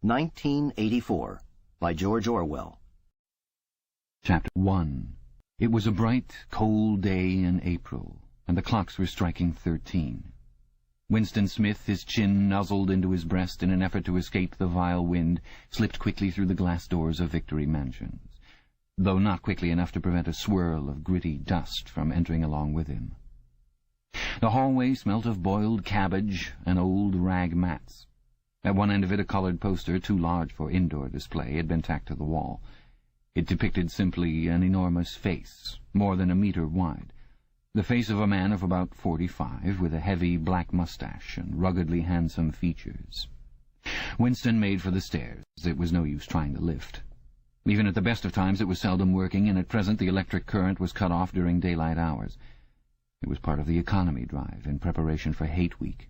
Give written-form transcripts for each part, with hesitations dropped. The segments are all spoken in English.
1984, by George Orwell. Chapter 1. It was a bright, cold day in April, and the clocks were striking 13. Winston Smith, his chin nuzzled into his breast in an effort to escape the vile wind, slipped quickly through the glass doors of Victory Mansions, though not quickly enough to prevent a swirl of gritty dust from entering along with him. The hallway smelt of boiled cabbage and old rag mats. At one end of it a coloured poster, too large for indoor display, had been tacked to the wall. It depicted simply an enormous face, more than a metre wide. The face of a man of about 45, with a heavy black moustache and ruggedly handsome features. Winston made for the stairs. It was no use trying the lift. Even at the best of times it was seldom working, and at present the electric current was cut off during daylight hours. It was part of the economy drive, in preparation for Hate Week.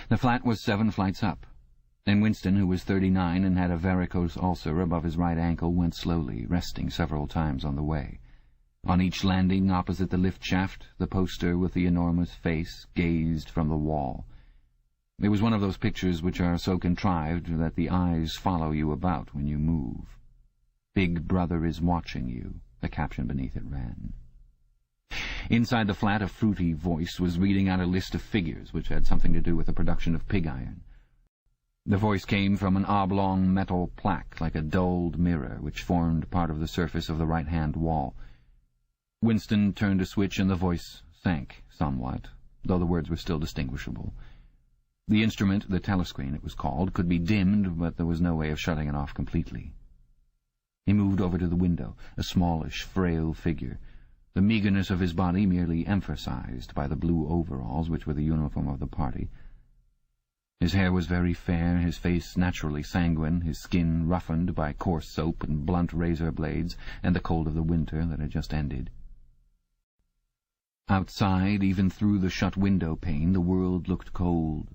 The flat was 7 flights up, and Winston, who was 39 and had a varicose ulcer above his right ankle, went slowly, resting several times on the way. On each landing opposite the lift shaft, the poster with the enormous face gazed from the wall. It was one of those pictures which are so contrived that the eyes follow you about when you move. "Big Brother is watching you," the caption beneath it ran. Inside the flat a fruity voice was reading out a list of figures which had something to do with the production of pig iron. The voice came from an oblong metal plaque like a dulled mirror which formed part of the surface of the right-hand wall. Winston turned a switch and the voice sank somewhat, though the words were still distinguishable. The instrument, the telescreen it was called, could be dimmed, but there was no way of shutting it off completely. He moved over to the window, a smallish, frail figure, the meagreness of his body merely emphasized by the blue overalls which were the uniform of the party. His hair was very fair, his face naturally sanguine, his skin roughened by coarse soap and blunt razor blades and the cold of the winter that had just ended. Outside, even through the shut window pane, the world looked cold.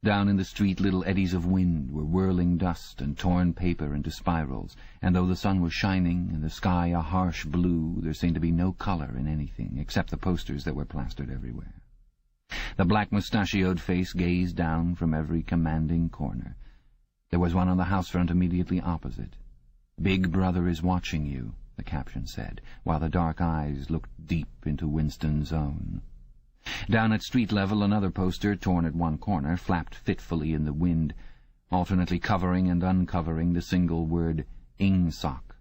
Down in the street little eddies of wind were whirling dust and torn paper into spirals, and though the sun was shining and the sky a harsh blue, there seemed to be no colour in anything except the posters that were plastered everywhere. The black mustachioed face gazed down from every commanding corner. There was one on the house front immediately opposite. "Big Brother is watching you," the caption said, while the dark eyes looked deep into Winston's own. Down at street level another poster, torn at one corner, flapped fitfully in the wind, alternately covering and uncovering the single word "Ingsoc."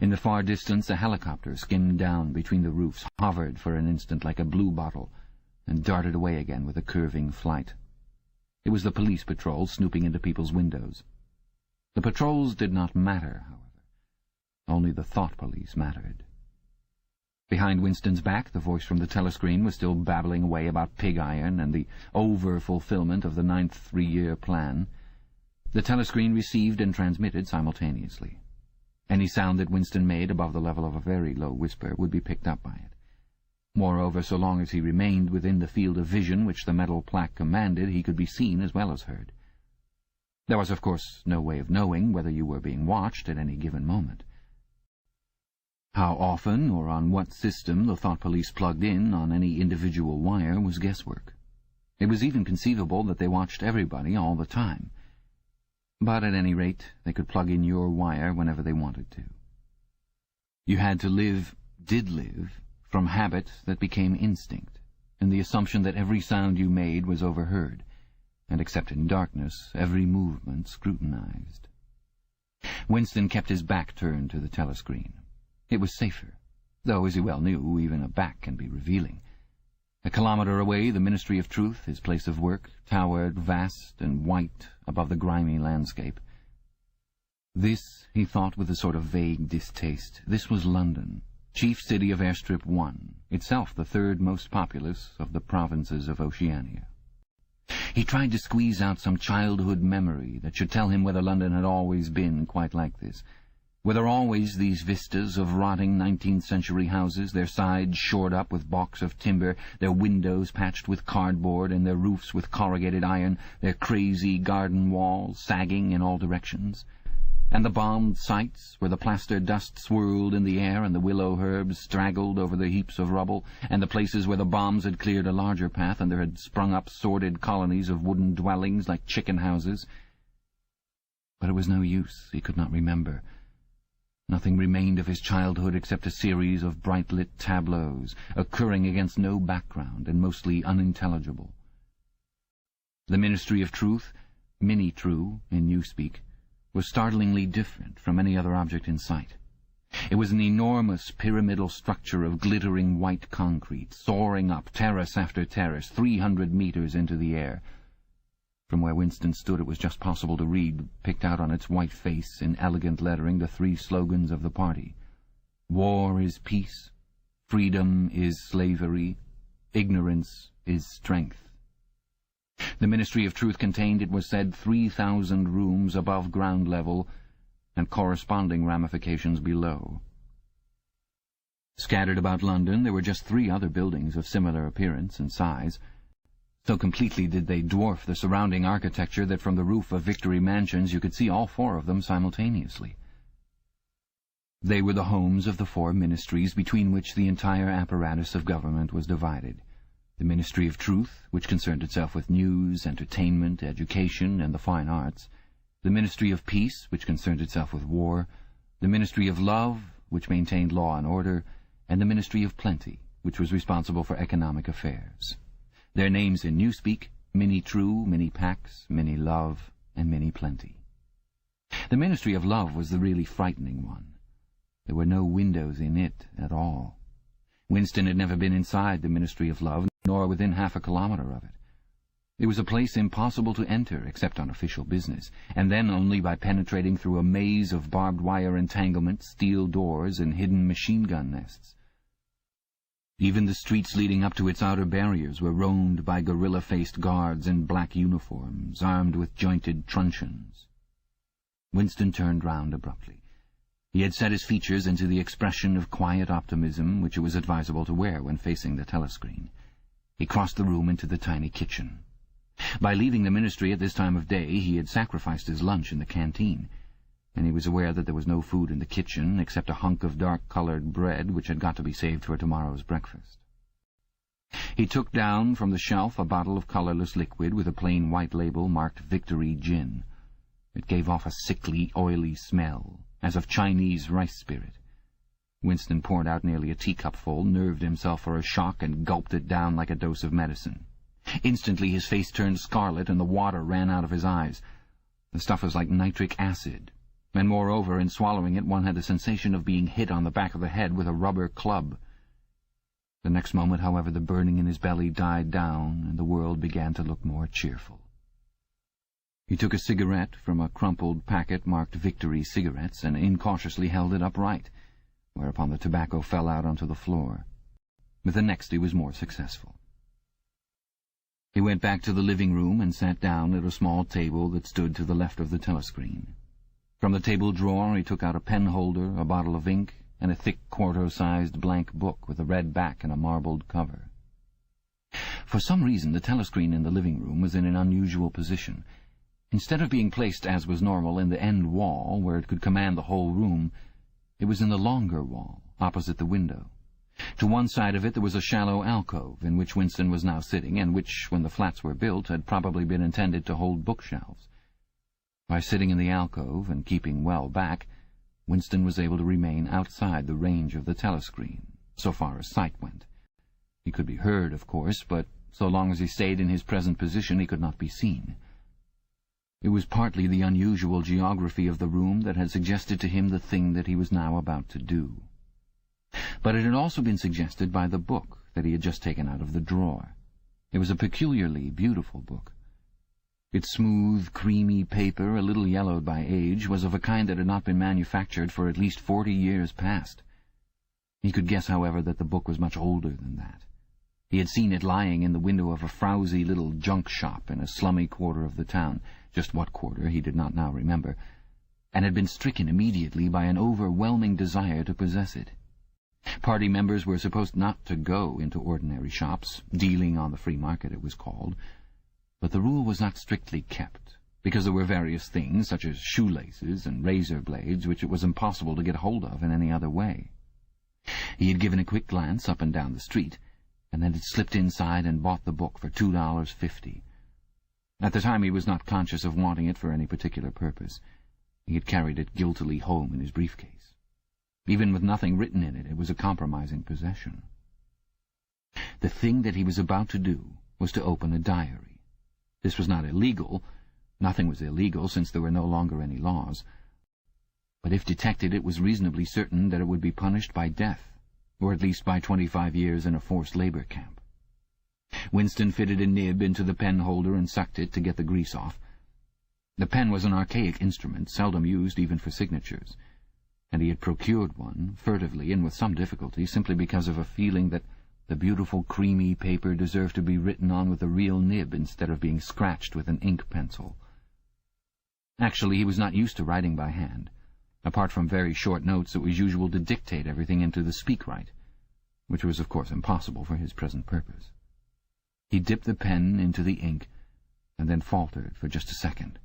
In the far distance a helicopter skimmed down between the roofs, hovered for an instant like a bluebottle, and darted away again with a curving flight. It was the police patrol snooping into people's windows. The patrols did not matter, however. Only the thought police mattered. Behind Winston's back, the voice from the telescreen was still babbling away about pig iron and the over-fulfillment of the 9th three-year plan. The telescreen received and transmitted simultaneously. Any sound that Winston made above the level of a very low whisper would be picked up by it. Moreover, so long as he remained within the field of vision which the metal plaque commanded, he could be seen as well as heard. There was, of course, no way of knowing whether you were being watched at any given moment. How often or on what system the thought police plugged in on any individual wire was guesswork. It was even conceivable that they watched everybody all the time. But at any rate, they could plug in your wire whenever they wanted to. You had to did live, from habit that became instinct, and the assumption that every sound you made was overheard, and except in darkness, every movement scrutinized. Winston kept his back turned to the telescreen. It was safer, though, as he well knew, even a back can be revealing. A kilometre away, the Ministry of Truth, his place of work, towered vast and white above the grimy landscape. This, he thought with a sort of vague distaste, this was London, chief city of Airstrip 1, itself the third most populous of the provinces of Oceania. He tried to squeeze out some childhood memory that should tell him whether London had always been quite like this. Were there always these vistas of rotting 19th-century houses, their sides shored up with balks of timber, their windows patched with cardboard, and their roofs with corrugated iron, their crazy garden walls sagging in all directions? And the bombed sites, where the plaster dust swirled in the air and the willow herbs straggled over the heaps of rubble, and the places where the bombs had cleared a larger path and there had sprung up sordid colonies of wooden dwellings like chicken houses? But it was no use. He could not remember. Nothing remained of his childhood except a series of bright-lit tableaus, occurring against no background and mostly unintelligible. The Ministry of Truth, Mini-True in Newspeak, was startlingly different from any other object in sight. It was an enormous pyramidal structure of glittering white concrete, soaring up terrace after terrace, 300 meters into the air. From where Winston stood it was just possible to read, picked out on its white face in elegant lettering, the 3 slogans of the party. War is peace, freedom is slavery, ignorance is strength. The Ministry of Truth contained, it was said, 3,000 rooms above ground level and corresponding ramifications below. Scattered about London there were just 3 other buildings of similar appearance and size. So completely did they dwarf the surrounding architecture that from the roof of Victory Mansions you could see all 4 of them simultaneously. They were the homes of the 4 ministries between which the entire apparatus of government was divided. The Ministry of Truth, which concerned itself with news, entertainment, education, and the fine arts. The Ministry of Peace, which concerned itself with war. The Ministry of Love, which maintained law and order. And the Ministry of Plenty, which was responsible for economic affairs. Their names in Newspeak: Mini-True, Mini-Pax, Mini-Love, and Mini-Plenty. The Ministry of Love was the really frightening one. There were no windows in it at all. Winston had never been inside the Ministry of Love, nor within half a kilometre of it. It was a place impossible to enter except on official business, and then only by penetrating through a maze of barbed wire entanglements, steel doors, and hidden machine-gun nests. Even the streets leading up to its outer barriers were roamed by gorilla-faced guards in black uniforms, armed with jointed truncheons. Winston turned round abruptly. He had set his features into the expression of quiet optimism which it was advisable to wear when facing the telescreen. He crossed the room into the tiny kitchen. By leaving the ministry at this time of day he had sacrificed his lunch in the canteen, and he was aware that there was no food in the kitchen except a hunk of dark-coloured bread which had got to be saved for tomorrow's breakfast. He took down from the shelf a bottle of colourless liquid with a plain white label marked Victory Gin. It gave off a sickly, oily smell, as of Chinese rice spirit. Winston poured out nearly a teacupful, nerved himself for a shock, and gulped it down like a dose of medicine. Instantly his face turned scarlet and the water ran out of his eyes. The stuff was like nitric acid, and moreover, in swallowing it, one had the sensation of being hit on the back of the head with a rubber club. The next moment, however, the burning in his belly died down, and the world began to look more cheerful. He took a cigarette from a crumpled packet marked Victory Cigarettes and incautiously held it upright, whereupon the tobacco fell out onto the floor. With the next he was more successful. He went back to the living room and sat down at a small table that stood to the left of the telescreen. From the table drawer he took out a pen-holder, a bottle of ink, and a thick quarto-sized blank book with a red back and a marbled cover. For some reason the telescreen in the living room was in an unusual position. Instead of being placed, as was normal, in the end wall, where it could command the whole room, it was in the longer wall, opposite the window. To one side of it there was a shallow alcove, in which Winston was now sitting, and which, when the flats were built, had probably been intended to hold bookshelves. By sitting in the alcove, and keeping well back, Winston was able to remain outside the range of the telescreen, so far as sight went. He could be heard, of course, but so long as he stayed in his present position he could not be seen. It was partly the unusual geography of the room that had suggested to him the thing that he was now about to do. But it had also been suggested by the book that he had just taken out of the drawer. It was a peculiarly beautiful book. Its smooth, creamy paper, a little yellowed by age, was of a kind that had not been manufactured for at least 40 years past. He could guess, however, that the book was much older than that. He had seen it lying in the window of a frowsy little junk shop in a slummy quarter of the town, just what quarter he did not now remember, and had been stricken immediately by an overwhelming desire to possess it. Party members were supposed not to go into ordinary shops, dealing on the free market it was called, but the rule was not strictly kept, because there were various things, such as shoelaces and razor blades, which it was impossible to get hold of in any other way. He had given a quick glance up and down the street, and then had slipped inside and bought the book for $2.50. At the time he was not conscious of wanting it for any particular purpose. He had carried it guiltily home in his briefcase. Even with nothing written in it, it was a compromising possession. The thing that he was about to do was to open a diary. This was not illegal. Nothing was illegal, since there were no longer any laws. But if detected, it was reasonably certain that it would be punished by death, or at least by 25 years in a forced labor camp. Winston fitted a nib into the pen holder and sucked it to get the grease off. The pen was an archaic instrument, seldom used even for signatures, and he had procured one, furtively and with some difficulty, simply because of a feeling that the beautiful creamy paper deserved to be written on with a real nib instead of being scratched with an ink pencil. Actually, he was not used to writing by hand. Apart from very short notes, it was usual to dictate everything into the speakwrite, which was of course impossible for his present purpose. He dipped the pen into the ink, and then faltered for just a second.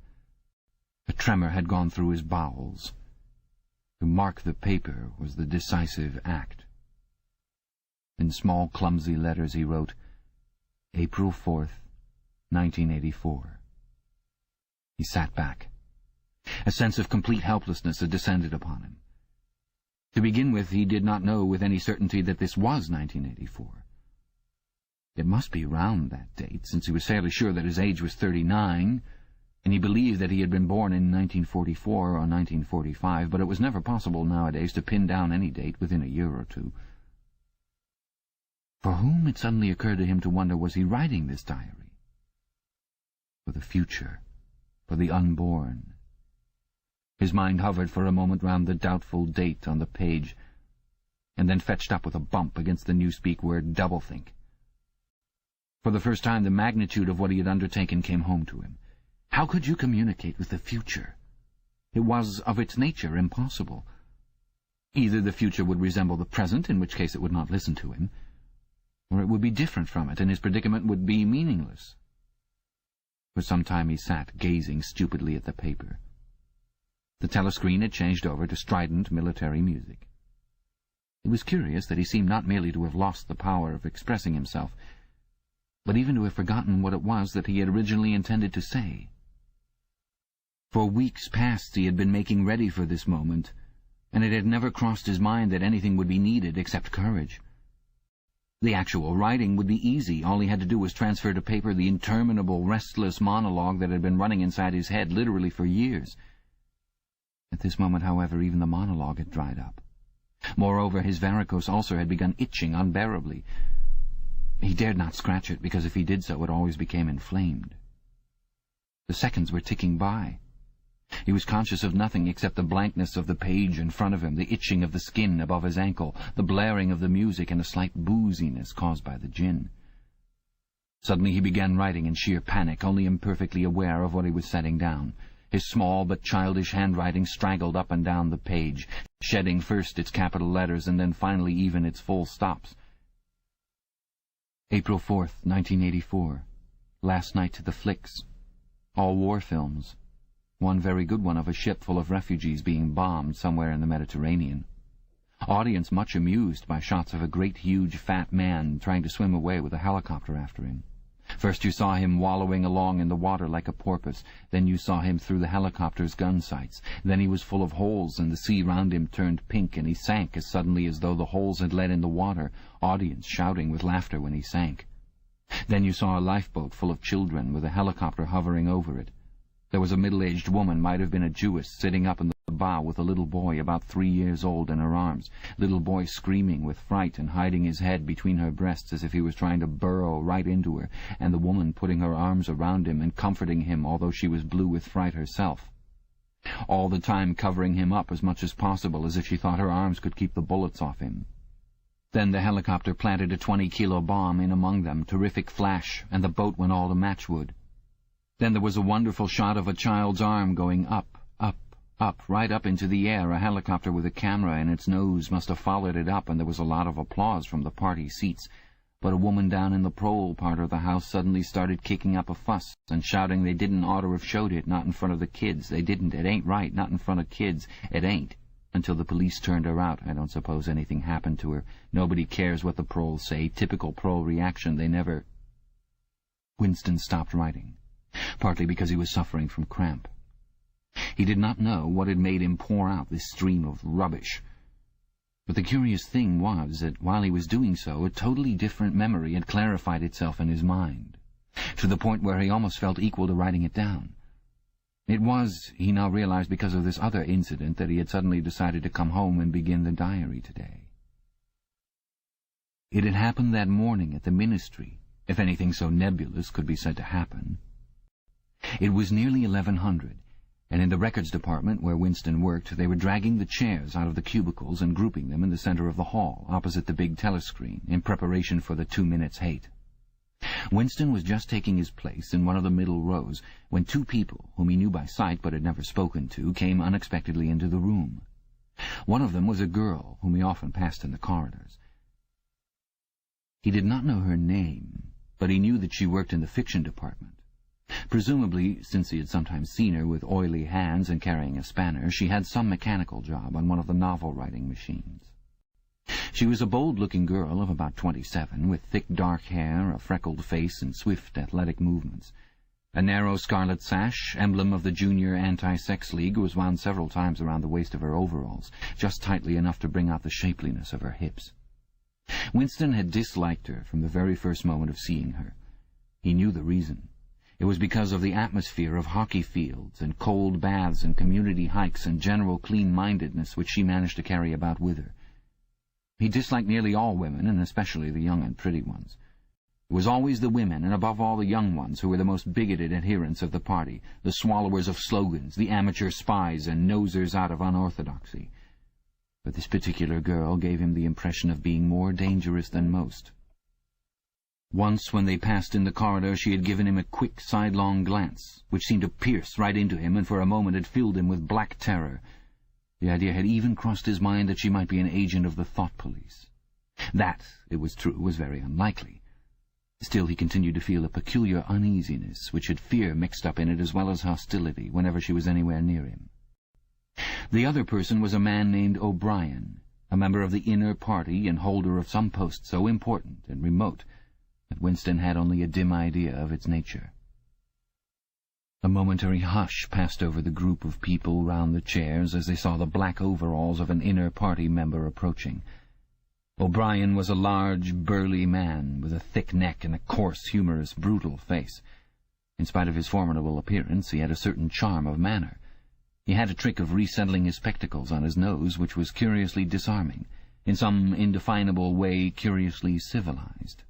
A tremor had gone through his bowels. To mark the paper was the decisive act. In small, clumsy letters he wrote, April 4th, 1984. He sat back. A sense of complete helplessness had descended upon him. To begin with, he did not know with any certainty that this was 1984. It must be around that date, since he was fairly sure that his age was 39, and he believed that he had been born in 1944 or 1945, but it was never possible nowadays to pin down any date within a year or two. For whom, it suddenly occurred to him to wonder, was he writing this diary? For the future, for the unborn. His mind hovered for a moment round the doubtful date on the page, and then fetched up with a bump against the newspeak word doublethink. For the first time, the magnitude of what he had undertaken came home to him. How could you communicate with the future? It was, of its nature, impossible. Either the future would resemble the present, in which case it would not listen to him, or it would be different from it, and his predicament would be meaningless. For some time he sat, gazing stupidly at the paper. The telescreen had changed over to strident military music. It was curious that he seemed not merely to have lost the power of expressing himself, but even to have forgotten what it was that he had originally intended to say. For weeks past he had been making ready for this moment, and it had never crossed his mind that anything would be needed except courage. The actual writing would be easy. All he had to do was transfer to paper the interminable, restless monologue that had been running inside his head literally for years. At this moment, however, even the monologue had dried up. Moreover, his varicose ulcer had begun itching unbearably. He dared not scratch it, because if he did so, it always became inflamed. The seconds were ticking by. He was conscious of nothing except the blankness of the page in front of him, the itching of the skin above his ankle, the blaring of the music, and a slight booziness caused by the gin. Suddenly he began writing in sheer panic, only imperfectly aware of what he was setting down. His small but childish handwriting straggled up and down the page, shedding first its capital letters and then finally even its full stops. April 4th, 1984. Last night to the flicks. All war films. One very good one of a ship full of refugees being bombed somewhere in the Mediterranean. Audience much amused by shots of a great huge fat man trying to swim away with a helicopter after him. First you saw him wallowing along in the water like a porpoise, then you saw him through the helicopter's gun sights, then he was full of holes and the sea round him turned pink and he sank as suddenly as though the holes had let in the water, audience shouting with laughter when he sank. Then you saw a lifeboat full of children with a helicopter hovering over it. There was a middle-aged woman, might have been a Jewess, sitting up in the bow with a little boy about 3 years old in her arms, little boy screaming with fright and hiding his head between her breasts as if he was trying to burrow right into her, and the woman putting her arms around him and comforting him although she was blue with fright herself, all the time covering him up as much as possible as if she thought her arms could keep the bullets off him. Then the helicopter planted a 20-kilo bomb in among them, terrific flash, and the boat went all to matchwood. Then there was a wonderful shot of a child's arm going up, up, up, right up into the air. A helicopter with a camera in its nose must have followed it up, and there was a lot of applause from the party seats. But a woman down in the prole part of the house suddenly started kicking up a fuss and shouting they didn't ought to have showed it, not in front of the kids. They didn't. It ain't right, not in front of kids. It ain't. Until the police turned her out. I don't suppose anything happened to her. Nobody cares what the proles say. Typical prole reaction. They never... Winston stopped writing, partly because he was suffering from cramp. He did not know what had made him pour out this stream of rubbish. But the curious thing was that while he was doing so, a totally different memory had clarified itself in his mind, to the point where he almost felt equal to writing it down. It was, he now realized, because of this other incident that he had suddenly decided to come home and begin the diary today. It had happened that morning at the ministry, if anything so nebulous could be said to happen. It was nearly 1100, and in the records department where Winston worked, they were dragging the chairs out of the cubicles and grouping them in the center of the hall, opposite the big telescreen, in preparation for the 2 minutes hate. Winston was just taking his place in one of the middle rows when two people, whom he knew by sight but had never spoken to, came unexpectedly into the room. One of them was a girl whom he often passed in the corridors. He did not know her name, but he knew that she worked in the fiction department. Presumably, since he had sometimes seen her with oily hands and carrying a spanner, she had some mechanical job on one of the novel-writing machines. She was a bold-looking girl of about 27, with thick dark hair, a freckled face, and swift, athletic movements. A narrow scarlet sash, emblem of the Junior Anti-Sex League, was wound several times around the waist of her overalls, just tightly enough to bring out the shapeliness of her hips. Winston had disliked her from the very first moment of seeing her. He knew the reason. It was because of the atmosphere of hockey fields and cold baths and community hikes and general clean-mindedness which she managed to carry about with her. He disliked nearly all women, and especially the young and pretty ones. It was always the women, and above all the young ones, who were the most bigoted adherents of the party, the swallowers of slogans, the amateur spies and nosers out of unorthodoxy. But this particular girl gave him the impression of being more dangerous than most. Once, when they passed in the corridor, she had given him a quick, sidelong glance, which seemed to pierce right into him, and for a moment had filled him with black terror. The idea had even crossed his mind that she might be an agent of the thought police. That, it was true, was very unlikely. Still, he continued to feel a peculiar uneasiness, which had fear mixed up in it as well as hostility, whenever she was anywhere near him. The other person was a man named O'Brien, a member of the inner party and holder of some post so important and remote that Winston had only a dim idea of its nature. A momentary hush passed over the group of people round the chairs as they saw the black overalls of an inner party member approaching. O'Brien was a large, burly man, with a thick neck and a coarse, humorous, brutal face. In spite of his formidable appearance, he had a certain charm of manner. He had a trick of resettling his spectacles on his nose, which was curiously disarming, in some indefinable way curiously civilized.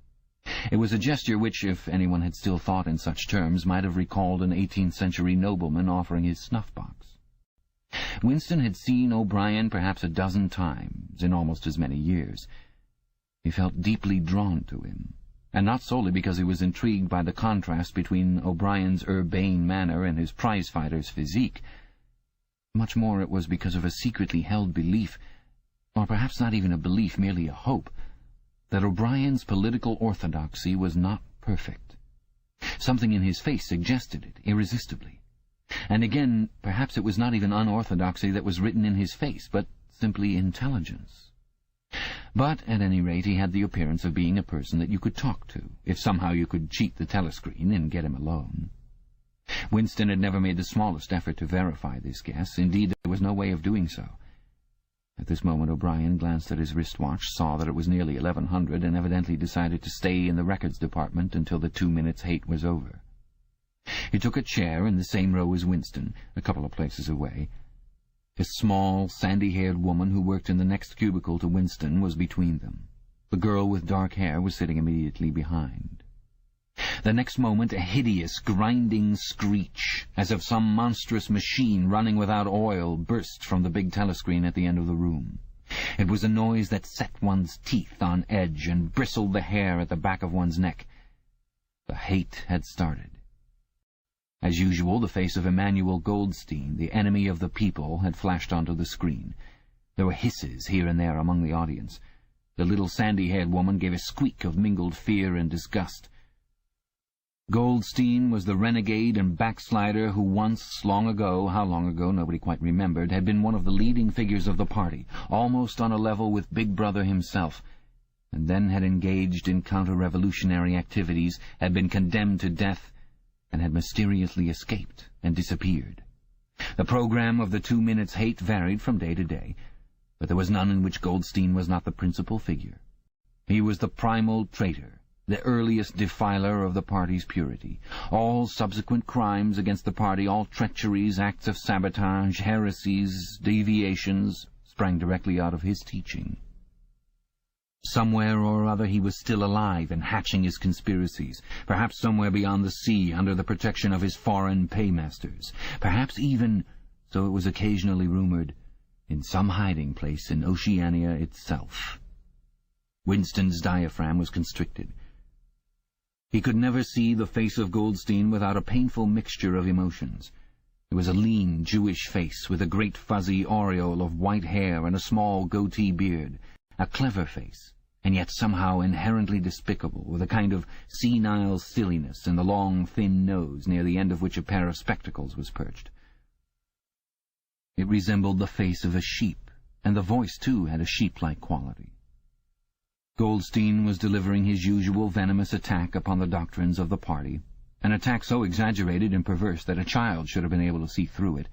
It was a gesture which, if anyone had still thought in such terms, might have recalled an 18th-century nobleman offering his snuff-box. Winston had seen O'Brien perhaps a dozen times in almost as many years. He felt deeply drawn to him, and not solely because he was intrigued by the contrast between O'Brien's urbane manner and his prize-fighter's physique. Much more it was because of a secretly held belief, or perhaps not even a belief, merely a hope, that O'Brien's political orthodoxy was not perfect. Something in his face suggested it irresistibly. And again, perhaps it was not even unorthodoxy that was written in his face, but simply intelligence. But, at any rate, he had the appearance of being a person that you could talk to, if somehow you could cheat the telescreen and get him alone. Winston had never made the smallest effort to verify this guess. Indeed, there was no way of doing so. At this moment O'Brien glanced at his wristwatch, saw that it was nearly 1100, and evidently decided to stay in the records department until the 2 minutes hate was over. He took a chair in the same row as Winston, a couple of places away. A small, sandy-haired woman who worked in the next cubicle to Winston was between them. The girl with dark hair was sitting immediately behind. The next moment a hideous, grinding screech, as of some monstrous machine running without oil, burst from the big telescreen at the end of the room. It was a noise that set one's teeth on edge and bristled the hair at the back of one's neck. The hate had started. As usual, the face of Emmanuel Goldstein, the enemy of the people, had flashed onto the screen. There were hisses here and there among the audience. The little sandy-haired woman gave a squeak of mingled fear and disgust. Goldstein was the renegade and backslider who once, long ago, how long ago nobody quite remembered, had been one of the leading figures of the party, almost on a level with Big Brother himself, and then had engaged in counter-revolutionary activities, had been condemned to death, and had mysteriously escaped and disappeared. The program of the 2 minutes hate varied from day to day, but there was none in which Goldstein was not the principal figure. He was the primal traitor, the earliest defiler of the party's purity. All subsequent crimes against the party, all treacheries, acts of sabotage, heresies, deviations, sprang directly out of his teaching. Somewhere or other he was still alive and hatching his conspiracies, perhaps somewhere beyond the sea under the protection of his foreign paymasters, perhaps even, so it was occasionally rumoured, in some hiding place in Oceania itself. Winston's diaphragm was constricted. He could never see the face of Goldstein without a painful mixture of emotions. It was a lean, Jewish face with a great fuzzy aureole of white hair and a small goatee beard. A clever face, and yet somehow inherently despicable, with a kind of senile silliness in the long, thin nose, near the end of which a pair of spectacles was perched. It resembled the face of a sheep, and the voice, too, had a sheep-like quality. Goldstein was delivering his usual venomous attack upon the doctrines of the party, an attack so exaggerated and perverse that a child should have been able to see through it,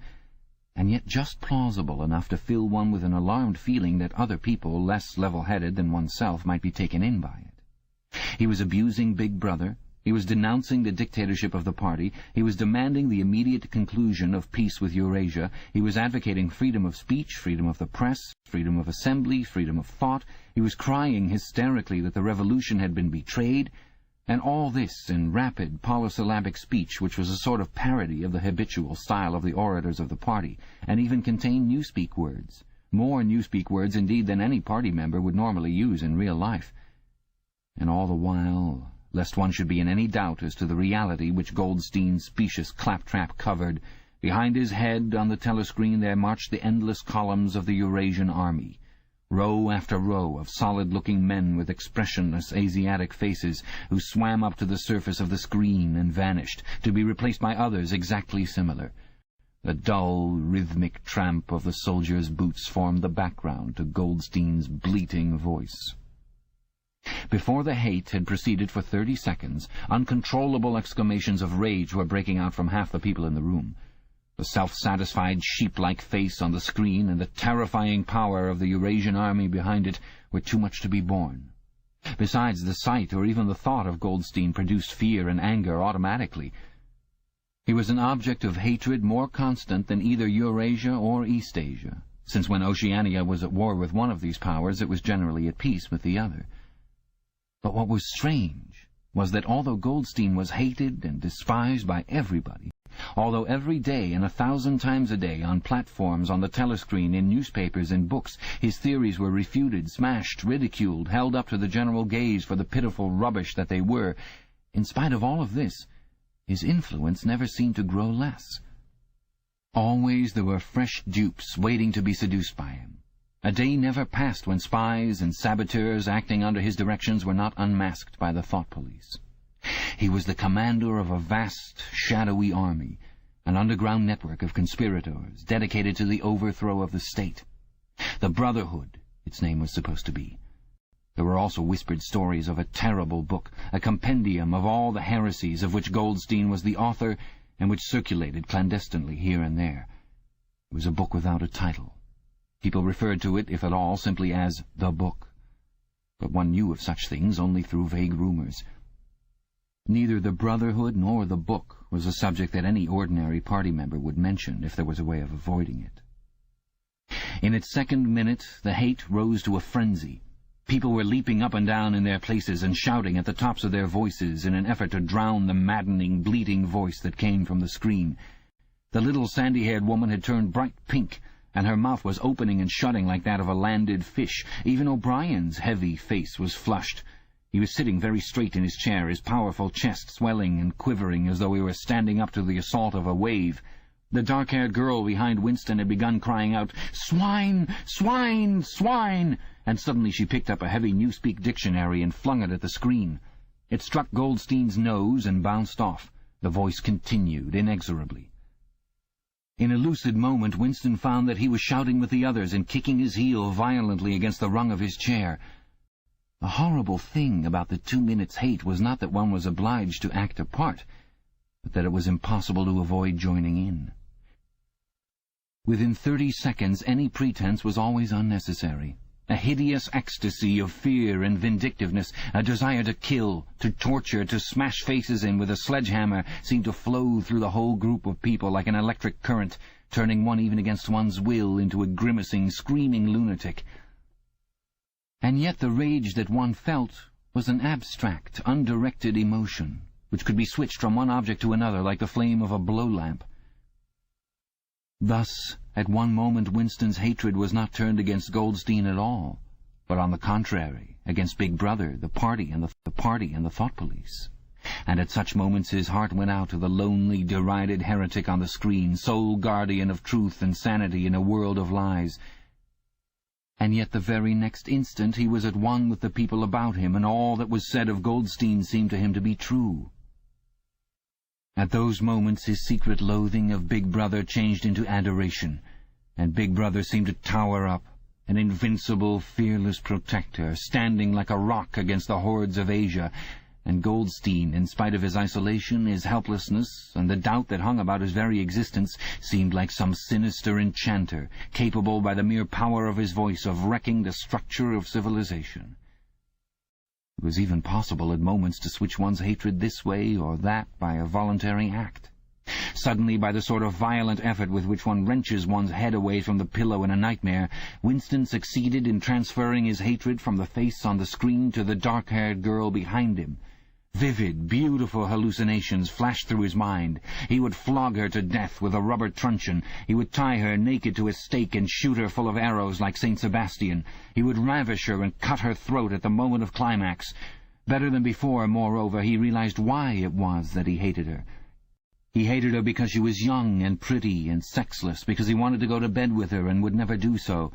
and yet just plausible enough to fill one with an alarmed feeling that other people, less level-headed than oneself, might be taken in by it. He was abusing Big Brother, he was denouncing the dictatorship of the party, he was demanding the immediate conclusion of peace with Eurasia, he was advocating freedom of speech, freedom of the press, freedom of assembly, freedom of thought, he was crying hysterically that the revolution had been betrayed, and all this in rapid, polysyllabic speech which was a sort of parody of the habitual style of the orators of the party, and even contained newspeak words, more newspeak words indeed than any party member would normally use in real life. And all the while, lest one should be in any doubt as to the reality which Goldstein's specious claptrap covered, behind his head on the telescreen there marched the endless columns of the Eurasian army, row after row of solid-looking men with expressionless Asiatic faces who swam up to the surface of the screen and vanished, to be replaced by others exactly similar. The dull, rhythmic tramp of the soldiers' boots formed the background to Goldstein's bleating voice. Before the hate had proceeded for 30 seconds, uncontrollable exclamations of rage were breaking out from half the people in the room. The self-satisfied, sheep-like face on the screen and the terrifying power of the Eurasian army behind it were too much to be borne. Besides, the sight or even the thought of Goldstein produced fear and anger automatically. He was an object of hatred more constant than either Eurasia or Eastasia, since when Oceania was at war with one of these powers it was generally at peace with the other. But what was strange was that although Goldstein was hated and despised by everybody, although every day and 1,000 times a day on platforms, on the telescreen, in newspapers, in books, his theories were refuted, smashed, ridiculed, held up to the general gaze for the pitiful rubbish that they were, in spite of all of this, his influence never seemed to grow less. Always there were fresh dupes waiting to be seduced by him. A day never passed when spies and saboteurs acting under his directions were not unmasked by the thought police. He was the commander of a vast, shadowy army, an underground network of conspirators dedicated to the overthrow of the state. The Brotherhood, its name was supposed to be. There were also whispered stories of a terrible book, a compendium of all the heresies of which Goldstein was the author and which circulated clandestinely here and there. It was a book without a title. People referred to it, if at all, simply as the book. But one knew of such things only through vague rumors. Neither the Brotherhood nor the book was a subject that any ordinary party member would mention if there was a way of avoiding it. In its second minute, the hate rose to a frenzy. People were leaping up and down in their places and shouting at the tops of their voices in an effort to drown the maddening, bleating voice that came from the screen. The little sandy-haired woman had turned bright pink, and her mouth was opening and shutting like that of a landed fish. Even O'Brien's heavy face was flushed. He was sitting very straight in his chair, his powerful chest swelling and quivering as though he were standing up to the assault of a wave. The dark-haired girl behind Winston had begun crying out, "Swine! Swine! Swine!" and suddenly she picked up a heavy Newspeak dictionary and flung it at the screen. It struck Goldstein's nose and bounced off. The voice continued inexorably. In a lucid moment, Winston found that he was shouting with the others and kicking his heel violently against the rung of his chair. The horrible thing about the 2 minutes hate was not that one was obliged to act a part, but that it was impossible to avoid joining in. Within 30 seconds, any pretense was always unnecessary. A hideous ecstasy of fear and vindictiveness, a desire to kill, to torture, to smash faces in with a sledgehammer seemed to flow through the whole group of people like an electric current, turning one even against one's will into a grimacing, screaming lunatic. And yet the rage that one felt was an abstract, undirected emotion, which could be switched from one object to another like the flame of a blow-lamp. Thus, at one moment Winston's hatred was not turned against Goldstein at all, but on the contrary, against Big Brother, the party, and the thought police. And at such moments his heart went out to the lonely, derided heretic on the screen, sole guardian of truth and sanity in a world of lies. And yet the very next instant he was at one with the people about him, and all that was said of Goldstein seemed to him to be true. At those moments his secret loathing of Big Brother changed into adoration, and Big Brother seemed to tower up, an invincible, fearless protector, standing like a rock against the hordes of Asia, and Goldstein, in spite of his isolation, his helplessness, and the doubt that hung about his very existence, seemed like some sinister enchanter, capable by the mere power of his voice of wrecking the structure of civilization. It was even possible at moments to switch one's hatred this way or that by a voluntary act. Suddenly, by the sort of violent effort with which one wrenches one's head away from the pillow in a nightmare, Winston succeeded in transferring his hatred from the face on the screen to the dark-haired girl behind him. Vivid, beautiful hallucinations flashed through his mind. He would flog her to death with a rubber truncheon. He would tie her naked to a stake and shoot her full of arrows like St. Sebastian. He would ravish her and cut her throat at the moment of climax. Better than before, moreover, he realized why it was that he hated her. He hated her because she was young and pretty and sexless, because he wanted to go to bed with her and would never do so,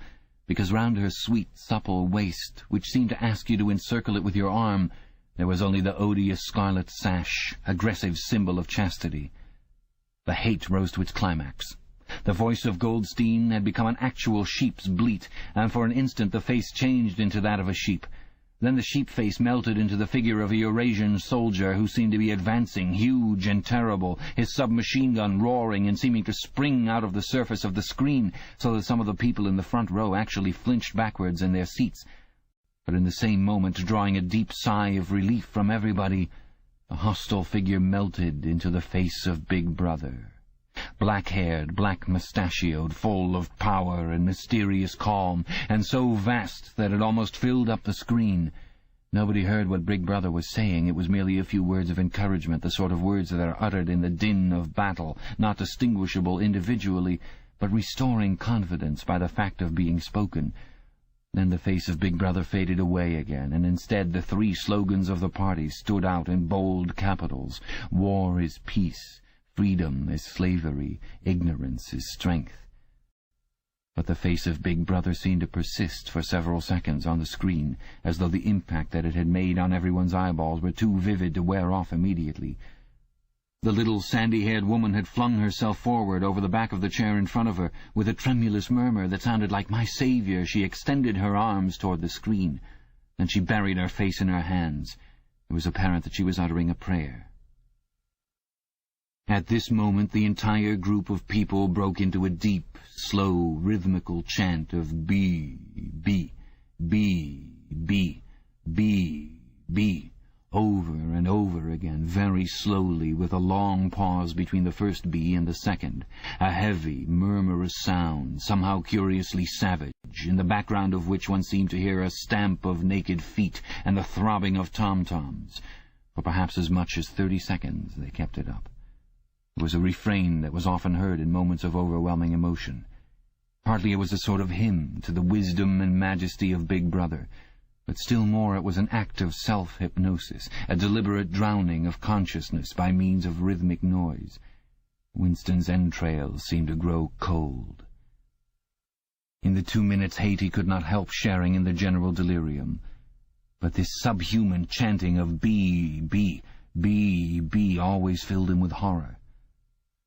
because round her sweet, supple waist, which seemed to ask you to encircle it with your arm, there was only the odious scarlet sash, aggressive symbol of chastity. The hate rose to its climax. The voice of Goldstein had become an actual sheep's bleat, and for an instant the face changed into that of a sheep. Then the sheep face melted into the figure of a Eurasian soldier who seemed to be advancing, huge and terrible, his submachine gun roaring and seeming to spring out of the surface of the screen, so that some of the people in the front row actually flinched backwards in their seats. But in the same moment, drawing a deep sigh of relief from everybody, the hostile figure melted into the face of Big Brother. Black-haired, black-mustachioed, full of power and mysterious calm, and so vast that it almost filled up the screen. Nobody heard what Big Brother was saying. It was merely a few words of encouragement, the sort of words that are uttered in the din of battle, not distinguishable individually, but restoring confidence by the fact of being spoken. Then the face of Big Brother faded away again, and instead the three slogans of the party stood out in bold capitals. War is peace, freedom is slavery, ignorance is strength. But the face of Big Brother seemed to persist for several seconds on the screen, as though the impact that it had made on everyone's eyeballs were too vivid to wear off immediately. The little sandy-haired woman had flung herself forward over the back of the chair in front of her. With a tremulous murmur that sounded like "My Saviour," she extended her arms toward the screen. Then she buried her face in her hands. It was apparent that she was uttering a prayer. At this moment the entire group of people broke into a deep, slow, rhythmical chant of B, B, B, B, B, B, over and over again, very slowly, with a long pause between the first B and the second, a heavy, murmurous sound, somehow curiously savage, in the background of which one seemed to hear a stamp of naked feet and the throbbing of tom-toms. For perhaps as much as 30 seconds they kept it up. It was a refrain that was often heard in moments of overwhelming emotion. Partly it was a sort of hymn to the wisdom and majesty of Big Brother, but still more it was an act of self-hypnosis, a deliberate drowning of consciousness by means of rhythmic noise. Winston's entrails seemed to grow cold. In the 2 minutes' hate he could not help sharing in the general delirium. But this subhuman chanting of B, B, B, B always filled him with horror.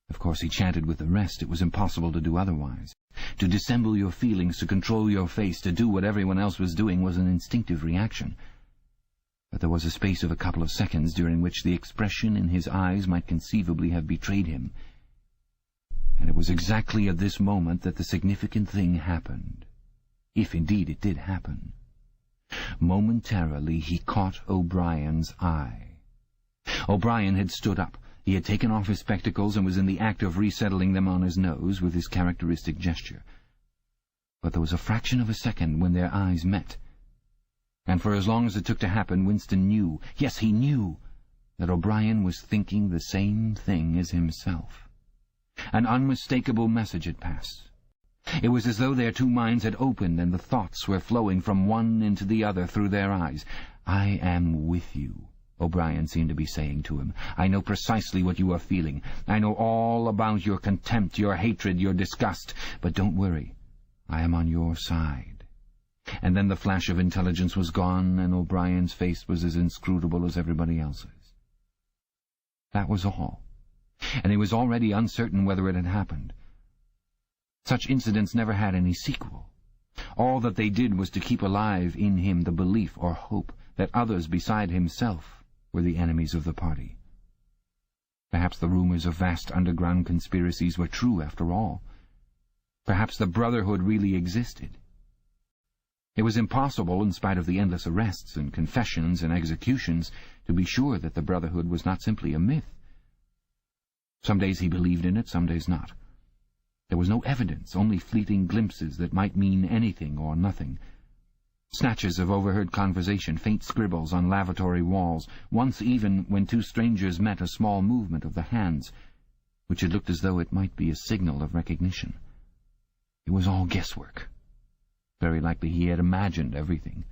Of course he chanted with the rest. It was impossible to do otherwise. To dissemble your feelings, to control your face, to do what everyone else was doing was an instinctive reaction. But there was a space of a couple of seconds during which the expression in his eyes might conceivably have betrayed him. And it was exactly at this moment that the significant thing happened. If indeed it did happen. Momentarily he caught O'Brien's eye. O'Brien had stood up. He had taken off his spectacles and was in the act of resettling them on his nose with his characteristic gesture. But there was a fraction of a second when their eyes met. And for as long as it took to happen, Winston knew, yes, he knew, that O'Brien was thinking the same thing as himself. An unmistakable message had passed. It was as though their two minds had opened and the thoughts were flowing from one into the other through their eyes. "I am with you," O'Brien seemed to be saying to him. "I know precisely what you are feeling. I know all about your contempt, your hatred, your disgust. But don't worry. I am on your side." And then the flash of intelligence was gone, and O'Brien's face was as inscrutable as everybody else's. That was all. And he was already uncertain whether it had happened. Such incidents never had any sequel. All that they did was to keep alive in him the belief or hope that others beside himself were the enemies of the party. Perhaps the rumors of vast underground conspiracies were true after all. Perhaps the Brotherhood really existed. It was impossible, in spite of the endless arrests and confessions and executions, to be sure that the Brotherhood was not simply a myth. Some days he believed in it, some days not. There was no evidence, only fleeting glimpses that might mean anything or nothing. Snatches of overheard conversation, faint scribbles on lavatory walls, once even, when two strangers met, a small movement of the hands, which had looked as though it might be a signal of recognition. It was all guesswork. Very likely he had imagined everything.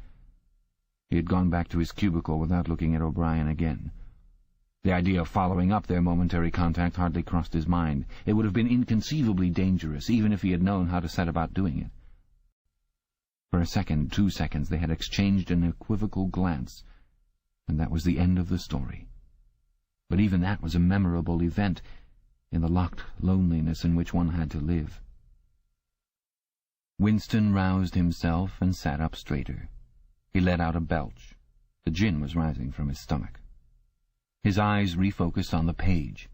He had gone back to his cubicle without looking at O'Brien again. The idea of following up their momentary contact hardly crossed his mind. It would have been inconceivably dangerous, even if he had known how to set about doing it. For a second, 2 seconds, they had exchanged an equivocal glance, and that was the end of the story. But even that was a memorable event in the locked loneliness in which one had to live. Winston roused himself and sat up straighter. He let out a belch. The gin was rising from his stomach. His eyes refocused on the page.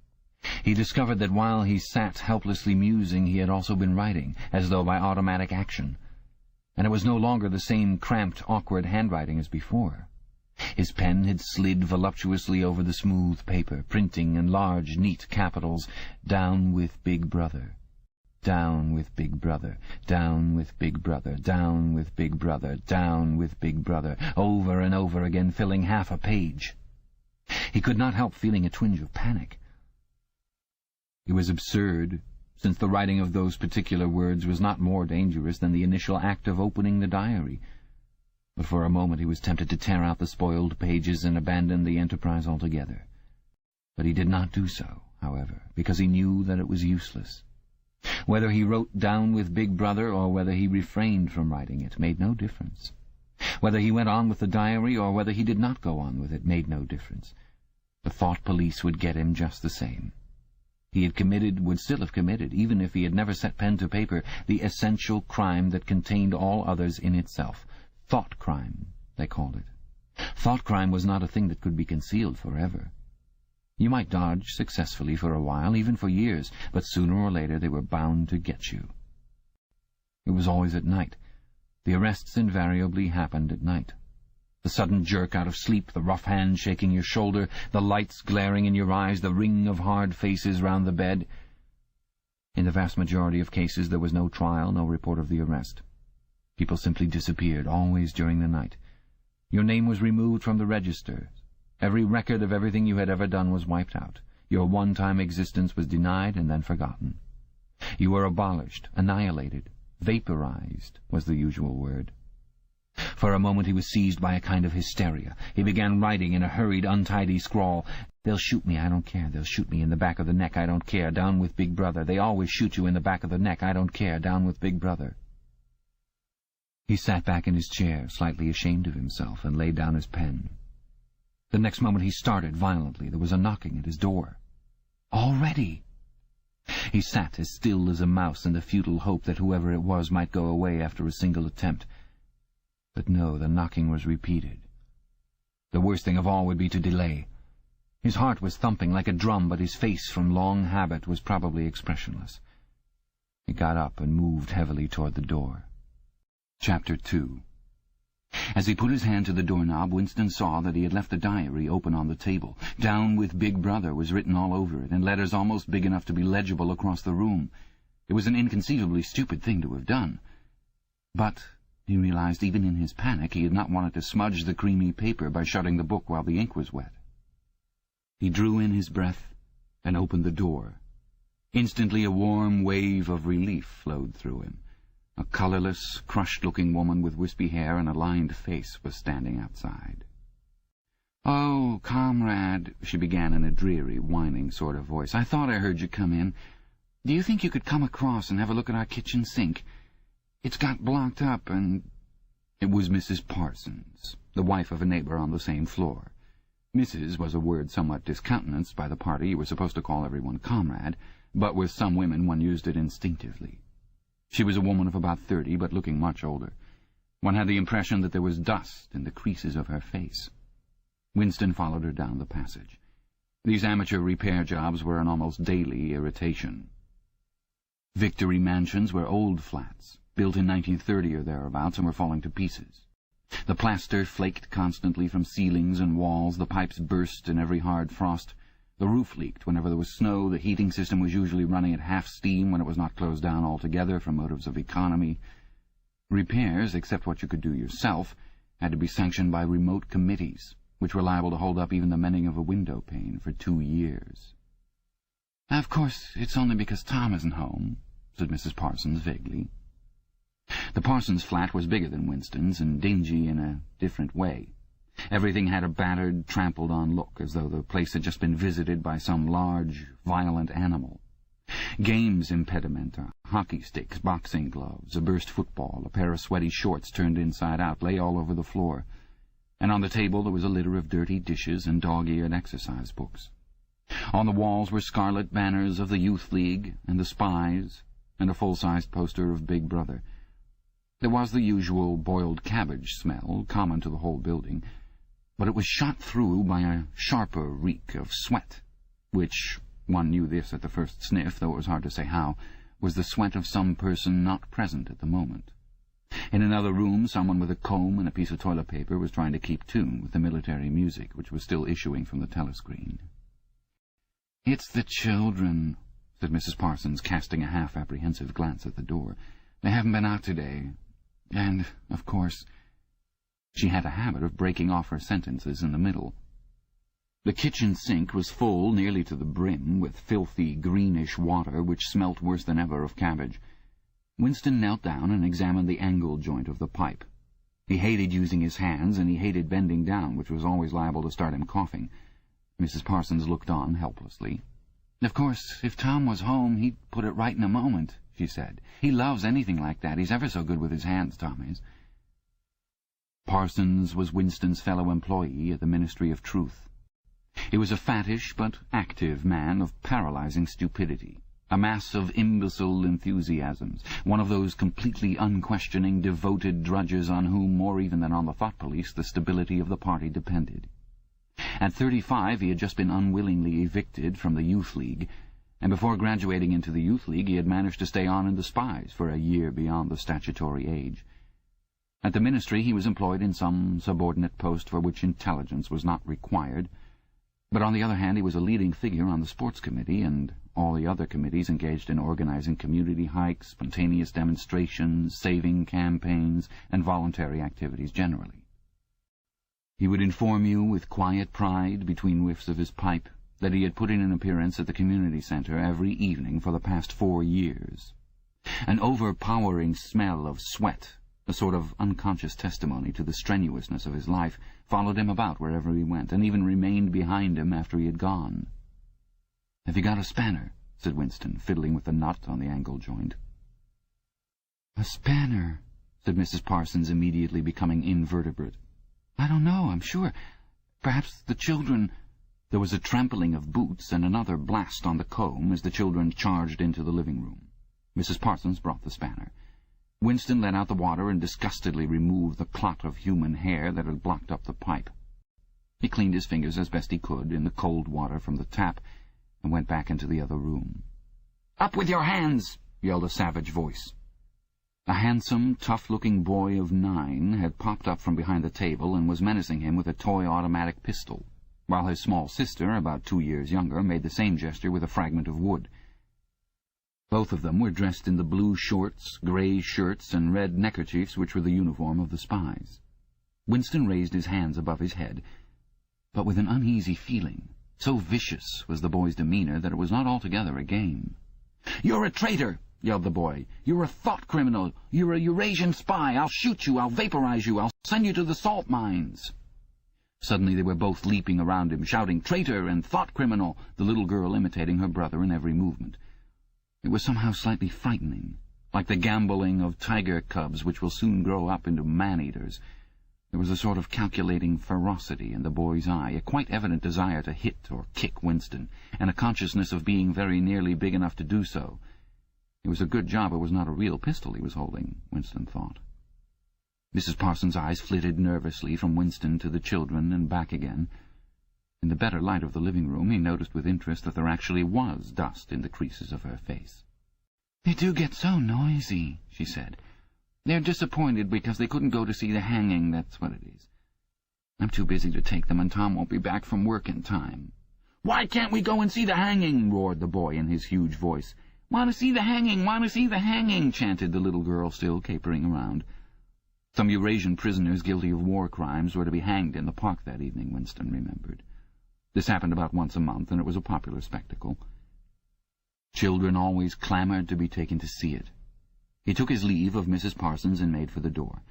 He discovered that while he sat helplessly musing, he had also been writing, as though by automatic action. And it was no longer the same cramped, awkward handwriting as before. His pen had slid voluptuously over the smooth paper, printing in large, neat capitals, "Down with Big Brother. Down with Big Brother. Down with Big Brother. Down with Big Brother. Down with Big Brother," over and over again, filling half a page. He could not help feeling a twinge of panic. It was absurd, since the writing of those particular words was not more dangerous than the initial act of opening the diary. But for a moment he was tempted to tear out the spoiled pages and abandon the enterprise altogether. But he did not do so, however, because he knew that it was useless. Whether he wrote "Down with Big Brother" or whether he refrained from writing it made no difference. Whether he went on with the diary or whether he did not go on with it made no difference. The thought police would get him just the same. He had committed, would still have committed, even if he had never set pen to paper, the essential crime that contained all others in itself. Thought crime, they called it. Thought crime was not a thing that could be concealed forever. You might dodge successfully for a while, even for years, but sooner or later they were bound to get you. It was always at night. The arrests invariably happened at night. The sudden jerk out of sleep, the rough hand shaking your shoulder, the lights glaring in your eyes, the ring of hard faces round the bed. In the vast majority of cases there was no trial, no report of the arrest. People simply disappeared, always during the night. Your name was removed from the register. Every record of everything you had ever done was wiped out. Your one-time existence was denied and then forgotten. You were abolished, annihilated, vaporized was the usual word. For a moment he was seized by a kind of hysteria. He began writing in a hurried, untidy scrawl. "They'll shoot me, I don't care. They'll shoot me in the back of the neck, I don't care. Down with Big Brother. They always shoot you in the back of the neck, I don't care. Down with Big Brother." He sat back in his chair, slightly ashamed of himself, and laid down his pen. The next moment he started violently. There was a knocking at his door. Already! He sat as still as a mouse in the futile hope that whoever it was might go away after a single attempt. But no, the knocking was repeated. The worst thing of all would be to delay. His heart was thumping like a drum, but his face, from long habit, was probably expressionless. He got up and moved heavily toward the door. Chapter 2. As he put his hand to the doorknob, Winston saw that he had left the diary open on the table. "Down with Big Brother" was written all over it, in letters almost big enough to be legible across the room. It was an inconceivably stupid thing to have done. But, he realized, even in his panic, he had not wanted to smudge the creamy paper by shutting the book while the ink was wet. He drew in his breath and opened the door. Instantly a warm wave of relief flowed through him. A colourless, crushed-looking woman with wispy hair and a lined face was standing outside. "Oh, comrade," she began in a dreary, whining sort of voice, "I thought I heard you come in. Do you think you could come across and have a look at our kitchen sink? It's got blocked up and—" It was Mrs. Parsons, the wife of a neighbour on the same floor. Mrs. was a word somewhat discountenanced by the party. You were supposed to call everyone comrade, but with some women one used it instinctively. She was a woman of about 30, but looking much older. One had the impression that there was dust in the creases of her face. Winston followed her down the passage. These amateur repair jobs were an almost daily irritation. Victory Mansions were old flats, built in 1930 or thereabouts, and were falling to pieces. The plaster flaked constantly from ceilings and walls, the pipes burst in every hard frost. The roof leaked whenever there was snow, the heating system was usually running at half steam when it was not closed down altogether from motives of economy. Repairs, except what you could do yourself, had to be sanctioned by remote committees, which were liable to hold up even the mending of a window pane for 2 years. "Of course, it's only because Tom isn't home," said Mrs. Parsons vaguely. The Parsons flat was bigger than Winston's, and dingy in a different way. Everything had a battered, trampled-on look, as though the place had just been visited by some large, violent animal. Games impedimenta, hockey sticks, boxing gloves, a burst football, a pair of sweaty shorts turned inside out lay all over the floor, and on the table there was a litter of dirty dishes and dog-eared exercise books. On the walls were scarlet banners of the Youth League and the Spies, and a full-sized poster of Big Brother. There was the usual boiled cabbage smell, common to the whole building, but it was shot through by a sharper reek of sweat, which, one knew this at the first sniff, though it was hard to say how, was the sweat of some person not present at the moment. In another room, someone with a comb and a piece of toilet paper was trying to keep tune with the military music, which was still issuing from the telescreen. "It's the children," said Mrs. Parsons, casting a half-apprehensive glance at the door. "They haven't been out today. And, of course—" She had a habit of breaking off her sentences in the middle. The kitchen sink was full nearly to the brim with filthy, greenish water which smelt worse than ever of cabbage. Winston knelt down and examined the angle joint of the pipe. He hated using his hands, and he hated bending down, which was always liable to start him coughing. Mrs. Parsons looked on helplessly. "Of course, if Tom was home, he'd put it right in a moment," she said. "He loves anything like that. He's ever so good with his hands, Tom is." Parsons was Winston's fellow employee at the Ministry of Truth. He was a fattish but active man of paralyzing stupidity, a mass of imbecile enthusiasms, one of those completely unquestioning, devoted drudges on whom, more even than on the thought police, the stability of the party depended. At 35 he had just been unwillingly evicted from the Youth League, and before graduating into the Youth League he had managed to stay on in the Spies for a year beyond the statutory age. At the Ministry he was employed in some subordinate post for which intelligence was not required, but on the other hand he was a leading figure on the Sports Committee and all the other committees engaged in organizing community hikes, spontaneous demonstrations, saving campaigns, and voluntary activities generally. He would inform you with quiet pride, between whiffs of his pipe, that he had put in an appearance at the community centre every evening for the past 4 years. An overpowering smell of sweat, a sort of unconscious testimony to the strenuousness of his life, followed him about wherever he went, and even remained behind him after he had gone. "Have you got a spanner?" said Winston, fiddling with the nut on the angle joint. "A spanner," said Mrs. Parsons, immediately becoming invertebrate. "I don't know, I'm sure. Perhaps the children—" There was a trampling of boots and another blast on the comb as the children charged into the living room. Mrs. Parsons brought the spanner. Winston let out the water and disgustedly removed the clot of human hair that had blocked up the pipe. He cleaned his fingers as best he could in the cold water from the tap and went back into the other room. "Up with your hands!" yelled a savage voice. A handsome, tough-looking boy of 9 had popped up from behind the table and was menacing him with a toy automatic pistol, while his small sister, about 2 years younger, made the same gesture with a fragment of wood. Both of them were dressed in the blue shorts, grey shirts, and red neckerchiefs which were the uniform of the spies. Winston raised his hands above his head, but with an uneasy feeling. So vicious was the boy's demeanour that it was not altogether a game. "You're a traitor!" yelled the boy. "You're a thought criminal! You're a Eurasian spy! I'll shoot you! I'll vaporize you! I'll send you to the salt mines!" Suddenly they were both leaping around him, shouting "Traitor!" and "Thought criminal!" the little girl imitating her brother in every movement. It was somehow slightly frightening, like the gambolling of tiger cubs which will soon grow up into man-eaters. There was a sort of calculating ferocity in the boy's eye, a quite evident desire to hit or kick Winston, and a consciousness of being very nearly big enough to do so. It was a good job it was not a real pistol he was holding, Winston thought. Mrs. Parsons' eyes flitted nervously from Winston to the children and back again. In the better light of the living room he noticed with interest that there actually was dust in the creases of her face. "They do get so noisy," she said. "They're disappointed because they couldn't go to see the hanging, that's what it is. I'm too busy to take them, and Tom won't be back from work in time." "Why can't we go and see the hanging?" roared the boy in his huge voice. "Want to see the hanging, want to see the hanging," chanted the little girl, still capering around. Some Eurasian prisoners guilty of war crimes were to be hanged in the park that evening, Winston remembered. This happened about once a month, and it was a popular spectacle. Children always clamoured to be taken to see it. He took his leave of Mrs. Parsons and made for the door.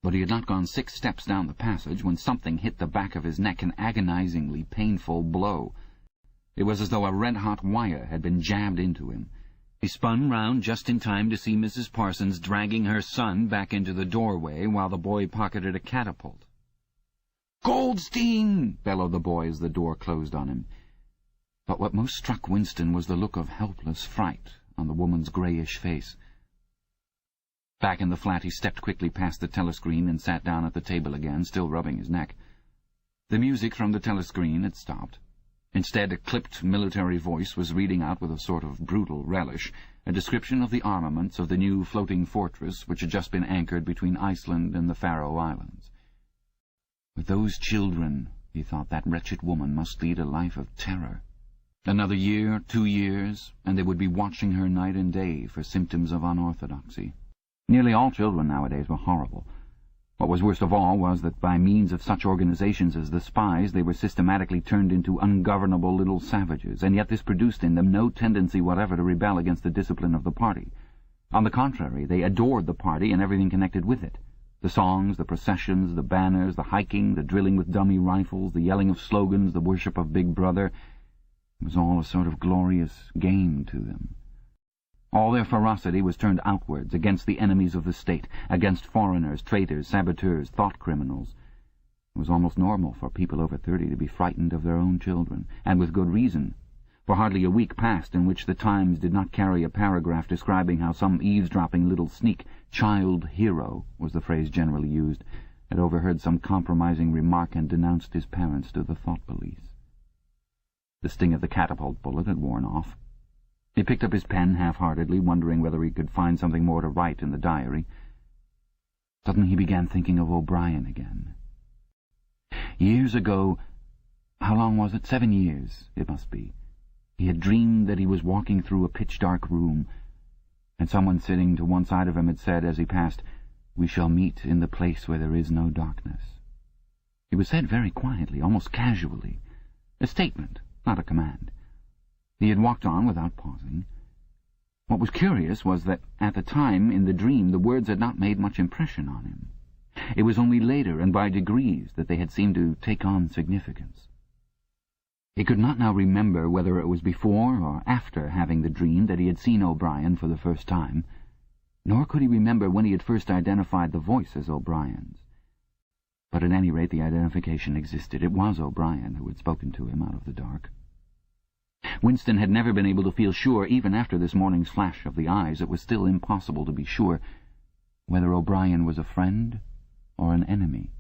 But he had not gone 6 steps down the passage when something hit the back of his neck, an agonizingly painful blow. It was as though a red-hot wire had been jabbed into him. He spun round just in time to see Mrs. Parsons dragging her son back into the doorway while the boy pocketed a catapult. "Goldstein!" bellowed the boy as the door closed on him. But what most struck Winston was the look of helpless fright on the woman's greyish face. Back in the flat he stepped quickly past the telescreen and sat down at the table again, still rubbing his neck. The music from the telescreen had stopped. Instead, a clipped military voice was reading out with a sort of brutal relish a description of the armaments of the new floating fortress which had just been anchored between Iceland and the Faroe Islands. With those children, he thought, that wretched woman must lead a life of terror. Another year, 2 years, and they would be watching her night and day for symptoms of unorthodoxy. Nearly all children nowadays were horrible. What was worst of all was that by means of such organizations as the spies they were systematically turned into ungovernable little savages, and yet this produced in them no tendency whatever to rebel against the discipline of the party. On the contrary, they adored the party and everything connected with it. The songs, the processions, the banners, the hiking, the drilling with dummy rifles, the yelling of slogans, the worship of Big Brother. It was all a sort of glorious game to them. All their ferocity was turned outwards, against the enemies of the state, against foreigners, traitors, saboteurs, thought criminals. It was almost normal for people over 30 to be frightened of their own children, and with good reason, for hardly a week passed in which the Times did not carry a paragraph describing how some eavesdropping little sneak, child hero was the phrase generally used, had overheard some compromising remark and denounced his parents to the thought police. The sting of the catapult bullet had worn off. He picked up his pen half-heartedly, wondering whether he could find something more to write in the diary. Suddenly he began thinking of O'Brien again. Years ago, how long was it? 7 years, it must be. He had dreamed that he was walking through a pitch-dark room, and someone sitting to one side of him had said as he passed, "We shall meet in the place where there is no darkness." It was said very quietly, almost casually, a statement, not a command. He had walked on without pausing. What was curious was that, at the time, in the dream, the words had not made much impression on him. It was only later, and by degrees, that they had seemed to take on significance. He could not now remember whether it was before or after having the dream that he had seen O'Brien for the first time, nor could he remember when he had first identified the voice as O'Brien's. But at any rate the identification existed. It was O'Brien who had spoken to him out of the dark. Winston had never been able to feel sure, even after this morning's flash of the eyes. It was still impossible to be sure whether O'Brien was a friend or an enemy.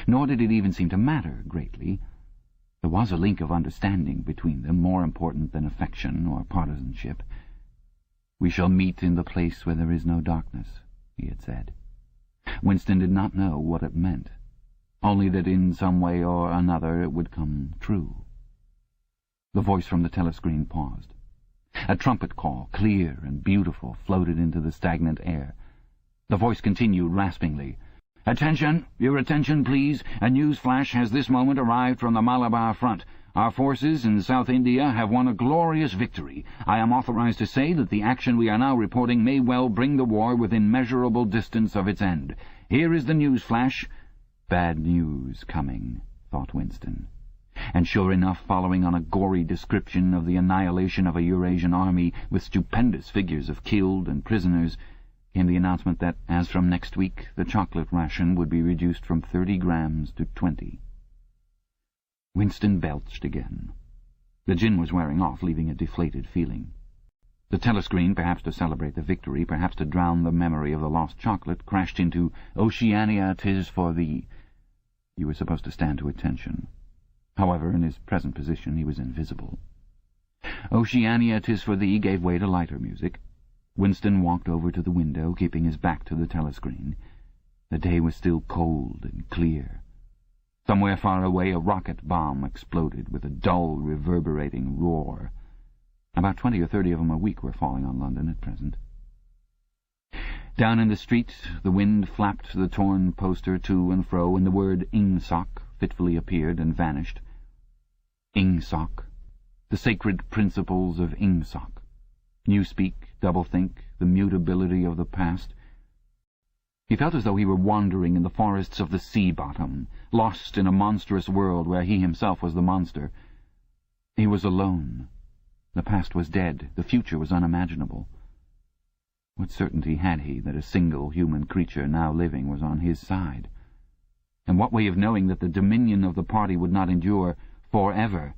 Nor did it even seem to matter greatly. There was a link of understanding between them, more important than affection or partisanship. "We shall meet in the place where there is no darkness," he had said. Winston did not know what it meant, only that in some way or another it would come true. The voice from the telescreen paused. A trumpet call, clear and beautiful, floated into the stagnant air. The voice continued raspingly. "Attention! Your attention, please. A news flash has this moment arrived from the Malabar front. Our forces in South India have won a glorious victory. I am authorized to say that the action we are now reporting may well bring the war within measurable distance of its end. Here is the news flash." Bad news coming, thought Winston. And sure enough, following on a gory description of the annihilation of a Eurasian army with stupendous figures of killed and prisoners, came the announcement that, as from next week, the chocolate ration would be reduced from 30 grams to 20. Winston belched again. The gin was wearing off, leaving a deflated feeling. The telescreen, perhaps to celebrate the victory, perhaps to drown the memory of the lost chocolate, crashed into "Oceania, 'tis for thee." You were supposed to stand to attention. However, in his present position, he was invisible. "Oceania, 'tis for thee" gave way to lighter music. Winston walked over to the window, keeping his back to the telescreen. The day was still cold and clear. Somewhere far away a rocket bomb exploded with a dull, reverberating roar. About 20 or 30 of them a week were falling on London at present. Down in the street the wind flapped the torn poster to and fro, and the word "Ingsoc" fitfully appeared and vanished. Ingsoc. The sacred principles of Ingsoc. Newspeak, doublethink, the mutability of the past. He felt as though he were wandering in the forests of the sea-bottom, lost in a monstrous world where he himself was the monster. He was alone. The past was dead. The future was unimaginable. What certainty had he that a single human creature now living was on his side? And what way of knowing that the dominion of the party would not endure forever?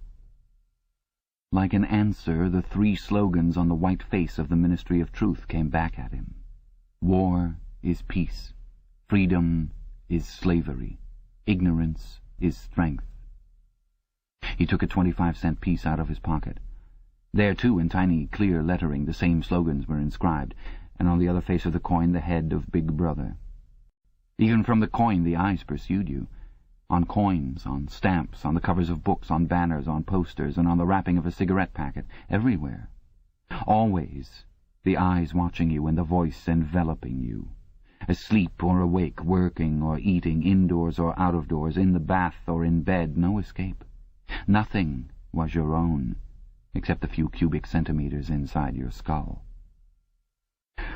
Like an answer, the 3 slogans on the white face of the Ministry of Truth came back at him. War is peace. Freedom is slavery. Ignorance is strength. He took a 25-cent piece out of his pocket. There, too, in tiny, clear lettering, the same slogans were inscribed, and on the other face of the coin the head of Big Brother. Even from the coin the eyes pursued you. On coins, on stamps, on the covers of books, on banners, on posters, and on the wrapping of a cigarette packet, everywhere. Always the eyes watching you and the voice enveloping you. Asleep or awake, working or eating, indoors or out of doors, in the bath or in bed, no escape. Nothing was your own, except the few cubic centimeters inside your skull.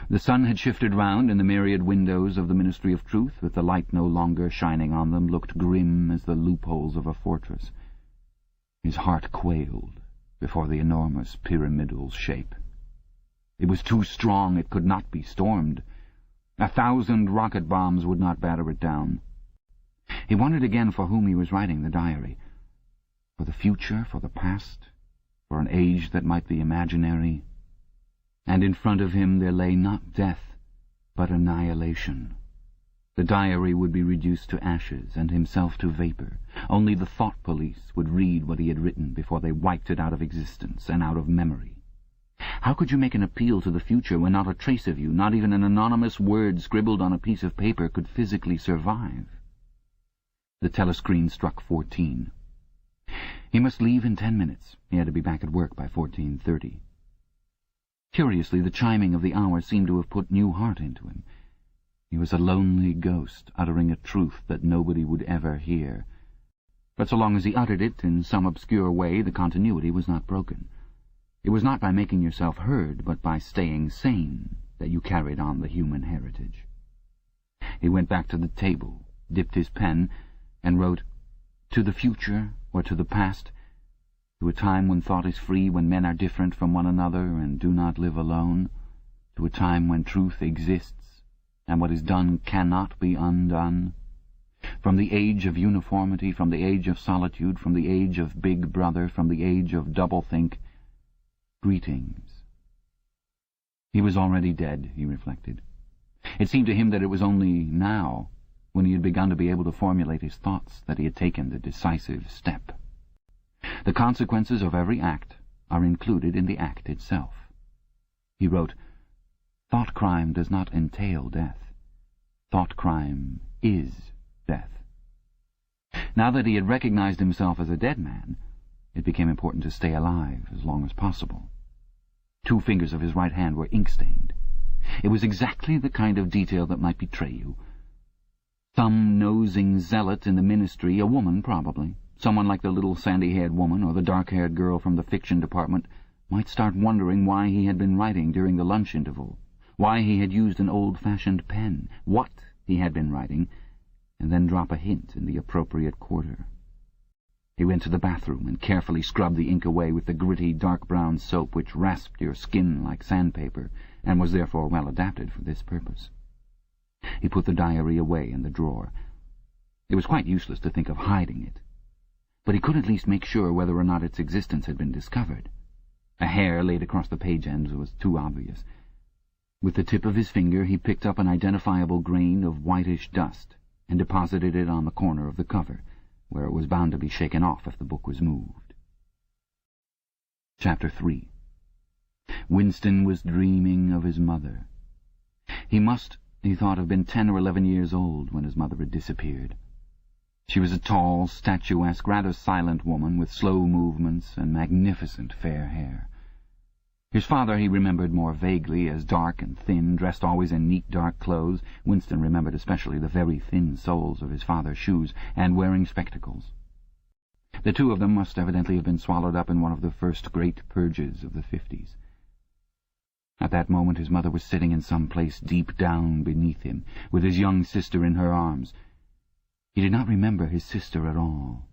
The sun had shifted round, and the myriad windows of the Ministry of Truth, with the light no longer shining on them, looked grim as the loopholes of a fortress. His heart quailed before the enormous pyramidal shape. It was too strong, it could not be stormed. 1,000 rocket bombs would not batter it down. He wondered again for whom he was writing the diary. For the future, for the past, for an age that might be imaginary. And in front of him there lay not death, but annihilation. The diary would be reduced to ashes, and himself to vapour. Only the thought police would read what he had written before they wiped it out of existence and out of memory. How could you make an appeal to the future when not a trace of you, not even an anonymous word scribbled on a piece of paper, could physically survive? The telescreen struck 14. He must leave in 10 minutes. He had to be back at work by 14:30. Curiously, the chiming of the hour seemed to have put new heart into him. He was a lonely ghost, uttering a truth that nobody would ever hear. But so long as he uttered it in some obscure way, the continuity was not broken. It was not by making yourself heard, but by staying sane, that you carried on the human heritage. He went back to the table, dipped his pen, and wrote, "To the future, or to the past, to a time when thought is free, when men are different from one another and do not live alone, to a time when truth exists, and what is done cannot be undone. From the age of uniformity, from the age of solitude, from the age of Big Brother, from the age of doublethink, greetings." He was already dead, he reflected. It seemed to him that it was only now, when he had begun to be able to formulate his thoughts, that he had taken the decisive step. The consequences of every act are included in the act itself. He wrote, Thought crime does not entail death. Thought crime is death. Now that he had recognized himself as a dead man, it became important to stay alive as long as possible. 2 fingers of his right hand were ink-stained. It was exactly the kind of detail that might betray you. Some nosing zealot in the ministry, a woman probably, someone like the little sandy-haired woman or the dark-haired girl from the fiction department, might start wondering why he had been writing during the lunch interval, why he had used an old-fashioned pen, what he had been writing, and then drop a hint in the appropriate quarter. He went to the bathroom and carefully scrubbed the ink away with the gritty dark-brown soap which rasped your skin like sandpaper and was therefore well adapted for this purpose. He put the diary away in the drawer. It was quite useless to think of hiding it, but he could at least make sure whether or not its existence had been discovered. A hair laid across the page ends was too obvious. With the tip of his finger he picked up an identifiable grain of whitish dust and deposited it on the corner of the cover, where it was bound to be shaken off if the book was moved. Chapter 3. Winston was dreaming of his mother. He must, he thought, have been 10 or 11 years old when his mother had disappeared. She was a tall, statuesque, rather silent woman with slow movements and magnificent fair hair. His father he remembered more vaguely as dark and thin, dressed always in neat dark clothes. Winston remembered especially the very thin soles of his father's shoes, and wearing spectacles. The 2 of them must evidently have been swallowed up in one of the first great purges of the 50s. At that moment his mother was sitting in some place deep down beneath him, with his young sister in her arms. He did not remember his sister at all,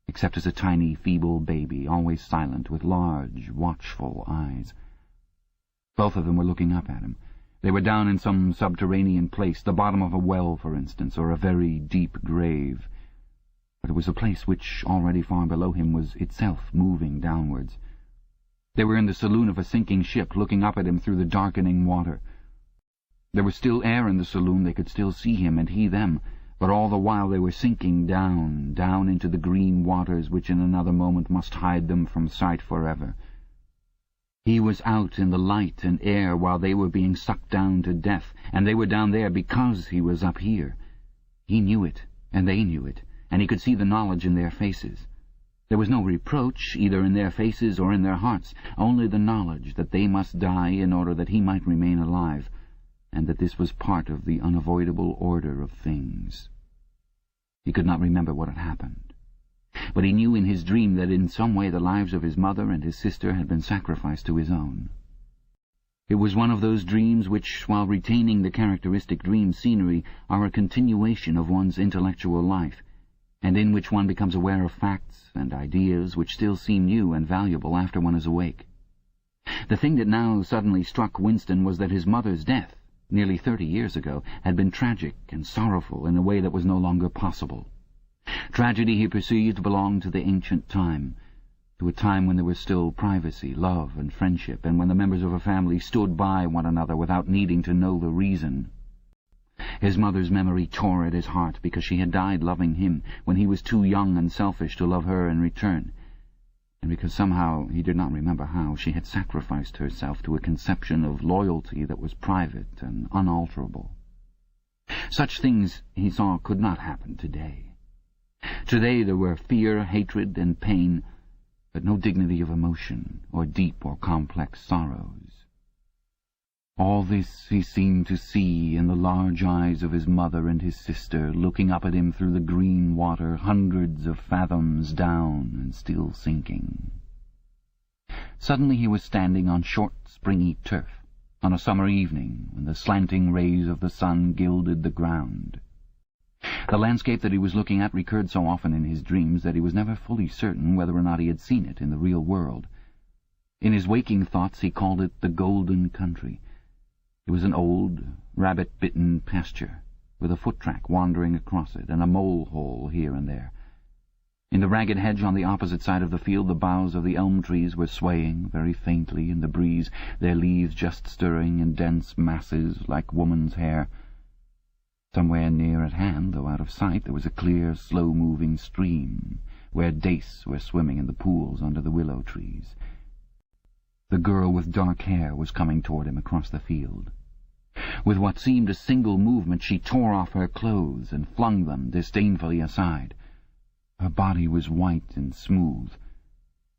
except as a tiny, feeble baby, always silent, with large, watchful eyes. Both of them were looking up at him. They were down in some subterranean place, the bottom of a well, for instance, or a very deep grave. But it was a place which, already far below him, was itself moving downwards. They were in the saloon of a sinking ship, looking up at him through the darkening water. There was still air in the saloon, they could still see him, and he them, but all the while they were sinking down, down into the green waters which in another moment must hide them from sight forever. He was out in the light and air while they were being sucked down to death, and they were down there because he was up here. He knew it, and they knew it, and he could see the knowledge in their faces. There was no reproach, either in their faces or in their hearts, only the knowledge that they must die in order that he might remain alive, and that this was part of the unavoidable order of things. He could not remember what had happened, but he knew in his dream that in some way the lives of his mother and his sister had been sacrificed to his own. It was one of those dreams which, while retaining the characteristic dream scenery, are a continuation of one's intellectual life, and in which one becomes aware of facts and ideas which still seem new and valuable after one is awake. The thing that now suddenly struck Winston was that his mother's death, nearly 30 years ago, had been tragic and sorrowful in a way that was no longer possible. Tragedy, he perceived, belonged to the ancient time, to a time when there was still privacy, love, and friendship, and when the members of a family stood by one another without needing to know the reason. His mother's memory tore at his heart because she had died loving him when he was too young and selfish to love her in return, and because somehow, he did not remember how, she had sacrificed herself to a conception of loyalty that was private and unalterable. Such things, he saw, could not happen today. Today there were fear, hatred, and pain, but no dignity of emotion or deep or complex sorrows. All this he seemed to see in the large eyes of his mother and his sister, looking up at him through the green water, hundreds of fathoms down and still sinking. Suddenly he was standing on short, springy turf, on a summer evening, when the slanting rays of the sun gilded the ground. The landscape that he was looking at recurred so often in his dreams that he was never fully certain whether or not he had seen it in the real world. In his waking thoughts he called it the Golden Country. It was an old, rabbit-bitten pasture, with a foot-track wandering across it, and a mole-hole here and there. In the ragged hedge on the opposite side of the field the boughs of the elm trees were swaying very faintly in the breeze, their leaves just stirring in dense masses like woman's hair. Somewhere near at hand, though out of sight, there was a clear, slow-moving stream, where dace were swimming in the pools under the willow trees. The girl with dark hair was coming toward him across the field. With what seemed a single movement, she tore off her clothes and flung them disdainfully aside. Her body was white and smooth,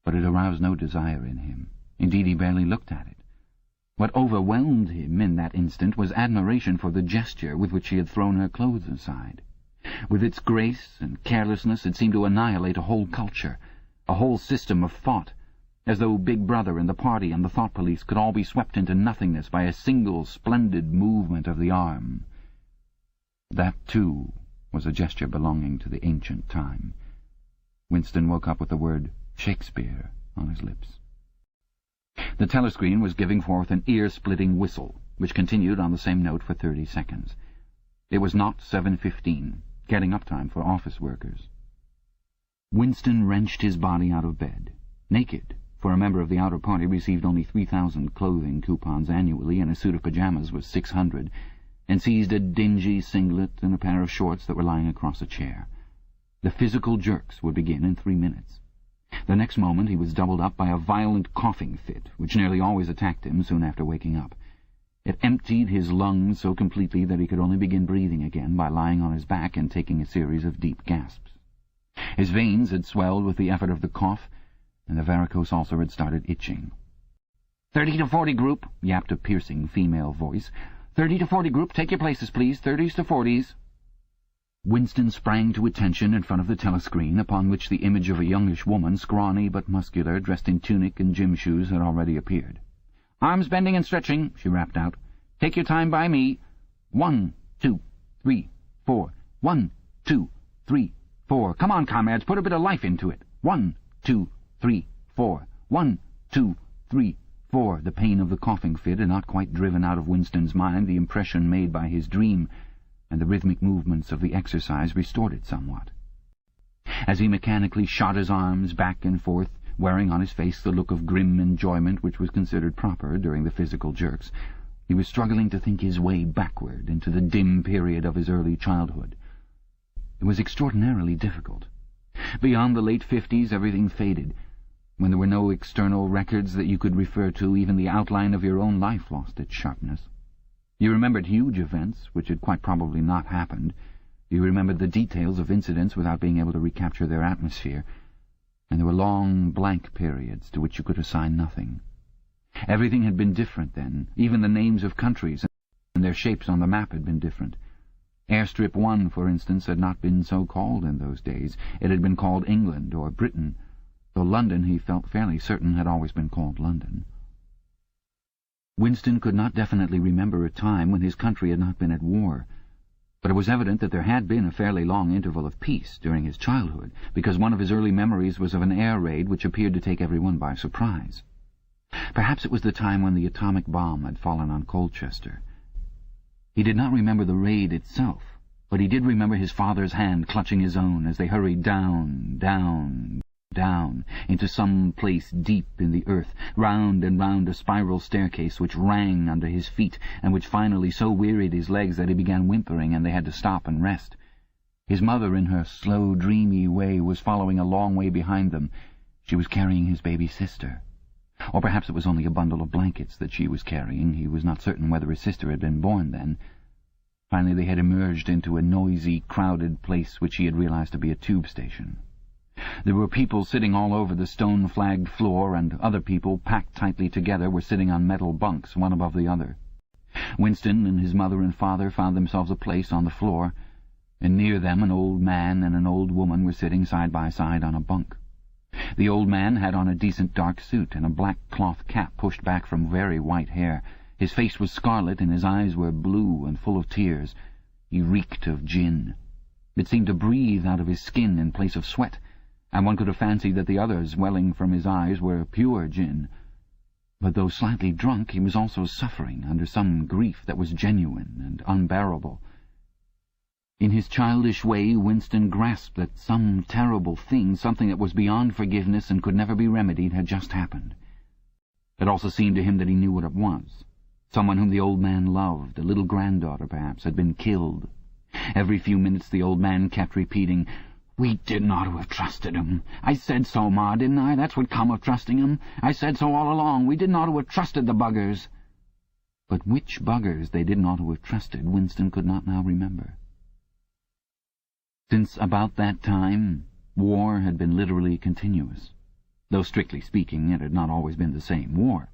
but it aroused no desire in him. Indeed, he barely looked at it. What overwhelmed him in that instant was admiration for the gesture with which she had thrown her clothes aside. With its grace and carelessness it seemed to annihilate a whole culture, a whole system of thought, as though Big Brother and the party and the thought police could all be swept into nothingness by a single splendid movement of the arm. That, too, was a gesture belonging to the ancient time. Winston woke up with the word Shakespeare on his lips. The telescreen was giving forth an ear-splitting whistle, which continued on the same note for 30 seconds. It was not 7:15, getting up time for office workers. Winston wrenched his body out of bed, naked, for a member of the outer party received only 3,000 clothing coupons annually, and a suit of pyjamas was 600, and seized a dingy singlet and a pair of shorts that were lying across a chair. The physical jerks would begin in 3 minutes. The next moment he was doubled up by a violent coughing fit, which nearly always attacked him soon after waking up. It emptied his lungs so completely that he could only begin breathing again by lying on his back and taking a series of deep gasps. His veins had swelled with the effort of the cough, and the varicose ulcer had started itching. 30 to 40 group, yapped a piercing female voice. 30 to 40 group, take your places, please. 30s to 40s. Winston sprang to attention in front of the telescreen, upon which the image of a youngish woman, scrawny but muscular, dressed in tunic and gym shoes, had already appeared. "Arms bending and stretching," she rapped out. "Take your time by me. 1, 2, 3, 4. 1, 2, 3, 4. Come on, comrades, put a bit of life into it. 1, 2, 3, 4. 1, 2, 3, 4. The pain of the coughing fit had not quite driven out of Winston's mind the impression made by his dream, and the rhythmic movements of the exercise restored it somewhat. As he mechanically shot his arms back and forth, wearing on his face the look of grim enjoyment which was considered proper during the physical jerks, he was struggling to think his way backward into the dim period of his early childhood. It was extraordinarily difficult. Beyond the late 50s everything faded. When there were no external records that you could refer to, even the outline of your own life lost its sharpness. You remembered huge events which had quite probably not happened. You remembered the details of incidents without being able to recapture their atmosphere. And there were long blank periods to which you could assign nothing. Everything had been different then. Even the names of countries and their shapes on the map had been different. Airstrip 1, for instance, had not been so called in those days. It had been called England or Britain, though London, he felt fairly certain, had always been called London. Winston could not definitely remember a time when his country had not been at war, but it was evident that there had been a fairly long interval of peace during his childhood, because one of his early memories was of an air raid which appeared to take everyone by surprise. Perhaps it was the time when the atomic bomb had fallen on Colchester. He did not remember the raid itself, but he did remember his father's hand clutching his own as they hurried down, down, down, into some place deep in the earth, round and round a spiral staircase which rang under his feet, and which finally so wearied his legs that he began whimpering, and they had to stop and rest. His mother, in her slow, dreamy way, was following a long way behind them. She was carrying his baby sister. Or perhaps it was only a bundle of blankets that she was carrying. He was not certain whether his sister had been born then. Finally they had emerged into a noisy, crowded place which he had realized to be a tube station. There were people sitting all over the stone-flagged floor, and other people, packed tightly together, were sitting on metal bunks, one above the other. Winston and his mother and father found themselves a place on the floor, and near them an old man and an old woman were sitting side by side on a bunk. The old man had on a decent dark suit and a black cloth cap pushed back from very white hair. His face was scarlet and his eyes were blue and full of tears. He reeked of gin. It seemed to breathe out of his skin in place of sweat, and one could have fancied that the others welling from his eyes were pure gin. But though slightly drunk, he was also suffering under some grief that was genuine and unbearable. In his childish way, Winston grasped that some terrible thing, something that was beyond forgiveness and could never be remedied, had just happened. It also seemed to him that he knew what it was. Someone whom the old man loved, a little granddaughter perhaps, had been killed. Every few minutes the old man kept repeating, "We didn't ought to have trusted him. I said so, Ma, didn't I? That's what come of trusting him. I said so all along. We didn't ought to have trusted the buggers." But which buggers they didn't ought to have trusted, Winston could not now remember. Since about that time, war had been literally continuous, though strictly speaking it had not always been the same war.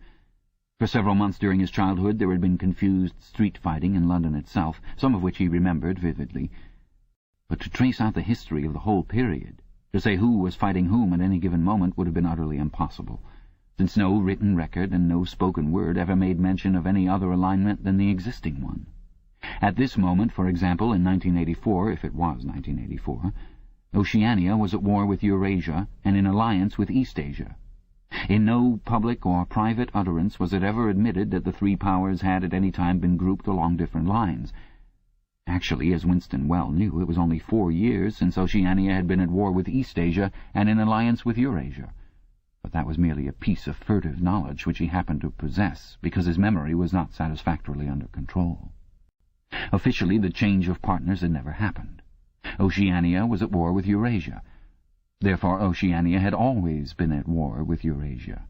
For several months during his childhood there had been confused street fighting in London itself, some of which he remembered vividly. But to trace out the history of the whole period, to say who was fighting whom at any given moment, would have been utterly impossible, since no written record and no spoken word ever made mention of any other alignment than the existing one. At this moment, for example, in 1984, if it was 1984, Oceania was at war with Eurasia and in alliance with Eastasia. In no public or private utterance was it ever admitted that the three powers had at any time been grouped along different lines. Actually, as Winston well knew, it was only 4 years since Oceania had been at war with Eastasia and in alliance with Eurasia. But that was merely a piece of furtive knowledge which he happened to possess, because his memory was not satisfactorily under control. Officially, the change of partners had never happened. Oceania was at war with Eurasia. Therefore, Oceania had always been at war with Eurasia.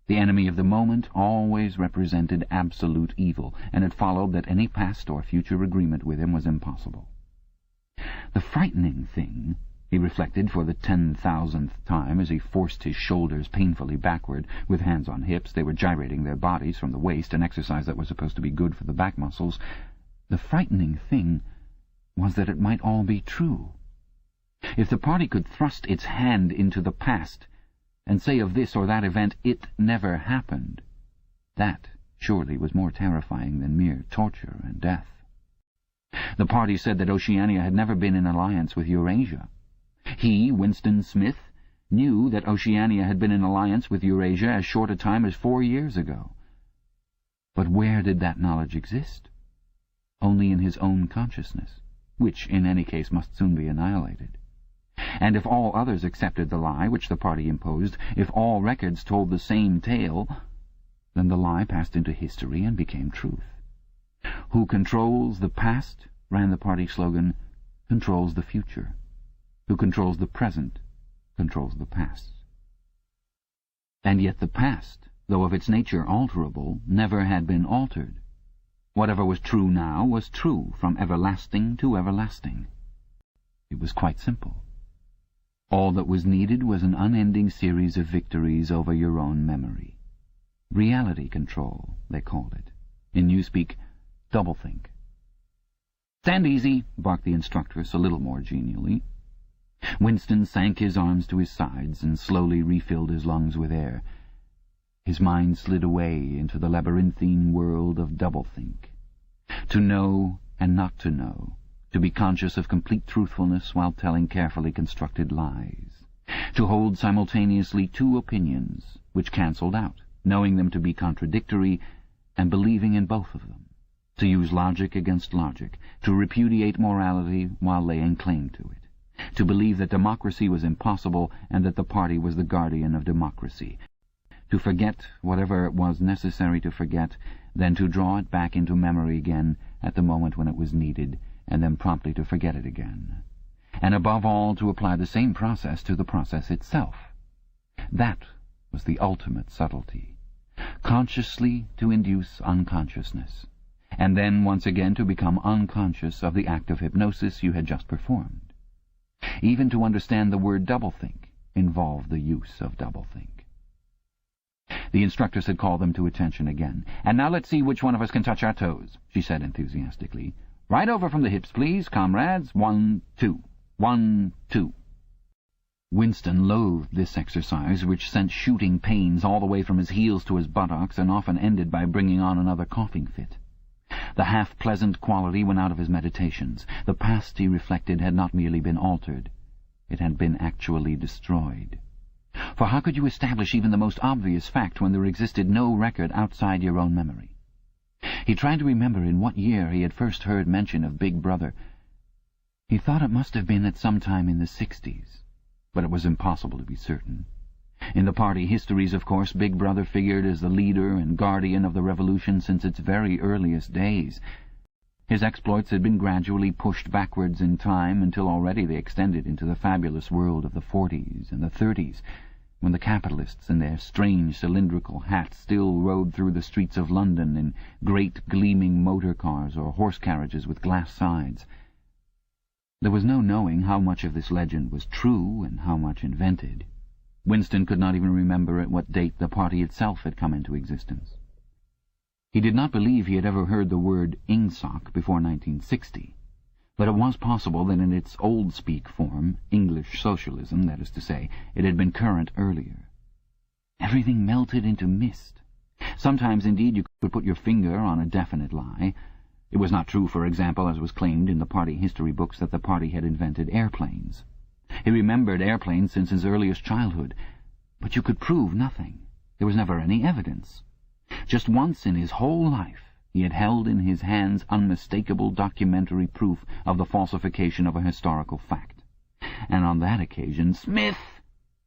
The enemy of the moment always represented absolute evil, and it followed that any past or future agreement with him was impossible. The frightening thing, he reflected for the 10,000th time as he forced his shoulders painfully backward, with hands on hips. They were gyrating their bodies from the waist, an exercise that was supposed to be good for the back muscles. The frightening thing was that it might all be true. If the party could thrust its hand into the past and say of this or that event, "It never happened," that surely was more terrifying than mere torture and death. The party said that Oceania had never been in alliance with Eurasia. He, Winston Smith, knew that Oceania had been in alliance with Eurasia as short a time as 4 years ago. But where did that knowledge exist? Only in his own consciousness, which in any case must soon be annihilated. And if all others accepted the lie which the party imposed, if all records told the same tale, then the lie passed into history and became truth. Who controls the past, ran the party slogan, controls the future. Who controls the present controls the past. And yet the past, though of its nature alterable, never had been altered. Whatever was true now was true from everlasting to everlasting. It was quite simple. All that was needed was an unending series of victories over your own memory. Reality control, they called it. In newspeak, doublethink. "Stand easy," barked the instructress a little more genially. Winston sank his arms to his sides and slowly refilled his lungs with air. His mind slid away into the labyrinthine world of doublethink. To know and not to know, to be conscious of complete truthfulness while telling carefully constructed lies, to hold simultaneously two opinions which cancelled out, knowing them to be contradictory and believing in both of them, to use logic against logic, to repudiate morality while laying claim to it, to believe that democracy was impossible and that the party was the guardian of democracy, to forget whatever it was necessary to forget, then to draw it back into memory again at the moment when it was needed, and then promptly to forget it again, and above all to apply the same process to the process itself. That was the ultimate subtlety. Consciously to induce unconsciousness, and then once again to become unconscious of the act of hypnosis you had just performed. Even to understand the word doublethink involved the use of doublethink. The instructress had called them to attention again. "And now let's see which one of us can touch our toes," she said enthusiastically. "Right over from the hips, please, comrades. 1, 2. 1, 2. Winston loathed this exercise, which sent shooting pains all the way from his heels to his buttocks and often ended by bringing on another coughing fit. The half-pleasant quality went out of his meditations. The past, he reflected, had not merely been altered. It had been actually destroyed. For how could you establish even the most obvious fact when there existed no record outside your own memory? He tried to remember in what year he had first heard mention of Big Brother. He thought it must have been at some time in the 60s, but it was impossible to be certain. In the party histories, of course, Big Brother figured as the leader and guardian of the revolution since its very earliest days. His exploits had been gradually pushed backwards in time until already they extended into the fabulous world of the 40s and the 30s, when the capitalists in their strange cylindrical hats still rode through the streets of London in great gleaming motor cars or horse carriages with glass sides. There was no knowing how much of this legend was true and how much invented. Winston could not even remember at what date the party itself had come into existence. He did not believe he had ever heard the word ingsoc before 1960, but it was possible that in its old-speak form, English socialism, that is to say, it had been current earlier. Everything melted into mist. Sometimes, indeed, you could put your finger on a definite lie. It was not true, for example, as was claimed in the party history books, that the party had invented airplanes. He remembered airplanes since his earliest childhood, but you could prove nothing. There was never any evidence. Just once in his whole life he had held in his hands unmistakable documentary proof of the falsification of a historical fact. And on that occasion, "Smith!"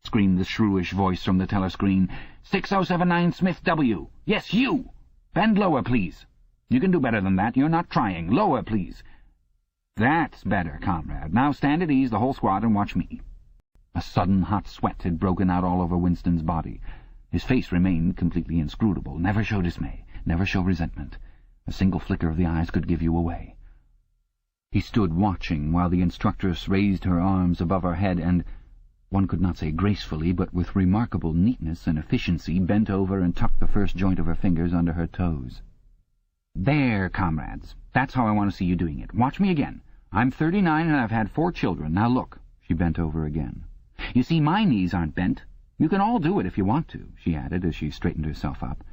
screamed the shrewish voice from the telescreen. 6079 Smith W. Yes, you! Bend lower, please. You can do better than that. You're not trying. Lower, please. That's better, comrade. Now stand at ease, the whole squad, and watch me. A sudden hot sweat had broken out all over Winston's body. His face remained completely inscrutable, never show dismay, never show resentment. A single flicker of the eyes could give you away. He stood watching while the instructress raised her arms above her head and, one could not say gracefully, but with remarkable neatness and efficiency, bent over and tucked the first joint of her fingers under her toes. "There, comrades. That's how I want to see you doing it. Watch me again. I'm 39 and I've had 4 children. Now look." She bent over again. "You see, my knees aren't bent. You can all do it if you want to," she added as she straightened herself up.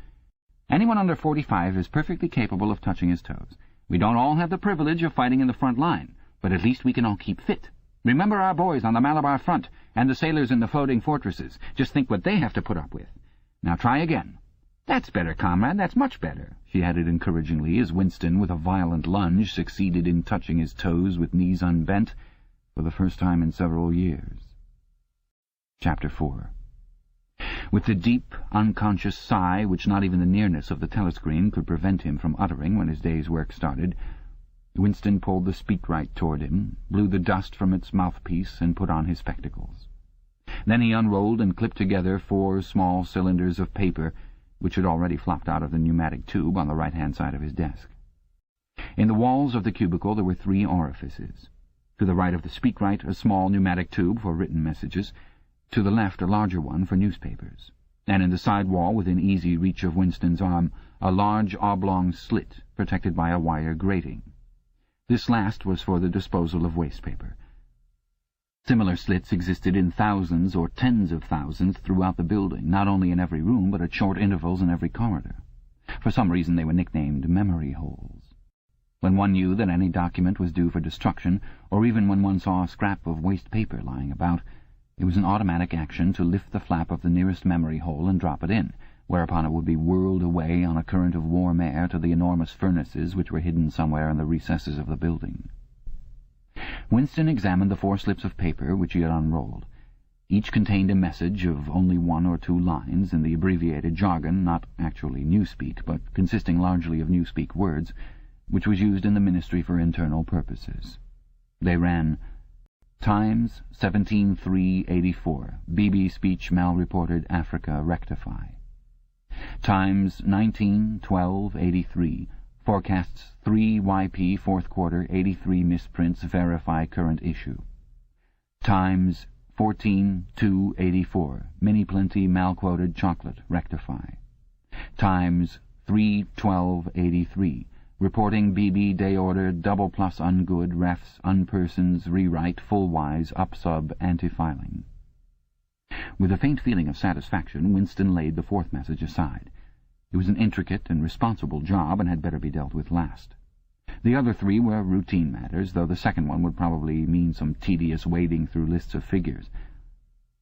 "Anyone under 45 is perfectly capable of touching his toes. We don't all have the privilege of fighting in the front line, but at least we can all keep fit. Remember our boys on the Malabar front and the sailors in the floating fortresses. Just think what they have to put up with. Now try again. That's better, comrade, that's much better," she added encouragingly as Winston, with a violent lunge, succeeded in touching his toes with knees unbent for the first time in several years. Chapter 4. With the deep, unconscious sigh which not even the nearness of the telescreen could prevent him from uttering when his day's work started, Winston pulled the speakwrite toward him, blew the dust from its mouthpiece, and put on his spectacles. Then he unrolled and clipped together 4 small cylinders of paper which had already flopped out of the pneumatic tube on the right-hand side of his desk. In the walls of the cubicle there were 3 orifices. To the right of the speakwrite, a small pneumatic tube for written messages, to the left a larger one for newspapers, and in the side wall within easy reach of Winston's arm a large oblong slit protected by a wire grating. This last was for the disposal of waste paper. Similar slits existed in thousands or tens of thousands throughout the building, not only in every room, but at short intervals in every corridor. For some reason they were nicknamed memory holes. When one knew that any document was due for destruction, or even when one saw a scrap of waste paper lying about, it was an automatic action to lift the flap of the nearest memory hole and drop it in, whereupon it would be whirled away on a current of warm air to the enormous furnaces which were hidden somewhere in the recesses of the building. Winston examined the 4 slips of paper which he had unrolled. Each contained a message of only 1 or 2 lines in the abbreviated jargon, not actually Newspeak, but consisting largely of Newspeak words, which was used in the Ministry for Internal Purposes. They ran, "Times, 17/3/84. BB speech malreported Africa rectify. Times, 19/12/83. Forecasts 3 YP 4th quarter 83 misprints verify current issue. Times 14/2/84. Mini plenty malquoted chocolate rectify. Times 3/12/83. Reporting BB day order double plus ungood refs unpersons rewrite full wise upsub anti-filing." With a faint feeling of satisfaction, Winston laid the 4th message aside. It was an intricate and responsible job and had better be dealt with last. The other 3 were routine matters, though the second one would probably mean some tedious wading through lists of figures.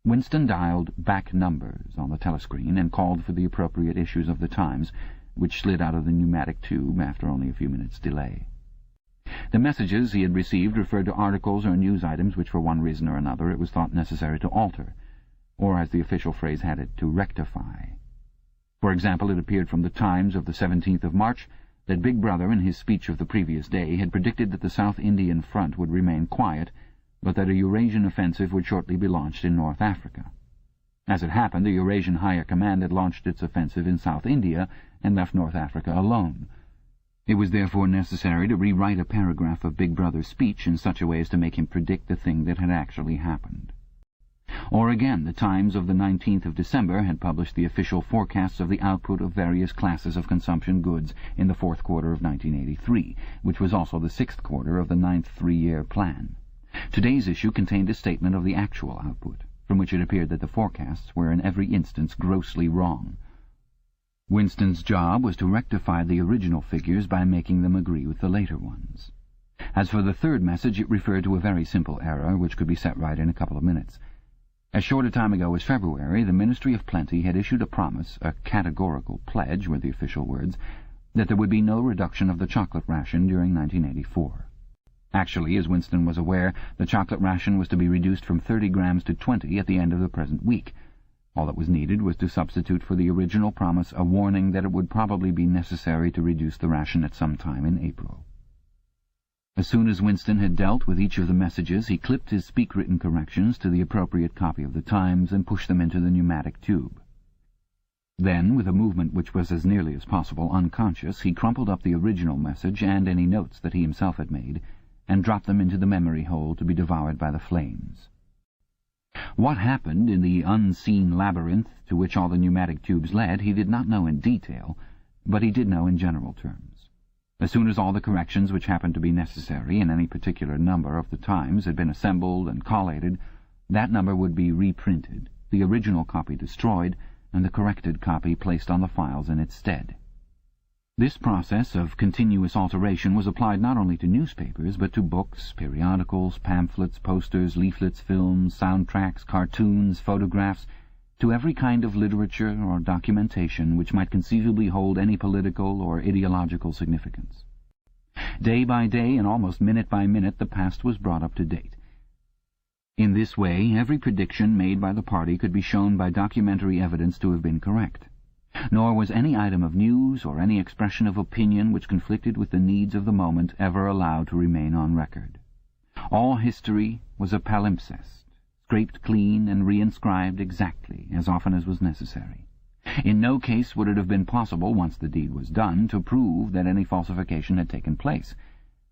Winston dialed back numbers on the telescreen and called for the appropriate issues of the Times, which slid out of the pneumatic tube after only a few minutes' delay. The messages he had received referred to articles or news items which, for one reason or another, it was thought necessary to alter, or, as the official phrase had it, to rectify. For example, it appeared from the Times of the 17th of March that Big Brother, in his speech of the previous day, had predicted that the South Indian front would remain quiet, but that a Eurasian offensive would shortly be launched in North Africa. As it happened, the Eurasian Higher Command had launched its offensive in South India and left North Africa alone. It was therefore necessary to rewrite a paragraph of Big Brother's speech in such a way as to make him predict the thing that had actually happened. Or again, the Times of the 19th of December had published the official forecasts of the output of various classes of consumption goods in the fourth quarter of 1983, which was also the sixth quarter of the ninth three-year plan. Today's issue contained a statement of the actual output, from which it appeared that the forecasts were in every instance grossly wrong. Winston's job was to rectify the original figures by making them agree with the later ones. As for the third message, it referred to a very simple error which could be set right in a couple of minutes. As short a time ago as February, the Ministry of Plenty had issued a promise, a categorical pledge were the official words, that there would be no reduction of the chocolate ration during 1984. Actually, as Winston was aware, the chocolate ration was to be reduced from 30 grams to 20 at the end of the present week. All that was needed was to substitute for the original promise a warning that it would probably be necessary to reduce the ration at some time in April. As soon as Winston had dealt with each of the messages, he clipped his speak-written corrections to the appropriate copy of the Times and pushed them into the pneumatic tube. Then, with a movement which was as nearly as possible unconscious, he crumpled up the original message and any notes that he himself had made, and dropped them into the memory hole to be devoured by the flames. What happened in the unseen labyrinth to which all the pneumatic tubes led he did not know in detail, but he did know in general terms. As soon as all the corrections which happened to be necessary in any particular number of the Times had been assembled and collated, that number would be reprinted, the original copy destroyed, and the corrected copy placed on the files in its stead. This process of continuous alteration was applied not only to newspapers, but to books, periodicals, pamphlets, posters, leaflets, films, soundtracks, cartoons, photographs, to every kind of literature or documentation which might conceivably hold any political or ideological significance. Day by day and almost minute by minute the past was brought up to date. In this way every prediction made by the party could be shown by documentary evidence to have been correct. Nor was any item of news or any expression of opinion which conflicted with the needs of the moment ever allowed to remain on record. All history was a palimpsest, scraped clean and reinscribed exactly as often as was necessary. In no case would it have been possible, once the deed was done, to prove that any falsification had taken place.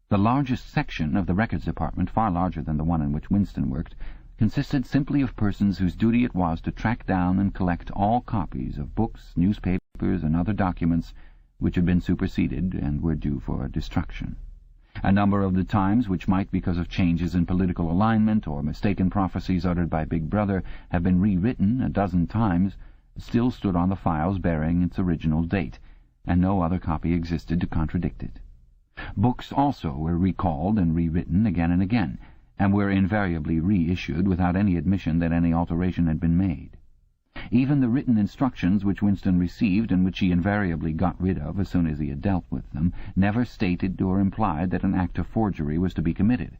The largest section of the Records Department, far larger than the one in which Winston worked, consisted simply of persons whose duty it was to track down and collect all copies of books, newspapers, and other documents which had been superseded and were due for destruction. A number of the Times which might, because of changes in political alignment or mistaken prophecies uttered by Big Brother, have been rewritten a dozen times, still stood on the files bearing its original date, and no other copy existed to contradict it. Books also were recalled and rewritten again and again, and were invariably reissued without any admission that any alteration had been made. Even the written instructions which Winston received, and which he invariably got rid of as soon as he had dealt with them, never stated or implied that an act of forgery was to be committed.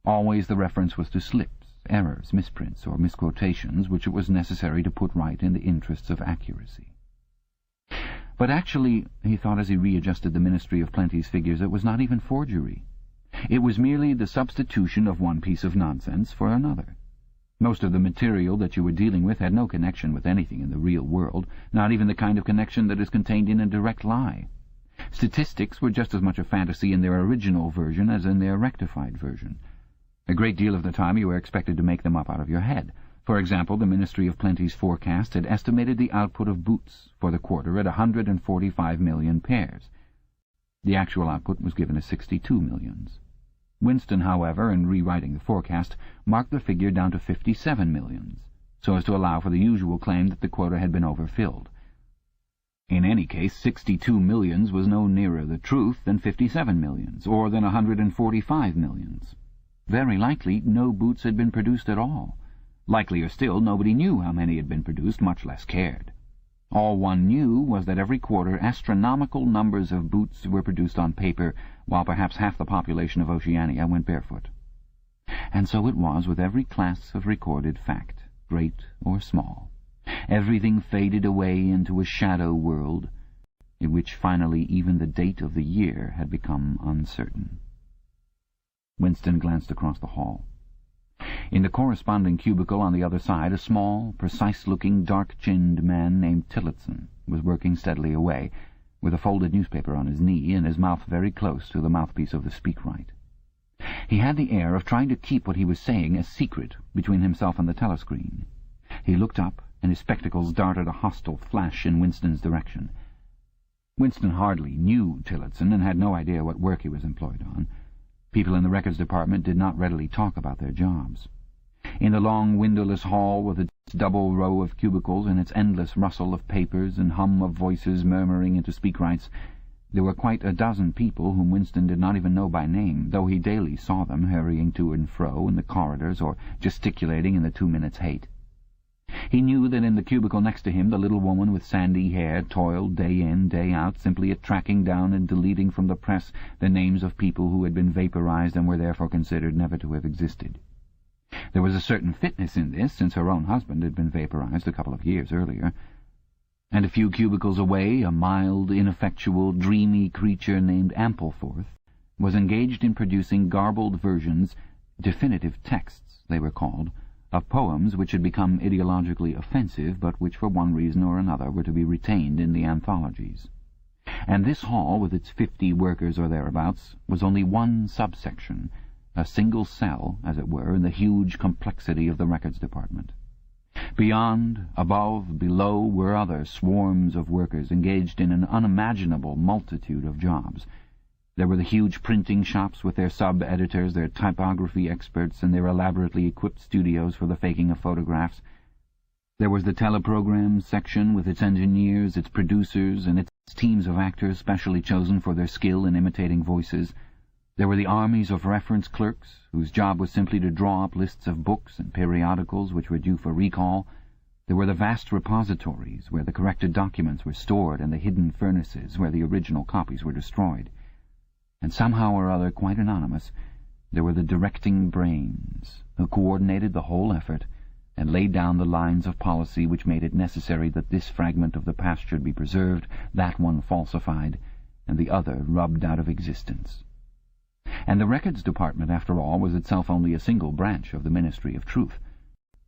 Always the reference was to slips, errors, misprints, or misquotations which it was necessary to put right in the interests of accuracy. But actually, he thought as he readjusted the Ministry of Plenty's figures, it was not even forgery. It was merely the substitution of one piece of nonsense for another. Most of the material that you were dealing with had no connection with anything in the real world, not even the kind of connection that is contained in a direct lie. Statistics were just as much a fantasy in their original version as in their rectified version. A great deal of the time you were expected to make them up out of your head. For example, the Ministry of Plenty's forecast had estimated the output of boots for the quarter at 145 million pairs. The actual output was given as 62 millions. Winston, however, in rewriting the forecast, marked the figure down to 57 millions, so as to allow for the usual claim that the quota had been overfilled. In any case, 62 millions was no nearer the truth than 57 millions, or than 145 millions. Very likely no boots had been produced at all. Likelier still, nobody knew how many had been produced, much less cared. All one knew was that every quarter astronomical numbers of boots were produced on paper, while perhaps half the population of Oceania went barefoot. And so it was with every class of recorded fact, great or small. Everything faded away into a shadow world, in which finally even the date of the year had become uncertain. Winston glanced across the hall. In the corresponding cubicle on the other side, a small, precise-looking, dark-chinned man named Tillotson was working steadily away, with a folded newspaper on his knee and his mouth very close to the mouthpiece of the speakwrite. He had the air of trying to keep what he was saying a secret between himself and the telescreen. He looked up, and his spectacles darted a hostile flash in Winston's direction. Winston hardly knew Tillotson and had no idea what work he was employed on. People in the records department did not readily talk about their jobs. In the long windowless hall, with its double row of cubicles and its endless rustle of papers and hum of voices murmuring into speakwrites, there were quite a dozen people whom Winston did not even know by name, though he daily saw them hurrying to and fro in the corridors or gesticulating in the 2 minutes' hate. He knew that in the cubicle next to him the little woman with sandy hair toiled day in, day out, simply at tracking down and deleting from the press the names of people who had been vaporized and were therefore considered never to have existed. There was a certain fitness in this, since her own husband had been vaporized a couple of years earlier. And a few cubicles away, a mild, ineffectual, dreamy creature named Ampleforth was engaged in producing garbled versions, definitive texts they were called, of poems which had become ideologically offensive, but which for one reason or another were to be retained in the anthologies. And this hall, with its 50 workers or thereabouts, was only one subsection, a single cell, as it were, in the huge complexity of the records department. Beyond, above, below were other swarms of workers engaged in an unimaginable multitude of jobs. There were the huge printing shops with their sub-editors, their typography experts, and their elaborately equipped studios for the faking of photographs. There was the teleprogram section with its engineers, its producers, and its teams of actors specially chosen for their skill in imitating voices. There were the armies of reference clerks, whose job was simply to draw up lists of books and periodicals which were due for recall. There were the vast repositories, where the corrected documents were stored, and the hidden furnaces, where the original copies were destroyed. And somehow or other, quite anonymous, there were the directing brains, who coordinated the whole effort and laid down the lines of policy which made it necessary that this fragment of the past should be preserved, that one falsified, and the other rubbed out of existence. And the records department, after all, was itself only a single branch of the Ministry of Truth,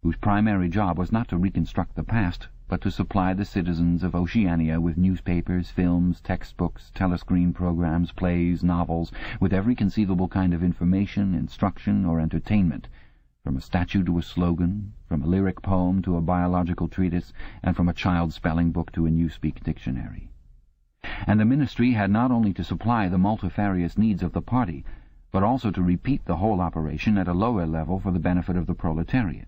whose primary job was not to reconstruct the past, but to supply the citizens of Oceania with newspapers, films, textbooks, telescreen programs, plays, novels, with every conceivable kind of information, instruction, or entertainment, from a statue to a slogan, from a lyric poem to a biological treatise, and from a child's spelling book to a Newspeak dictionary. And the ministry had not only to supply the multifarious needs of the party, but also to repeat the whole operation at a lower level for the benefit of the proletariat.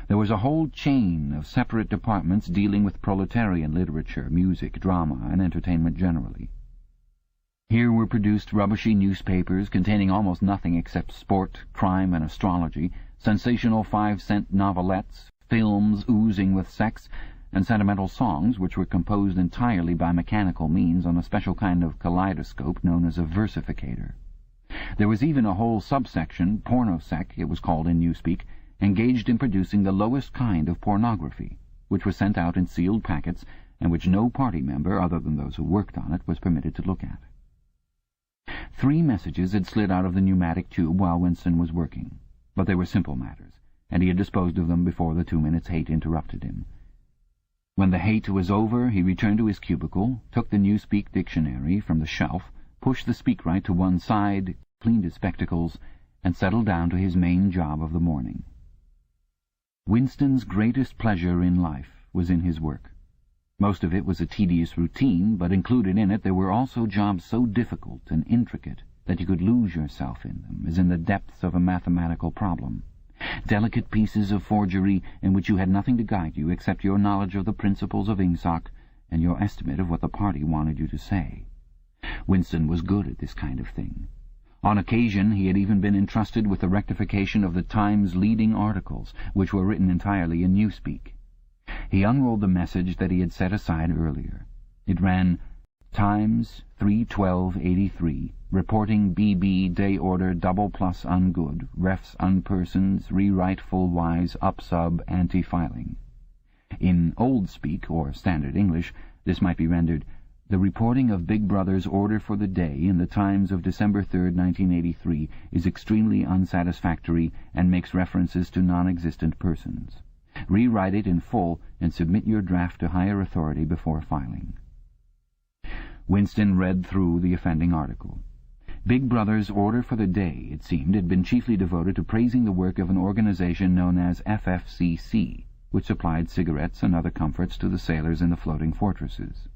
There was a whole chain of separate departments dealing with proletarian literature, music, drama, and entertainment generally. Here were produced rubbishy newspapers containing almost nothing except sport, crime, and astrology, sensational 5-cent novelettes, films oozing with sex, and sentimental songs which were composed entirely by mechanical means on a special kind of kaleidoscope known as a versificator. There was even a whole subsection, pornosec it was called in Newspeak, engaged in producing the lowest kind of pornography, which was sent out in sealed packets and which no party member, other than those who worked on it, was permitted to look at. 3 messages had slid out of the pneumatic tube while Winston was working, but they were simple matters, and he had disposed of them before the 2 minutes' hate interrupted him. When the hate was over, he returned to his cubicle, took the Newspeak dictionary from the shelf, pushed the speakwrite to one side, cleaned his spectacles, and settled down to his main job of the morning. Winston's greatest pleasure in life was in his work. Most of it was a tedious routine, but included in it there were also jobs so difficult and intricate that you could lose yourself in them, as in the depths of a mathematical problem. Delicate pieces of forgery in which you had nothing to guide you except your knowledge of the principles of Ingsoc and your estimate of what the party wanted you to say. Winston was good at this kind of thing. On occasion he had even been entrusted with the rectification of the Times' leading articles, which were written entirely in Newspeak. He unrolled the message that he had set aside earlier. It ran, Times, 3/12/83, reporting BB day order double plus ungood, refs unpersons, rewrite full wise, up sub, anti-filing. In old speak, or standard English, this might be rendered, The reporting of Big Brother's order for the day in the Times of December 3rd, 1983 is extremely unsatisfactory and makes references to non-existent persons. Rewrite it in full and submit your draft to higher authority before filing. Winston read through the offending article. Big Brother's order for the day, it seemed, had been chiefly devoted to praising the work of an organization known as FFCC, which supplied cigarettes and other comforts to the sailors in the floating fortresses.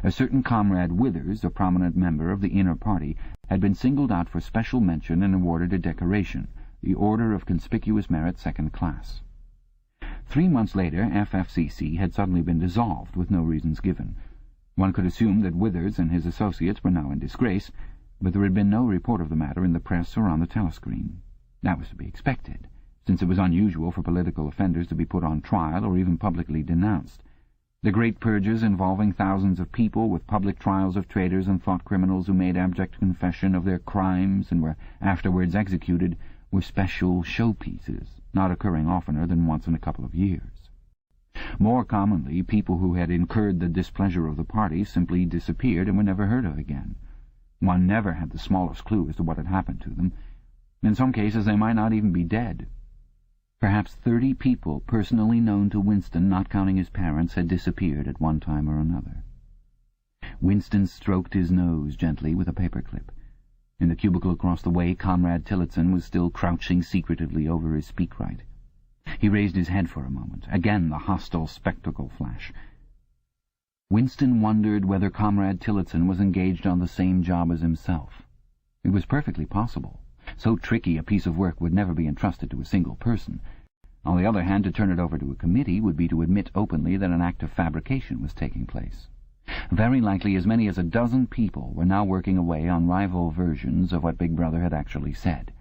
A certain Comrade Withers, a prominent member of the inner party, had been singled out for special mention and awarded a decoration, the Order of Conspicuous Merit Second Class. 3 months later, FFCC had suddenly been dissolved, with no reasons given. One could assume that Withers and his associates were now in disgrace, but there had been no report of the matter in the press or on the telescreen. That was to be expected, since it was unusual for political offenders to be put on trial or even publicly denounced. The great purges involving thousands of people, with public trials of traitors and thought criminals who made abject confession of their crimes and were afterwards executed, were special showpieces, not occurring oftener than once in a couple of years. More commonly, people who had incurred the displeasure of the party simply disappeared and were never heard of again. One never had the smallest clue as to what had happened to them. In some cases they might not even be dead. Perhaps 30 people personally known to Winston, not counting his parents, had disappeared at one time or another. Winston stroked his nose gently with a paperclip. In the cubicle across the way, Comrade Tillotson was still crouching secretively over his speakwrite. He raised his head for a moment. Again the hostile spectacle flash. Winston wondered whether Comrade Tillotson was engaged on the same job as himself. It was perfectly possible. So tricky a piece of work would never be entrusted to a single person. On the other hand, to turn it over to a committee would be to admit openly that an act of fabrication was taking place. Very likely as many as a dozen people were now working away on rival versions of what Big Brother had actually said.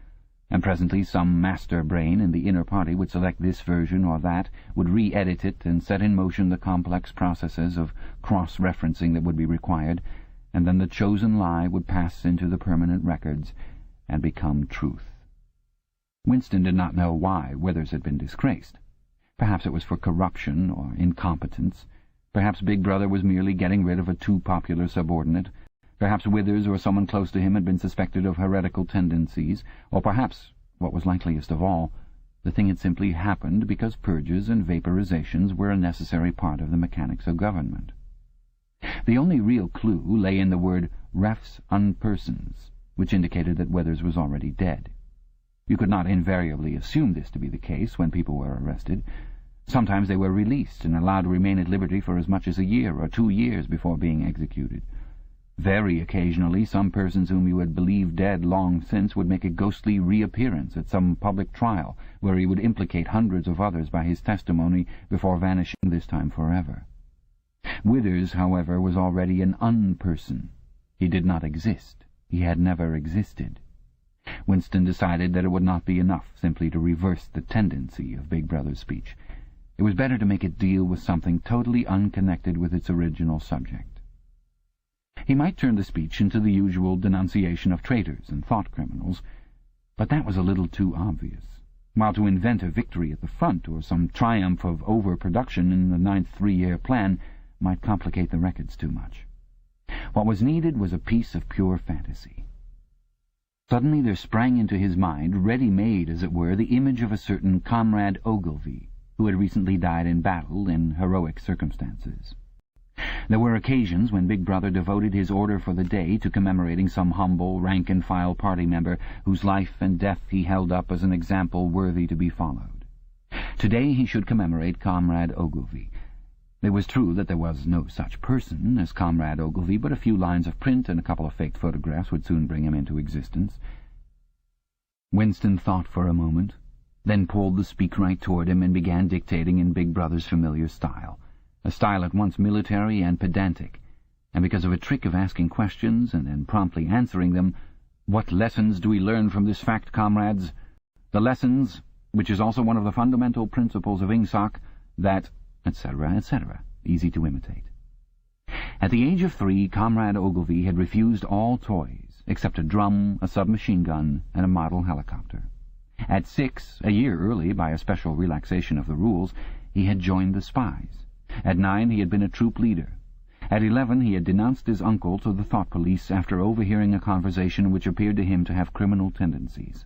And presently some master brain in the inner party would select this version or that, would re-edit it and set in motion the complex processes of cross-referencing that would be required, and then the chosen lie would pass into the permanent records and become truth. Winston did not know why Withers had been disgraced. Perhaps it was for corruption or incompetence. Perhaps Big Brother was merely getting rid of a too popular subordinate. Perhaps Withers or someone close to him had been suspected of heretical tendencies. Or perhaps, what was likeliest of all, the thing had simply happened because purges and vaporizations were a necessary part of the mechanics of government. The only real clue lay in the word refs unpersons, which indicated that Withers was already dead. You could not invariably assume this to be the case when people were arrested. Sometimes they were released and allowed to remain at liberty for as much as a year or 2 years before being executed. Very occasionally some persons whom you had believed dead long since would make a ghostly reappearance at some public trial, where he would implicate hundreds of others by his testimony before vanishing this time forever. Withers, however, was already an unperson. He did not exist. He had never existed. Winston decided that it would not be enough simply to reverse the tendency of Big Brother's speech. It was better to make it deal with something totally unconnected with its original subject. He might turn the speech into the usual denunciation of traitors and thought criminals, but that was a little too obvious. While to invent a victory at the front or some triumph of overproduction in the 9th three-year plan might complicate the records too much. What was needed was a piece of pure fantasy. Suddenly there sprang into his mind, ready-made as it were, the image of a certain Comrade Ogilvy, who had recently died in battle in heroic circumstances. There were occasions when Big Brother devoted his order for the day to commemorating some humble, rank-and-file party member whose life and death he held up as an example worthy to be followed. Today he should commemorate Comrade Ogilvy. It was true that there was no such person as Comrade Ogilvy, but a few lines of print and a couple of faked photographs would soon bring him into existence. Winston thought for a moment, then pulled the speakwrite toward him and began dictating in Big Brother's familiar style, a style at once military and pedantic, and because of a trick of asking questions and then promptly answering them, "What lessons do we learn from this fact, comrades? The lessons, which is also one of the fundamental principles of INGSOC, that," etc., etc., easy to imitate. At the age of 3, Comrade Ogilvy had refused all toys, except a drum, a submachine gun, and a model helicopter. At 6, a year early by a special relaxation of the rules, he had joined the Spies. At 9 he had been a troop leader. At 11 he had denounced his uncle to the thought police after overhearing a conversation which appeared to him to have criminal tendencies.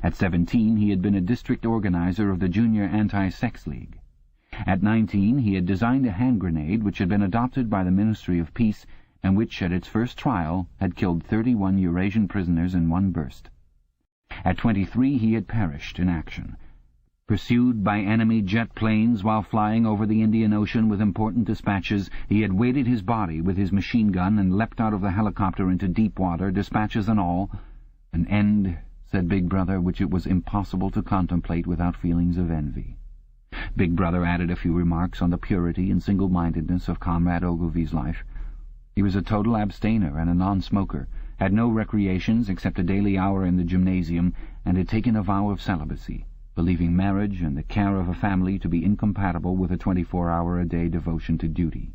At 17 he had been a district organizer of the Junior Anti-Sex League. At 19 he had designed a hand grenade which had been adopted by the Ministry of Peace and which, at its first trial, had killed 31 Eurasian prisoners in one burst. At 23 he had perished in action. Pursued by enemy jet planes while flying over the Indian Ocean with important dispatches, he had weighted his body with his machine gun and leapt out of the helicopter into deep water, dispatches and all. An end, said Big Brother, which it was impossible to contemplate without feelings of envy. Big Brother added a few remarks on the purity and single-mindedness of Comrade Ogilvy's life. He was a total abstainer and a non-smoker, had no recreations except a daily hour in the gymnasium, and had taken a vow of celibacy, believing marriage and the care of a family to be incompatible with a 24-hour-a-day devotion to duty.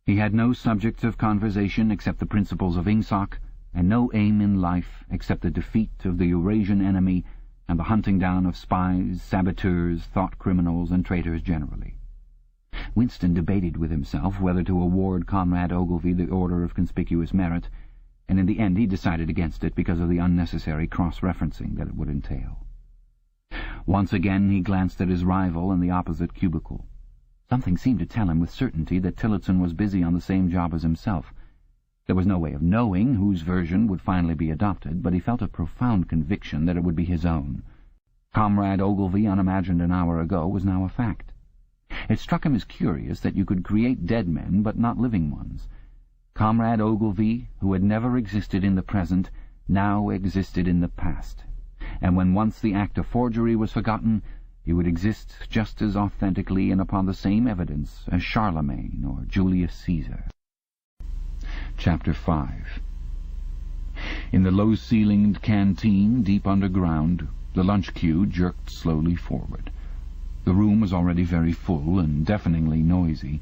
He had no subjects of conversation except the principles of Ingsoc, and no aim in life except the defeat of the Eurasian enemy and the hunting down of spies, saboteurs, thought criminals, and traitors generally. Winston debated with himself whether to award Comrade Ogilvy the Order of Conspicuous Merit, and in the end he decided against it because of the unnecessary cross-referencing that it would entail. Once again he glanced at his rival in the opposite cubicle. Something seemed to tell him with certainty that Tillotson was busy on the same job as himself. There was no way of knowing whose version would finally be adopted, but he felt a profound conviction that it would be his own. Comrade Ogilvy, unimagined an hour ago, was now a fact. It struck him as curious that you could create dead men but not living ones. Comrade Ogilvy, who had never existed in the present, now existed in the past, and when once the act of forgery was forgotten, he would exist just as authentically and upon the same evidence as Charlemagne or Julius Caesar. Chapter 5. In the low-ceilinged canteen deep underground, the lunch queue jerked slowly forward. The room was already very full and deafeningly noisy.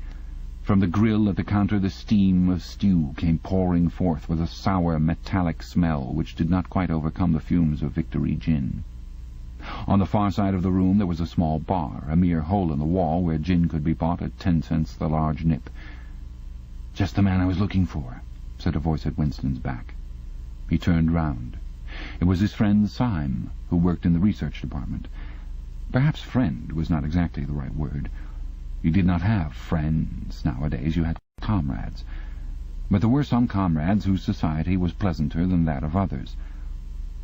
From the grill at the counter the steam of stew came pouring forth with a sour, metallic smell which did not quite overcome the fumes of Victory gin. On the far side of the room there was a small bar, a mere hole in the wall where gin could be bought at 10 cents the large nip. "Just the man I was looking for," said a voice at Winston's back. He turned round. It was his friend Syme, who worked in the research department. Perhaps friend was not exactly the right word. You did not have friends nowadays, you had comrades. But there were some comrades whose society was pleasanter than that of others.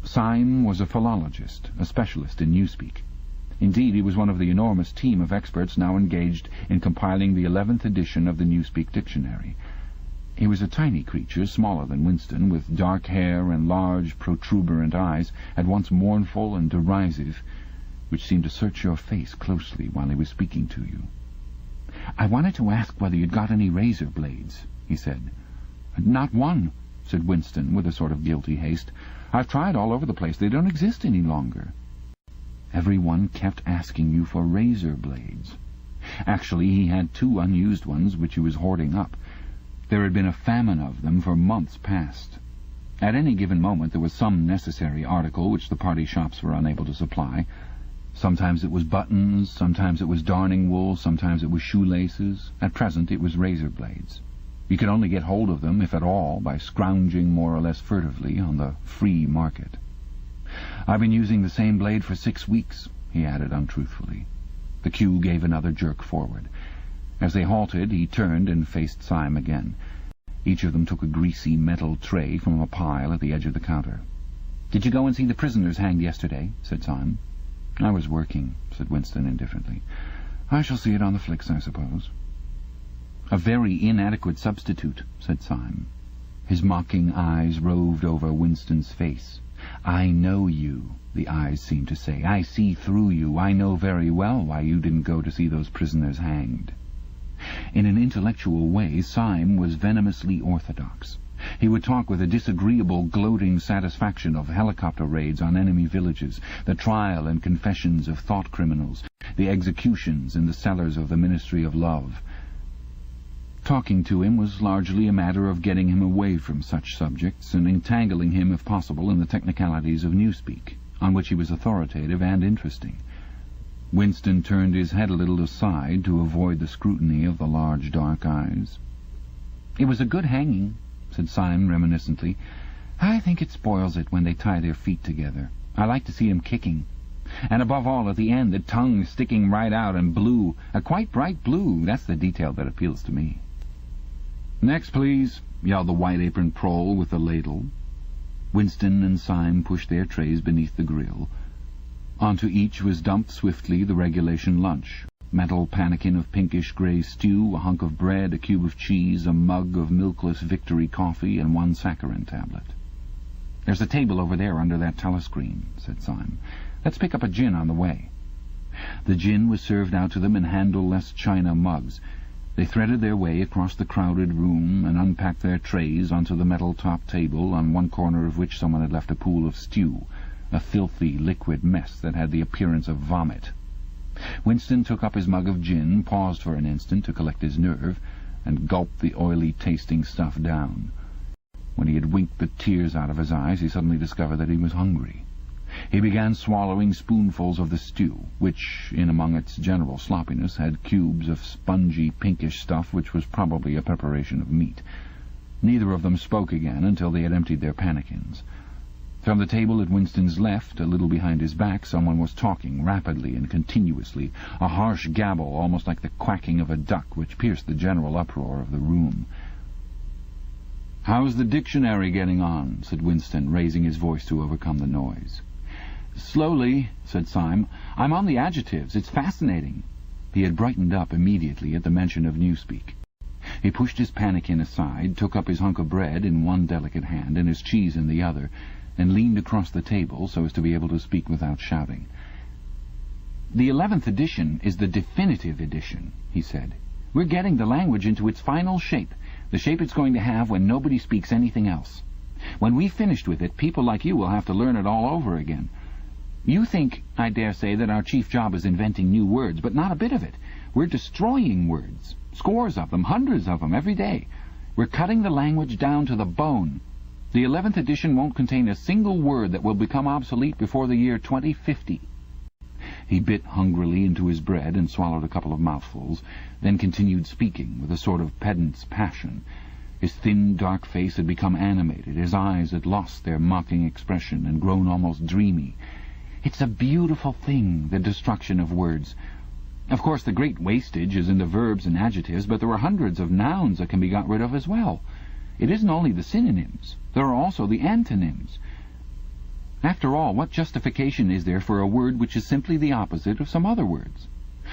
Syme was a philologist, a specialist in newspeak. Indeed, he was one of the enormous team of experts now engaged in compiling the 11th edition of the Newspeak Dictionary. He was a tiny creature, smaller than Winston, with dark hair and large, protuberant eyes, at once mournful and derisive, which seemed to search your face closely while he was speaking to you. "I wanted to ask whether you'd got any razor blades," he said. "Not one," said Winston, with a sort of guilty haste. "I've tried all over the place. They don't exist any longer." Everyone kept asking you for razor blades. Actually, he had 2 unused ones which he was hoarding up. There had been a famine of them for months past. At any given moment there was some necessary article which the party shops were unable to supply. Sometimes it was buttons, sometimes it was darning wool, sometimes it was shoelaces. At present it was razor blades. You could only get hold of them, if at all, by scrounging more or less furtively on the free market. "I've been using the same blade for 6 weeks, he added untruthfully. The queue gave another jerk forward. As they halted, he turned and faced Syme again. Each of them took a greasy metal tray from a pile at the edge of the counter. "Did you go and see the prisoners hanged yesterday?" said Syme. "I was working," said Winston indifferently. "I shall see it on the flicks, I suppose." "A very inadequate substitute," said Syme. His mocking eyes roved over Winston's face. "I know you," the eyes seemed to say. "I see through you. I know very well why you didn't go to see those prisoners hanged." In an intellectual way, Syme was venomously orthodox. He would talk with a disagreeable, gloating satisfaction of helicopter raids on enemy villages, the trial and confessions of thought criminals, the executions in the cellars of the Ministry of Love. Talking to him was largely a matter of getting him away from such subjects and entangling him, if possible, in the technicalities of newspeak, on which he was authoritative and interesting. Winston turned his head a little aside to avoid the scrutiny of the large dark eyes. "It was a good hanging," said Syme reminiscently. "I think it spoils it when they tie their feet together. I like to see them kicking. And above all, at the end, the tongue sticking right out and blue, a quite bright blue. That's the detail that appeals to me." "Next, please," yelled the white-aproned prole with the ladle. Winston and Syme pushed their trays beneath the grill. Onto each was dumped swiftly the regulation lunch: metal pannikin of pinkish-grey stew, a hunk of bread, a cube of cheese, a mug of milkless Victory coffee, and one saccharin tablet. "There's a table over there under that telescreen," said Syme. "Let's pick up a gin on the way." The gin was served out to them in handle-less china mugs. They threaded their way across the crowded room and unpacked their trays onto the metal-top table, on one corner of which someone had left a pool of stew, a filthy liquid mess that had the appearance of vomit. Winston took up his mug of gin, paused for an instant to collect his nerve, and gulped the oily-tasting stuff down. When he had winked the tears out of his eyes, he suddenly discovered that he was hungry. He began swallowing spoonfuls of the stew, which, in among its general sloppiness, had cubes of spongy, pinkish stuff which was probably a preparation of meat. Neither of them spoke again until they had emptied their pannikins. From the table at Winston's left, a little behind his back, someone was talking rapidly and continuously, a harsh gabble almost like the quacking of a duck, which pierced the general uproar of the room. "How's the dictionary getting on?" said Winston, raising his voice to overcome the noise. "Slowly," said Syme. "I'm on the adjectives. It's fascinating." He had brightened up immediately at the mention of Newspeak. He pushed his pannikin aside, took up his hunk of bread in one delicate hand and his cheese in the other, and leaned across the table so as to be able to speak without shouting. "The 11th edition is the definitive edition," he said. "We're getting the language into its final shape, the shape it's going to have when nobody speaks anything else. When we've finished with it, people like you will have to learn it all over again. You think, I dare say, that our chief job is inventing new words, but not a bit of it. We're destroying words, scores of them, hundreds of them, every day. We're cutting the language down to the bone. The 11th edition won't contain a single word that will become obsolete before the year 2050. He bit hungrily into his bread and swallowed a couple of mouthfuls, then continued speaking with a sort of pedant's passion. His thin, dark face had become animated. His eyes had lost their mocking expression and grown almost dreamy. "It's a beautiful thing, the destruction of words. Of course, the great wastage is in the verbs and adjectives, but there are hundreds of nouns that can be got rid of as well. It isn't only the synonyms. There are also the antonyms. After all, what justification is there for a word which is simply the opposite of some other words?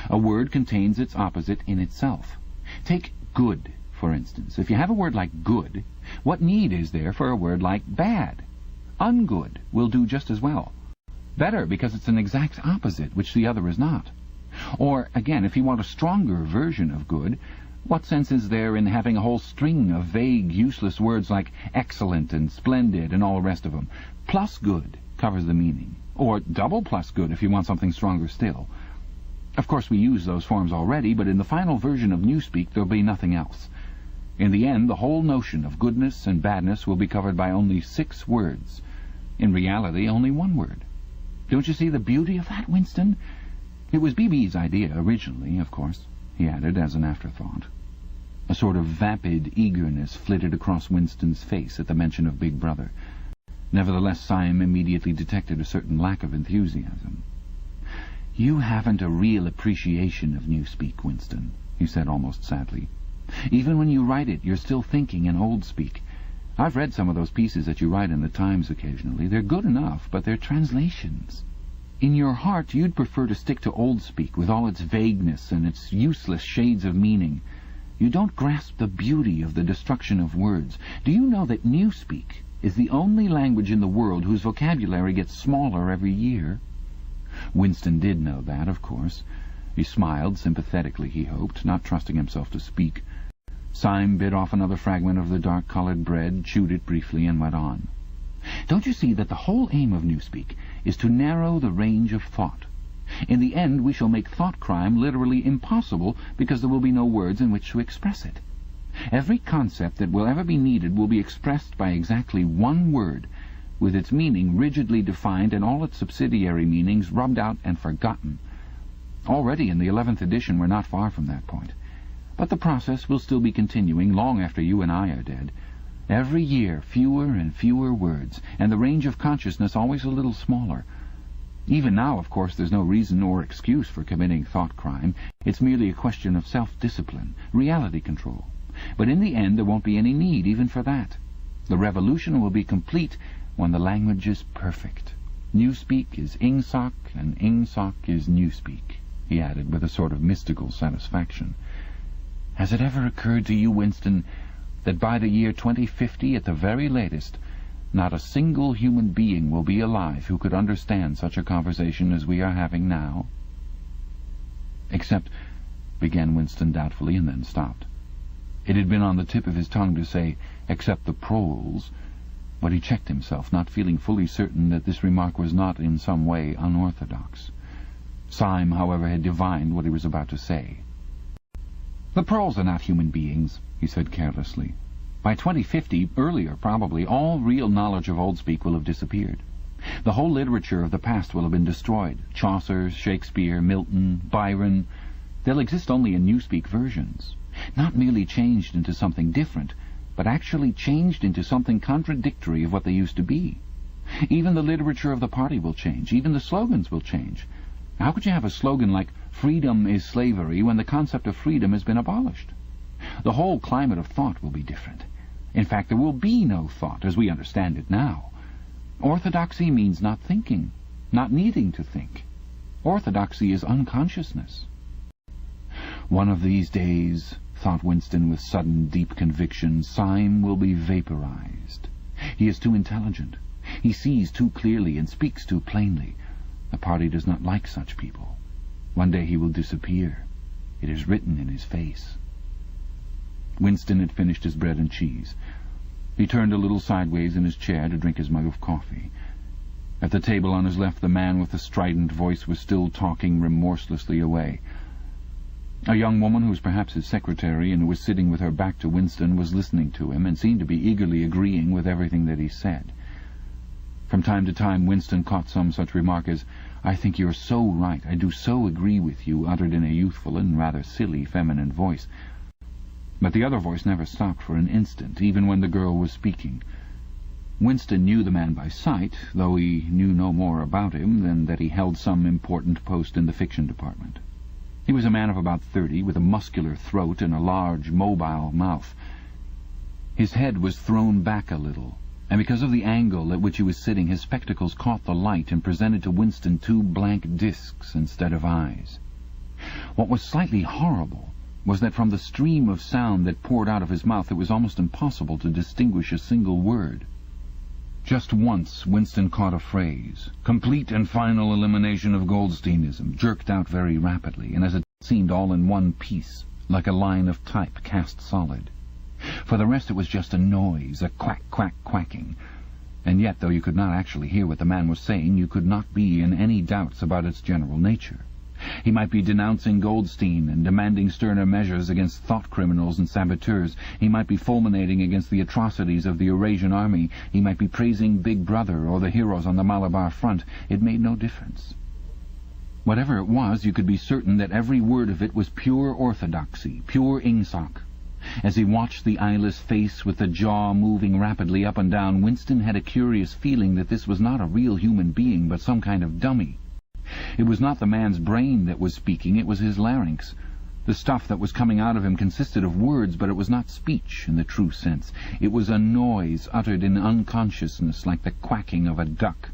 A word contains its opposite in itself. Take good, for instance. If you have a word like good, what need is there for a word like bad? Ungood will do just as well. Better, because it's an exact opposite, which the other is not. Or, again, if you want a stronger version of good, what sense is there in having a whole string of vague, useless words like excellent and splendid and all the rest of them? Plus good covers the meaning. Or double plus good if you want something stronger still. Of course, we use those forms already, but in the final version of Newspeak there'll be nothing else. In the end, the whole notion of goodness and badness will be covered by only 6 words. In reality, only 1 word. Don't you see the beauty of that, Winston? It was B.B.'s idea originally, of course," he added as an afterthought. A sort of vapid eagerness flitted across Winston's face at the mention of Big Brother. Nevertheless, Syme immediately detected a certain lack of enthusiasm. "You haven't a real appreciation of Newspeak, Winston," he said almost sadly. "Even when you write it, you're still thinking in old speak. I've read some of those pieces that you write in the Times occasionally. They're good enough, but they're translations. In your heart, you'd prefer to stick to old speak with all its vagueness and its useless shades of meaning. You don't grasp the beauty of the destruction of words. Do you know that Newspeak is the only language in the world whose vocabulary gets smaller every year?" Winston did know that, of course. He smiled sympathetically, he hoped, not trusting himself to speak. Syme bit off another fragment of the dark-coloured bread, chewed it briefly, and went on. "Don't you see that the whole aim of Newspeak is to narrow the range of thought? In the end we shall make thought crime literally impossible because there will be no words in which to express it. Every concept that will ever be needed will be expressed by exactly 1 word, with its meaning rigidly defined and all its subsidiary meanings rubbed out and forgotten. Already in the 11th edition we're not far from that point. But the process will still be continuing long after you and I are dead. Every year, fewer and fewer words, and the range of consciousness always a little smaller. Even now, of course, there's no reason or excuse for committing thought crime. It's merely a question of self-discipline, reality control. But in the end, there won't be any need even for that. The revolution will be complete when the language is perfect. Newspeak is Ingsoc, and Ingsoc is Newspeak, he added with a sort of mystical satisfaction. Has it ever occurred to you, Winston, that by the year 2050, at the very latest, not a single human being will be alive who could understand such a conversation as we are having now? Except, began Winston doubtfully, and then stopped. It had been on the tip of his tongue to say, except the proles, but he checked himself, not feeling fully certain that this remark was not in some way unorthodox. Syme, however, had divined what he was about to say. The proles are not human beings, he said carelessly. By 2050, earlier probably, all real knowledge of Oldspeak will have disappeared. The whole literature of the past will have been destroyed. Chaucer, Shakespeare, Milton, Byron. They'll exist only in Newspeak versions. Not merely changed into something different, but actually changed into something contradictory of what they used to be. Even the literature of the party will change. Even the slogans will change. How could you have a slogan like "Freedom is slavery" when the concept of freedom has been abolished? The whole climate of thought will be different. In fact, there will be no thought as we understand it now. Orthodoxy means not thinking, not needing to think. Orthodoxy is unconsciousness. One of these days, thought Winston with sudden, deep conviction, Syme will be vaporized. He is too intelligent. He sees too clearly and speaks too plainly. The party does not like such people. One day he will disappear. It is written in his face. Winston had finished his bread and cheese. He turned a little sideways in his chair to drink his mug of coffee. At the table on his left, the man with the strident voice was still talking remorselessly away. A young woman, who was perhaps his secretary and who was sitting with her back to Winston, was listening to him and seemed to be eagerly agreeing with everything that he said. From time to time Winston caught some such remark as, "I think you're so right, I do so agree with you," uttered in a youthful and rather silly feminine voice. But the other voice never stopped for an instant, even when the girl was speaking. Winston knew the man by sight, though he knew no more about him than that he held some important post in the fiction department. He was a man of about 30, with a muscular throat and a large, mobile mouth. His head was thrown back a little, and because of the angle at which he was sitting, his spectacles caught the light and presented to Winston two blank discs instead of eyes. What was slightly horrible was that from the stream of sound that poured out of his mouth it was almost impossible to distinguish a single word. Just once Winston caught a phrase, "complete and final elimination of Goldsteinism," jerked out very rapidly, and as it seemed all in one piece, like a line of type cast solid. For the rest it was just a noise, a quack-quack-quacking. And yet, though you could not actually hear what the man was saying, you could not be in any doubts about its general nature. He might be denouncing Goldstein and demanding sterner measures against thought criminals and saboteurs. He might be fulminating against the atrocities of the Eurasian army. He might be praising Big Brother or the heroes on the Malabar front. It made no difference. Whatever it was, you could be certain that every word of it was pure orthodoxy, pure Ingsoc. As he watched the eyeless face with the jaw moving rapidly up and down, Winston had a curious feeling that this was not a real human being, but some kind of dummy. It was not the man's brain that was speaking, it was his larynx. The stuff that was coming out of him consisted of words, but it was not speech in the true sense. It was a noise uttered in unconsciousness, like the quacking of a duck.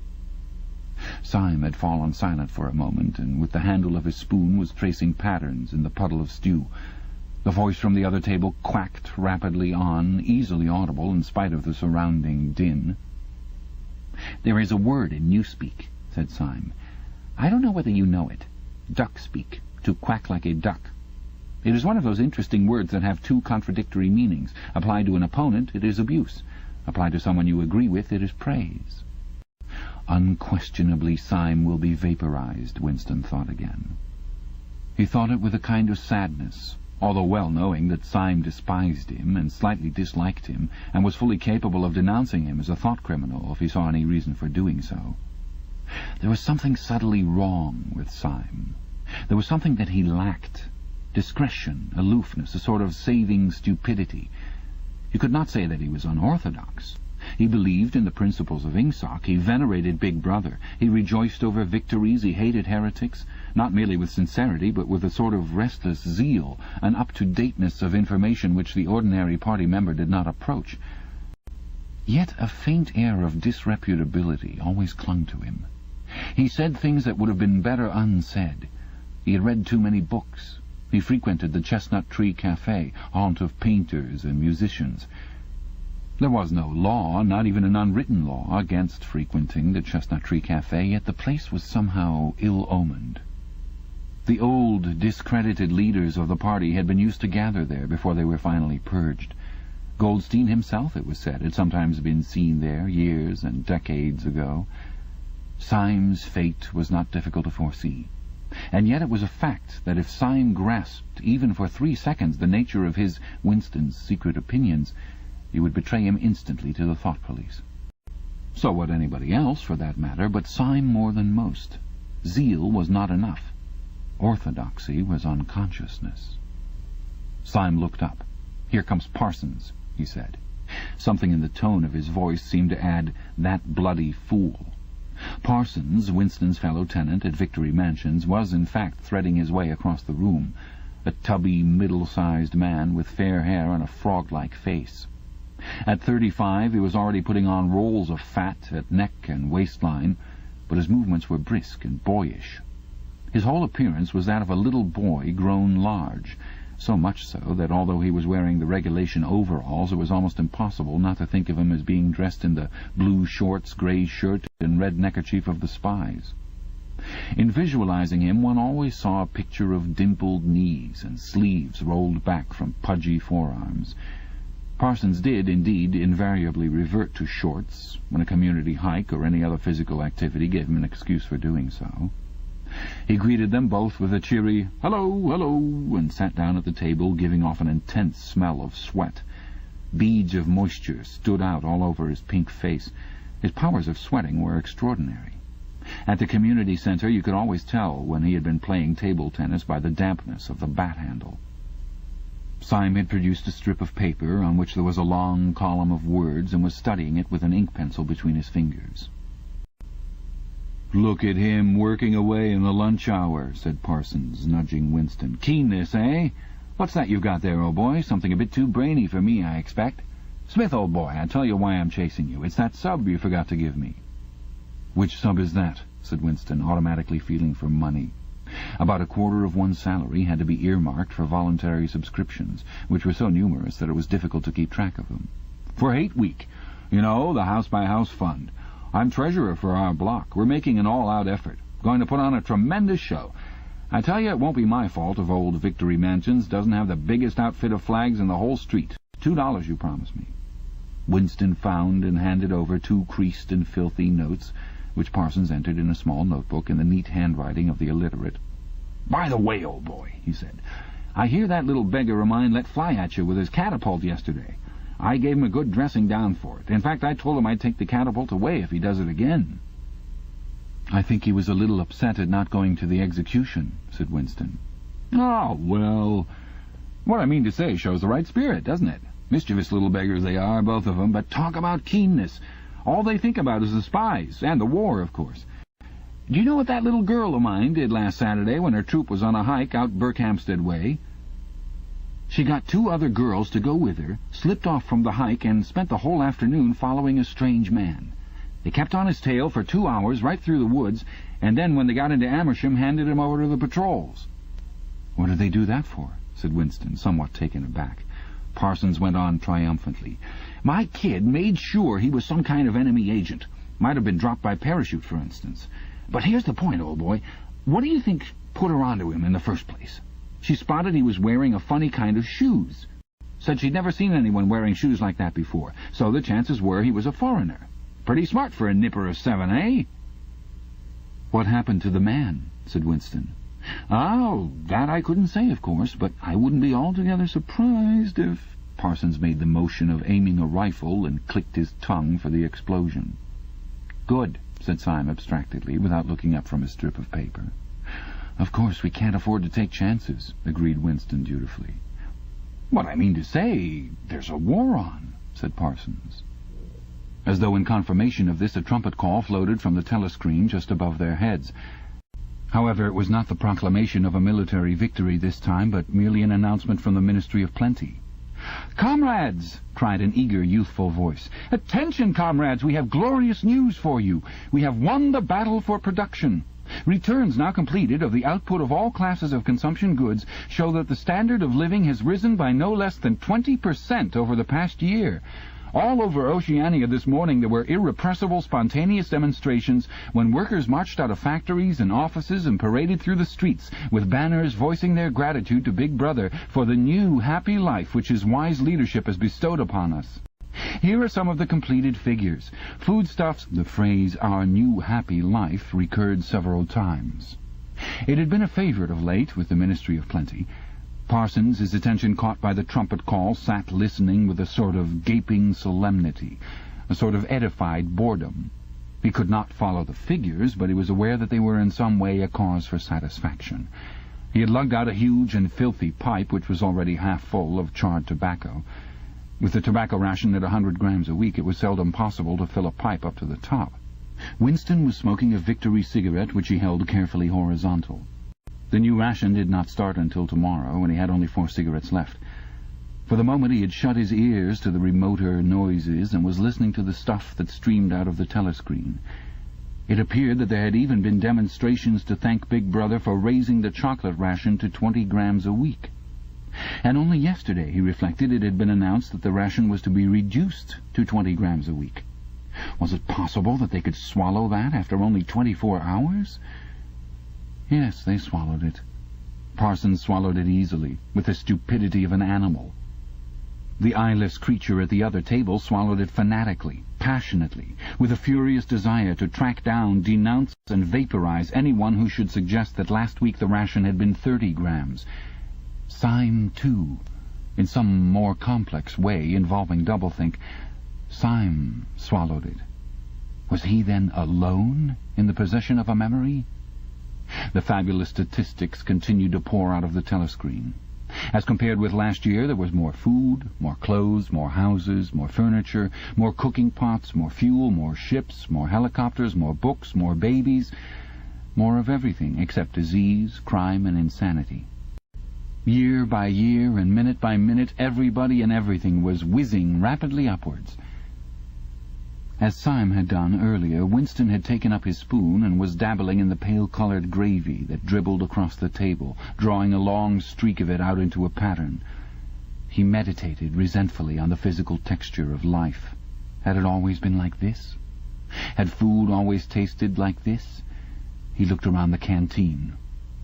Syme had fallen silent for a moment, and with the handle of his spoon was tracing patterns in the puddle of stew. The voice from the other table quacked rapidly on, easily audible in spite of the surrounding din. "There is a word in Newspeak," said Syme. "I don't know whether you know it. Duck-speak, to quack like a duck. It is one of those interesting words that have two contradictory meanings. Applied to an opponent, it is abuse. Applied to someone you agree with, it is praise." Unquestionably Syme will be vaporized, Winston thought again. He thought it with a kind of sadness, although well knowing that Syme despised him and slightly disliked him, and was fully capable of denouncing him as a thought criminal if he saw any reason for doing so. There was something subtly wrong with Syme. There was something that he lacked. discretion, aloofness, a sort of saving stupidity. You could not say that he was unorthodox. He believed in the principles of Ingsoc. He venerated Big Brother. He rejoiced over victories. He hated heretics, not merely with sincerity, but with a sort of restless zeal, an up-to-dateness of information which the ordinary party member did not approach. Yet a faint air of disreputability always clung to him. He said things that would have been better unsaid. He had read too many books. He frequented the Chestnut Tree Café, haunt of painters and musicians. There was no law, not even an unwritten law, against frequenting the Chestnut Tree Café, yet the place was somehow ill-omened. The old, discredited leaders of the party had been used to gather there before they were finally purged. Goldstein himself, it was said, had sometimes been seen there years and decades ago. Syme's fate was not difficult to foresee. And yet it was a fact that if Syme grasped, even for 3 seconds, the nature of his, Winston's, secret opinions, he would betray him instantly to the thought police. So would anybody else, for that matter, but Syme more than most. Zeal was not enough. Orthodoxy was unconsciousness. Syme looked up. "Here comes Parsons," he said. Something in the tone of his voice seemed to add, "that bloody fool." Parsons, Winston's fellow tenant at Victory Mansions, was in fact threading his way across the room, a tubby, middle-sized man with fair hair and a frog-like face. At 35 he was already putting on rolls of fat at neck and waistline, but his movements were brisk and boyish. His whole appearance was that of a little boy grown large, so much so that although he was wearing the regulation overalls, it was almost impossible not to think of him as being dressed in the blue shorts, grey shirt, and red neckerchief of the spies. In visualizing him, one always saw a picture of dimpled knees and sleeves rolled back from pudgy forearms. Parsons did, indeed, invariably revert to shorts when a community hike or any other physical activity gave him an excuse for doing so. He greeted them both with a cheery "Hello, hello," and sat down at the table, giving off an intense smell of sweat. Beads of moisture stood out all over his pink face. His powers of sweating were extraordinary. At the community centre you could always tell when he had been playing table tennis by the dampness of the bat handle. Syme had produced a strip of paper on which there was a long column of words and was studying it with an ink pencil between his fingers. "Look at him working away in the lunch hour," said Parsons, nudging Winston. "Keenness, eh? What's that you've got there, old boy? Something a bit too brainy for me, I expect. Smith, old boy, I'll tell you why I'm chasing you. It's that sub you forgot to give me." "Which sub is that?" said Winston, automatically feeling for money. About a quarter of one's salary had to be earmarked for voluntary subscriptions, which were so numerous that it was difficult to keep track of them. "For Hate Week. You know, the house-by-house fund. I'm treasurer for our block. We're making an all-out effort. Going to put on a tremendous show. I tell you, it won't be my fault if old Victory Mansions doesn't have the biggest outfit of flags in the whole street. $2 you promised me." Winston found and handed over 2 creased and filthy notes, which Parsons entered in a small notebook in the neat handwriting of the illiterate. "By the way, old boy," he said, "I hear that little beggar of mine let fly at you with his catapult yesterday. I gave him a good dressing down for it. In fact, I told him I'd take the catapult away if he does it again." "I think he was a little upset at not going to the execution," said Winston. "Oh, well, what I mean to say shows the right spirit, doesn't it? Mischievous little beggars they are, both of them, but talk about keenness. All they think about is the spies, and the war, of course. Do you know what that little girl of mine did last Saturday when her troop was on a hike out Berkhamsted way? She got 2 other girls to go with her, slipped off from the hike, and spent the whole afternoon following a strange man. They kept on his tail for 2 hours right through the woods, and then when they got into Amersham handed him over to the patrols." "What did they do that for?" said Winston, somewhat taken aback. Parsons went on triumphantly. "My kid made sure he was some kind of enemy agent. Might have been dropped by parachute, for instance. But here's the point, old boy. What do you think put her onto him in the first place? She spotted he was wearing a funny kind of shoes. Said she'd never seen anyone wearing shoes like that before, so the chances were he was a foreigner. Pretty smart for a nipper of 7, eh?" "What happened to the man?" said Winston. "Oh, that I couldn't say, of course, but I wouldn't be altogether surprised if—" Parsons made the motion of aiming a rifle and clicked his tongue for the explosion. "Good," said Syme abstractedly, without looking up from his strip of paper. "Of course, we can't afford to take chances," agreed Winston dutifully. "What I mean to say, there's a war on," said Parsons. As though in confirmation of this, a trumpet call floated from the telescreen just above their heads. However, it was not the proclamation of a military victory this time, but merely an announcement from the Ministry of Plenty. "Comrades!" cried an eager, youthful voice. "Attention, comrades! We have glorious news for you. We have won the battle for production. Returns now completed of the output of all classes of consumption goods show that the standard of living has risen by no less than 20% over the past year. All over Oceania this morning there were irrepressible, spontaneous demonstrations when workers marched out of factories and offices and paraded through the streets with banners voicing their gratitude to Big Brother for the new, happy life which his wise leadership has bestowed upon us. Here are some of the completed figures. Foodstuffs." The phrase, "our new, happy life," recurred several times. It had been a favorite of late with the Ministry of Plenty. Parsons, his attention caught by the trumpet call, sat listening with a sort of gaping solemnity, a sort of edified boredom. He could not follow the figures, but he was aware that they were in some way a cause for satisfaction. He had lugged out a huge and filthy pipe, which was already half full of charred tobacco. With the tobacco ration at 100 grams a week, it was seldom possible to fill a pipe up to the top. Winston was smoking a Victory cigarette, which he held carefully horizontal. The new ration did not start until tomorrow, and he had only 4 cigarettes left. For the moment he had shut his ears to the remoter noises and was listening to the stuff that streamed out of the telescreen. It appeared that there had even been demonstrations to thank Big Brother for raising the chocolate ration to 20 grams a week. And only yesterday, he reflected, it had been announced that the ration was to be reduced to 20 grams a week. Was it possible that they could swallow that after only 24 hours? Yes, they swallowed it. Parsons swallowed it easily, with the stupidity of an animal. The eyeless creature at the other table swallowed it fanatically, passionately, with a furious desire to track down, denounce, and vaporize anyone who should suggest that last week the ration had been 30 grams. Syme, too, in some more complex way involving doublethink, Syme swallowed it. Was he then alone in the possession of a memory? The fabulous statistics continued to pour out of the telescreen. As compared with last year, there was more food, more clothes, more houses, more furniture, more cooking pots, more fuel, more ships, more helicopters, more books, more babies, more of everything except disease, crime, and insanity. Year by year and minute by minute, everybody and everything was whizzing rapidly upwards. As Syme had done earlier, Winston had taken up his spoon and was dabbling in the pale-coloured gravy that dribbled across the table, drawing a long streak of it out into a pattern. He meditated resentfully on the physical texture of life. Had it always been like this? Had food always tasted like this? He looked around the canteen.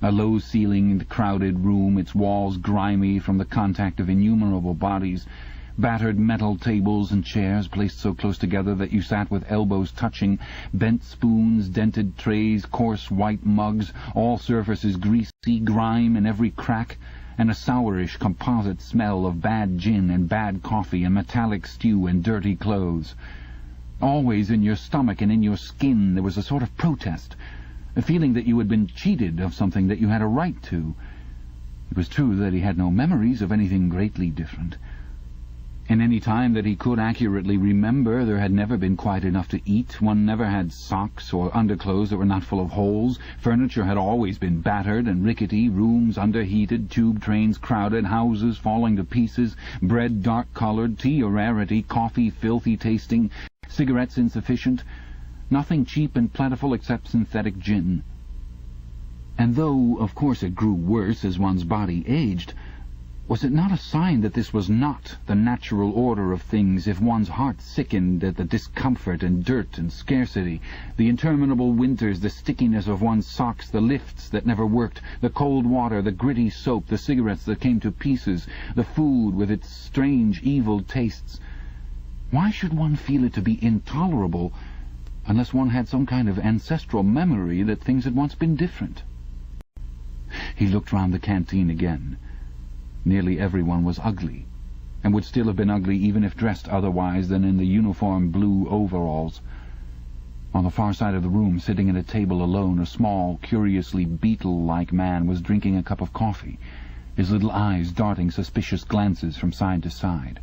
A low-ceilinged, crowded room, its walls grimy from the contact of innumerable bodies, battered metal tables and chairs placed so close together that you sat with elbows touching, bent spoons, dented trays, coarse white mugs, all surfaces greasy, grime in every crack, and a sourish composite smell of bad gin and bad coffee and metallic stew and dirty clothes. Always in your stomach and in your skin there was a sort of protest, a feeling that you had been cheated of something that you had a right to. It was true that he had no memories of anything greatly different. In any time that he could accurately remember, there had never been quite enough to eat. One never had socks or underclothes that were not full of holes. Furniture had always been battered and rickety, rooms underheated, tube trains crowded, houses falling to pieces, bread dark-coloured, tea a rarity, coffee filthy-tasting, cigarettes insufficient, nothing cheap and plentiful except synthetic gin. And though, of course, it grew worse as one's body aged, was it not a sign that this was not the natural order of things if one's heart sickened at the discomfort and dirt and scarcity, the interminable winters, the stickiness of one's socks, the lifts that never worked, the cold water, the gritty soap, the cigarettes that came to pieces, the food with its strange evil tastes? Why should one feel it to be intolerable unless one had some kind of ancestral memory that things had once been different? He looked round the canteen again. Nearly everyone was ugly, and would still have been ugly even if dressed otherwise than in the uniform blue overalls. On the far side of the room, sitting at a table alone, a small, curiously beetle-like man was drinking a cup of coffee, his little eyes darting suspicious glances from side to side.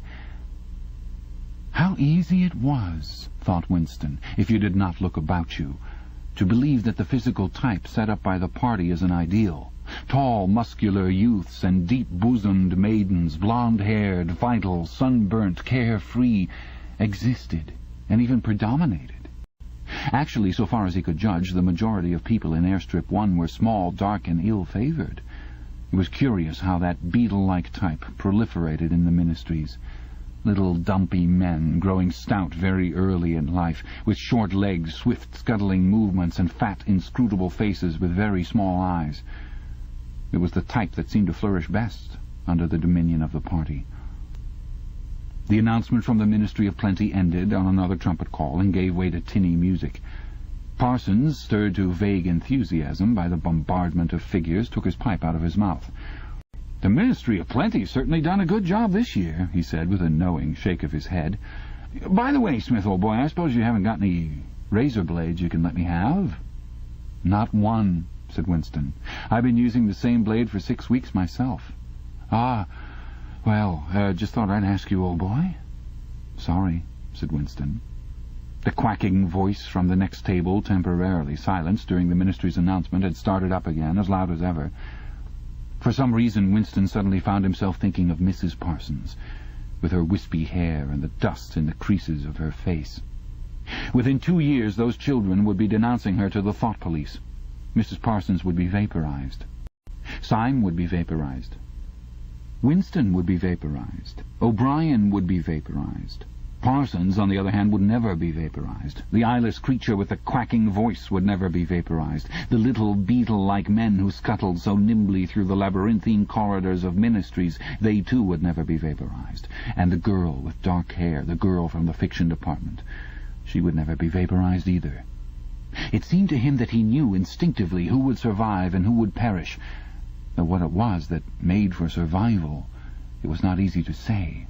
How easy it was, thought Winston, if you did not look about you, to believe that the physical type set up by the party as an ideal, tall, muscular youths and deep-bosomed maidens, blonde-haired, vital, sunburnt, carefree, existed and even predominated. Actually, so far as he could judge, the majority of people in Airstrip 1 were small, dark, and ill-favoured. It was curious how that beetle-like type proliferated in the ministries. Little dumpy men, growing stout very early in life, with short legs, swift scuttling movements, and fat, inscrutable faces with very small eyes. It was the type that seemed to flourish best under the dominion of the party. The announcement from the Ministry of Plenty ended on another trumpet call and gave way to tinny music. Parsons, stirred to vague enthusiasm by the bombardment of figures, took his pipe out of his mouth. "The Ministry of Plenty's certainly done a good job this year," he said, with a knowing shake of his head. "By the way, Smith, old boy, I suppose you haven't got any razor blades you can let me have?" "Not one," said Winston. "I've been using the same blade for 6 weeks myself." "Ah, well, just thought I'd ask you, old boy." "Sorry," said Winston. The quacking voice from the next table, temporarily silenced during the ministry's announcement, had started up again, as loud as ever. For some reason, Winston suddenly found himself thinking of Mrs. Parsons, with her wispy hair and the dust in the creases of her face. Within 2 years, those children would be denouncing her to the thought police. Mrs. Parsons would be vaporized. Syme would be vaporized. Winston would be vaporized. O'Brien would be vaporized. Parsons, on the other hand, would never be vaporized. The eyeless creature with the quacking voice would never be vaporized. The little beetle-like men who scuttled so nimbly through the labyrinthine corridors of ministries, they too would never be vaporized. And the girl with dark hair, the girl from the fiction department, she would never be vaporized either. It seemed to him that he knew instinctively who would survive and who would perish, though what it was that made for survival, it was not easy to say.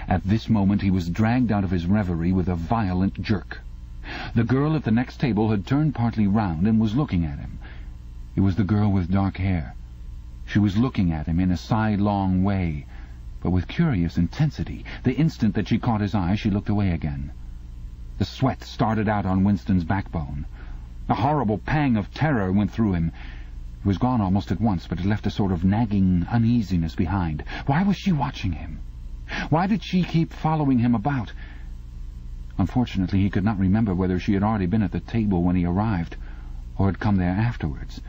At this moment he was dragged out of his reverie with a violent jerk. The girl at the next table had turned partly round and was looking at him. It was the girl with dark hair. She was looking at him in a sidelong way, but with curious intensity. The instant that she caught his eye, she looked away again. The sweat started out on Winston's backbone. A horrible pang of terror went through him. It was gone almost at once, but it left a sort of nagging uneasiness behind. Why was she watching him? Why did she keep following him about? Unfortunately, he could not remember whether she had already been at the table when he arrived, or had come there afterwards.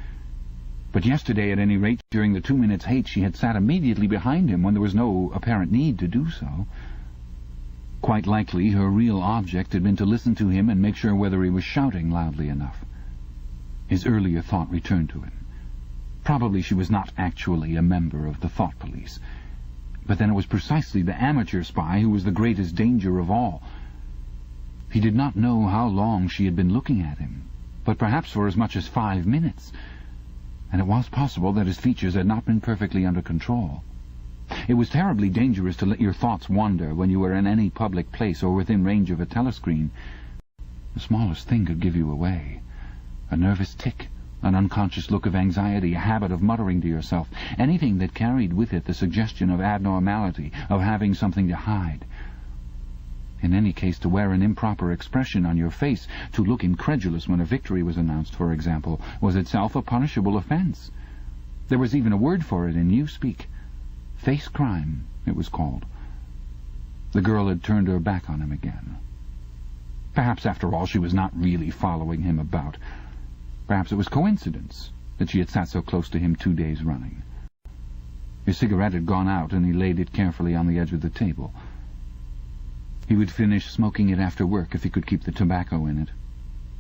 But yesterday, at any rate, during the 2 minutes' hate, she had sat immediately behind him when there was no apparent need to do so. Quite likely her real object had been to listen to him and make sure whether he was shouting loudly enough. His earlier thought returned to him. Probably she was not actually a member of the thought police. But then it was precisely the amateur spy who was the greatest danger of all. He did not know how long she had been looking at him, but perhaps for as much as 5 minutes, and it was possible that his features had not been perfectly under control. It was terribly dangerous to let your thoughts wander when you were in any public place or within range of a telescreen. The smallest thing could give you away. A nervous tic, an unconscious look of anxiety, a habit of muttering to yourself, anything that carried with it the suggestion of abnormality, of having something to hide. In any case, to wear an improper expression on your face, to look incredulous when a victory was announced, for example, was itself a punishable offence. There was even a word for it in newspeak. Face crime, it was called. The girl had turned her back on him again. Perhaps, after all, she was not really following him about. Perhaps it was coincidence that she had sat so close to him 2 days running. His cigarette had gone out, and he laid it carefully on the edge of the table. He would finish smoking it after work if he could keep the tobacco in it.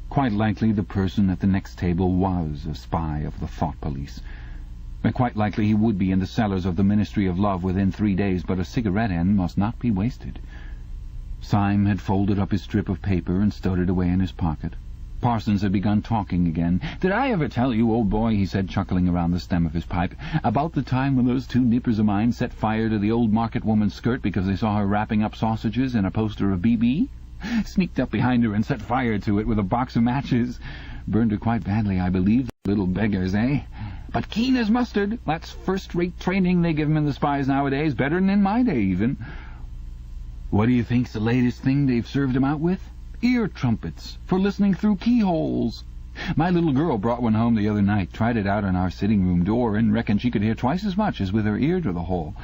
Quite likely the person at the next table was a spy of the thought police. And quite likely he would be in the cellars of the Ministry of Love within 3 days, but a cigarette end must not be wasted. Syme had folded up his strip of paper and stowed it away in his pocket. Parsons had begun talking again. "Did I ever tell you, old boy," he said, chuckling around the stem of his pipe, "about the time when those 2 nippers of mine set fire to the old market woman's skirt because they saw her wrapping up sausages in a poster of BB? Sneaked up behind her and set fire to it with a box of matches. Burned her quite badly, I believe, little beggars, eh? But keen as mustard. That's first-rate training they give 'em in the spies nowadays, better than in my day, even. What do you think's the latest thing they've served 'em out with? Ear trumpets, for listening through keyholes. My little girl brought one home the other night, tried it out on our sitting-room door, and reckoned she could hear twice as much as with her ear to the hole.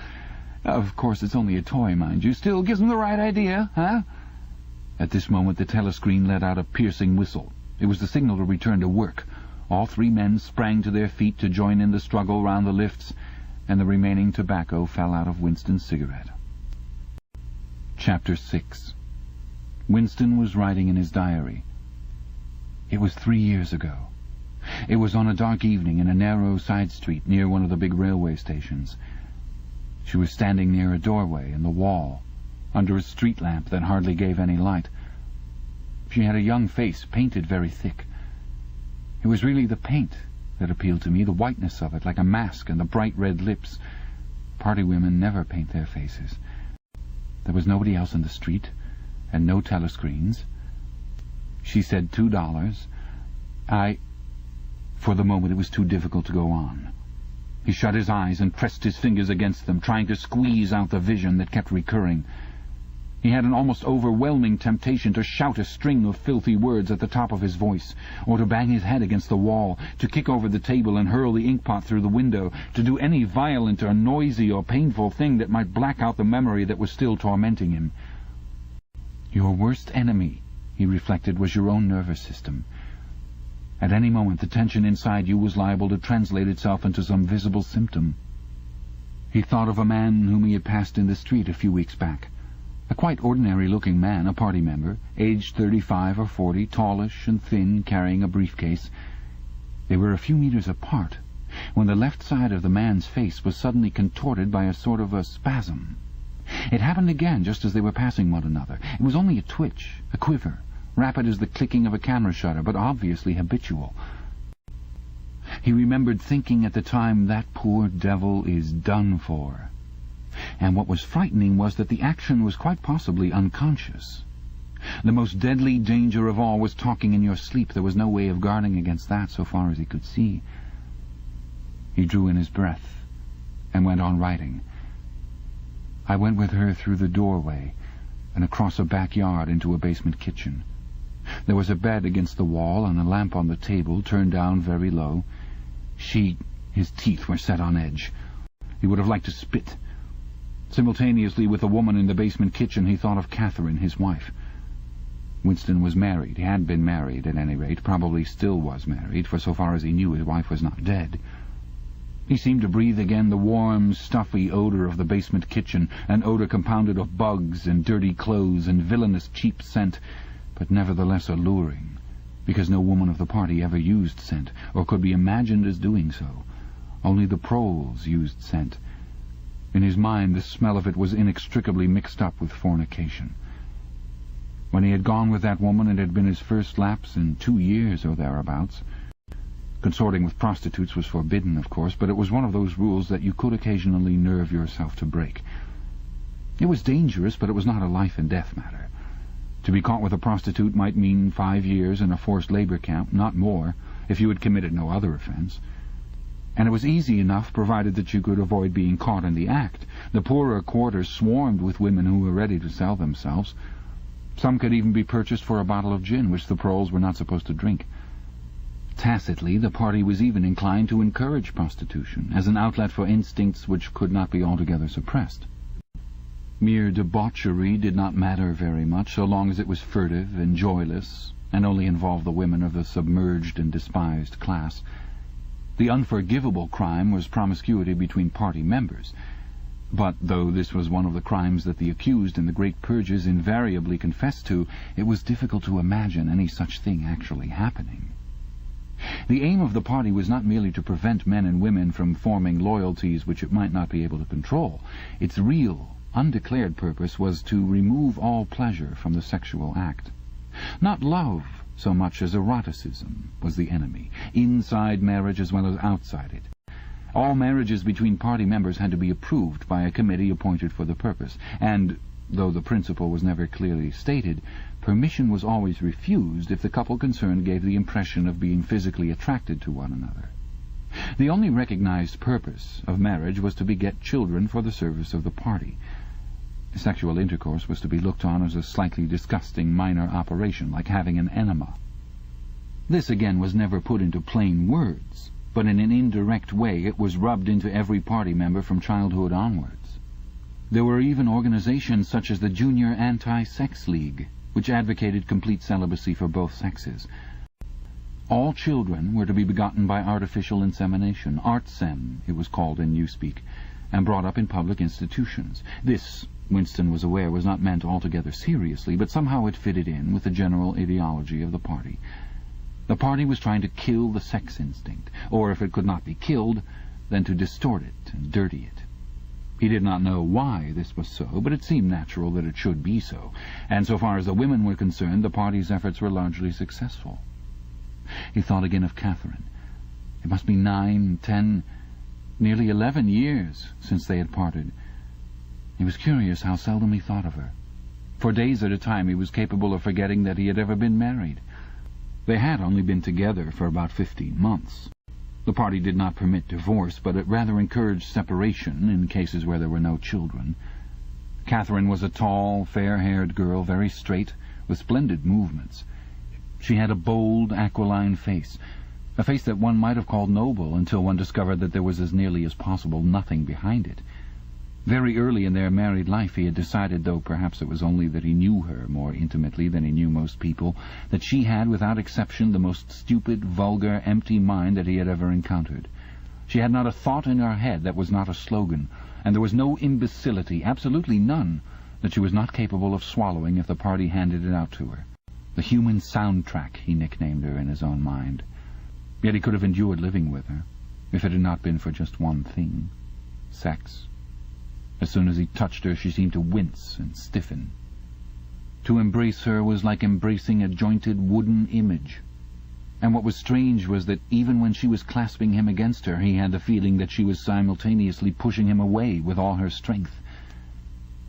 Of course, it's only a toy, mind you. Still gives 'em the right idea, huh? At this moment the telescreen let out a piercing whistle. It was the signal to return to work. All three men sprang to their feet to join in the struggle round the lifts, and the remaining tobacco fell out of Winston's cigarette. Chapter 6. Winston was writing in his diary. It was 3 years ago. It was on a dark evening in a narrow side street near one of the big railway stations. She was standing near a doorway in the wall, under a street lamp that hardly gave any light. She had a young face, painted very thick. It was really the paint that appealed to me, the whiteness of it, like a mask, and the bright red lips. Party women never paint their faces. There was nobody else in the street, and no telescreens. She said $2. For the moment it was too difficult to go on. He shut his eyes and pressed his fingers against them, trying to squeeze out the vision that kept recurring. He had an almost overwhelming temptation to shout a string of filthy words at the top of his voice, or to bang his head against the wall, to kick over the table and hurl the inkpot through the window, to do any violent or noisy or painful thing that might black out the memory that was still tormenting him. Your worst enemy, he reflected, was your own nervous system. At any moment the tension inside you was liable to translate itself into some visible symptom. He thought of a man whom he had passed in the street a few weeks back. A quite ordinary-looking man, a party member, aged 35 or 40, tallish and thin, carrying a briefcase. They were a few meters apart, when the left side of the man's face was suddenly contorted by a sort of a spasm. It happened again just as they were passing one another. It was only a twitch, a quiver, rapid as the clicking of a camera shutter, but obviously habitual. He remembered thinking at the time, that poor devil is done for. And what was frightening was that the action was quite possibly unconscious. The most deadly danger of all was talking in your sleep. There was no way of guarding against that, so far as he could see. He drew in his breath and went on writing. I went with her through the doorway and across a backyard into a basement kitchen. There was a bed against the wall and a lamp on the table, turned down very low. His teeth were set on edge. He would have liked to spit. Simultaneously with the woman in the basement kitchen, he thought of Catherine, his wife. Winston was married. He had been married, at any rate, probably still was married, for so far as he knew his wife was not dead. He seemed to breathe again the warm, stuffy odour of the basement kitchen, an odour compounded of bugs and dirty clothes and villainous cheap scent, but nevertheless alluring, because no woman of the party ever used scent, or could be imagined as doing so. Only the proles used scent. In his mind the smell of it was inextricably mixed up with fornication. When he had gone with that woman, it had been his first lapse in 2 years or thereabouts. Consorting with prostitutes was forbidden, of course, but it was one of those rules that you could occasionally nerve yourself to break. It was dangerous, but it was not a life-and-death matter. To be caught with a prostitute might mean 5 years in a forced labour camp, not more, if you had committed no other offence. And it was easy enough, provided that you could avoid being caught in the act. The poorer quarters swarmed with women who were ready to sell themselves. Some could even be purchased for a bottle of gin, which the proles were not supposed to drink. Tacitly, the party was even inclined to encourage prostitution, as an outlet for instincts which could not be altogether suppressed. Mere debauchery did not matter very much, so long as it was furtive and joyless, and only involved the women of the submerged and despised class. The unforgivable crime was promiscuity between party members. But though this was one of the crimes that the accused in the great purges invariably confessed to, it was difficult to imagine any such thing actually happening. The aim of the party was not merely to prevent men and women from forming loyalties which it might not be able to control. Its real, undeclared purpose was to remove all pleasure from the sexual act. Not love so much as eroticism was the enemy, inside marriage as well as outside it. All marriages between party members had to be approved by a committee appointed for the purpose, and, though the principle was never clearly stated, Permission was always refused if the couple concerned gave the impression of being physically attracted to one another. The only recognized purpose of marriage was to beget children for the service of the party. Sexual intercourse was to be looked on as a slightly disgusting minor operation, like having an enema. This again was never put into plain words, but in an indirect way it was rubbed into every party member from childhood onwards. There were even organizations such as the Junior Anti-Sex League, which advocated complete celibacy for both sexes. All children were to be begotten by artificial insemination, artsem it was called in newspeak, and brought up in public institutions. This, Winston was aware, was not meant altogether seriously, but somehow it fitted in with the general ideology of the party. The party was trying to kill the sex instinct, or if it could not be killed, then to distort it and dirty it. He did not know why this was so, but it seemed natural that it should be so, and so far as the women were concerned, the party's efforts were largely successful. He thought again of Catherine. It must be 9, 10, nearly 11 years since they had parted. He was curious how seldom he thought of her. For days at a time he was capable of forgetting that he had ever been married. They had only been together for about 15 months. The party did not permit divorce, but it rather encouraged separation in cases where there were no children. Catherine was a tall, fair-haired girl, very straight, with splendid movements. She had a bold, aquiline face, a face that one might have called noble until one discovered that there was as nearly as possible nothing behind it. Very early in their married life he had decided, though perhaps it was only that he knew her more intimately than he knew most people, that she had, without exception, the most stupid, vulgar, empty mind that he had ever encountered. She had not a thought in her head that was not a slogan, and there was no imbecility, absolutely none, that she was not capable of swallowing if the party handed it out to her. The human soundtrack, he nicknamed her in his own mind. Yet he could have endured living with her, if it had not been for just one thing: sex. As soon as he touched her, she seemed to wince and stiffen. To embrace her was like embracing a jointed wooden image. And what was strange was that even when she was clasping him against her, he had the feeling that she was simultaneously pushing him away with all her strength.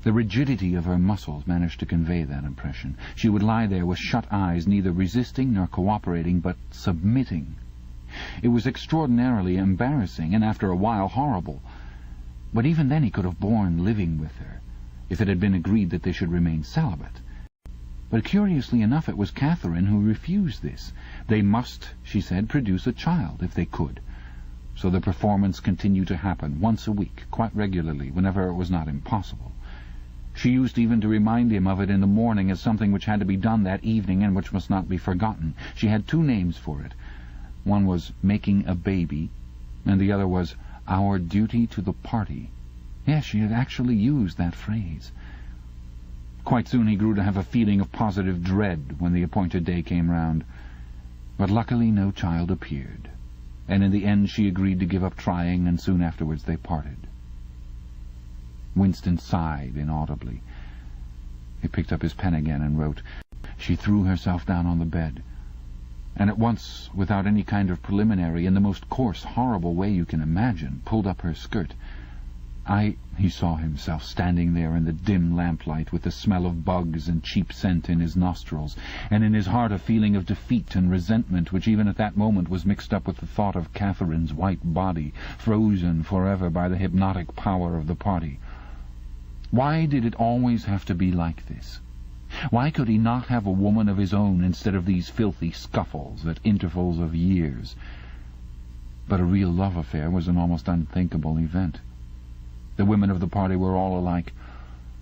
The rigidity of her muscles managed to convey that impression. She would lie there with shut eyes, neither resisting nor cooperating, but submitting. It was extraordinarily embarrassing, and after a while horrible. But even then he could have borne living with her, if it had been agreed that they should remain celibate. But curiously enough, it was Catherine who refused this. They must, she said, produce a child, if they could. So the performance continued to happen, once a week, quite regularly, whenever it was not impossible. She used even to remind him of it in the morning as something which had to be done that evening and which must not be forgotten. She had 2 names for it. One was making a baby, and the other was our duty to the party. Yes, she had actually used that phrase. Quite soon he grew to have a feeling of positive dread when the appointed day came round. But luckily no child appeared, and in the end she agreed to give up trying, and soon afterwards they parted. Winston sighed inaudibly. He picked up his pen again and wrote. She threw herself down on the bed, and at once, without any kind of preliminary, in the most coarse, horrible way you can imagine, pulled up her skirt. He saw himself standing there in the dim lamplight, with the smell of bugs and cheap scent in his nostrils, and in his heart a feeling of defeat and resentment, which even at that moment was mixed up with the thought of Catherine's white body, frozen forever by the hypnotic power of the party. Why did it always have to be like this? Why could he not have a woman of his own instead of these filthy scuffles at intervals of years? But a real love affair was an almost unthinkable event. The women of the party were all alike.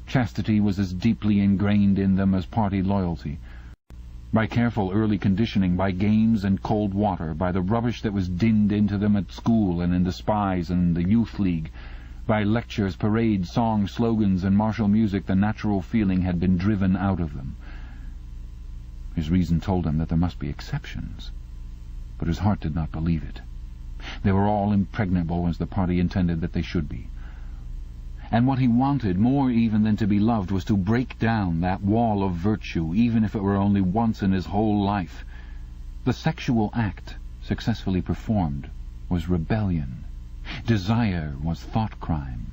Chastity was as deeply ingrained in them as party loyalty. By careful early conditioning, by games and cold water, by the rubbish that was dinned into them at school and in the spies and the youth league, by lectures, parades, songs, slogans, and martial music, the natural feeling had been driven out of them. His reason told him that there must be exceptions, but his heart did not believe it. They were all impregnable, as the party intended that they should be. And what he wanted, more even than to be loved, was to break down that wall of virtue, even if it were only once in his whole life. The sexual act, successfully performed, was rebellion. Desire was thought crime.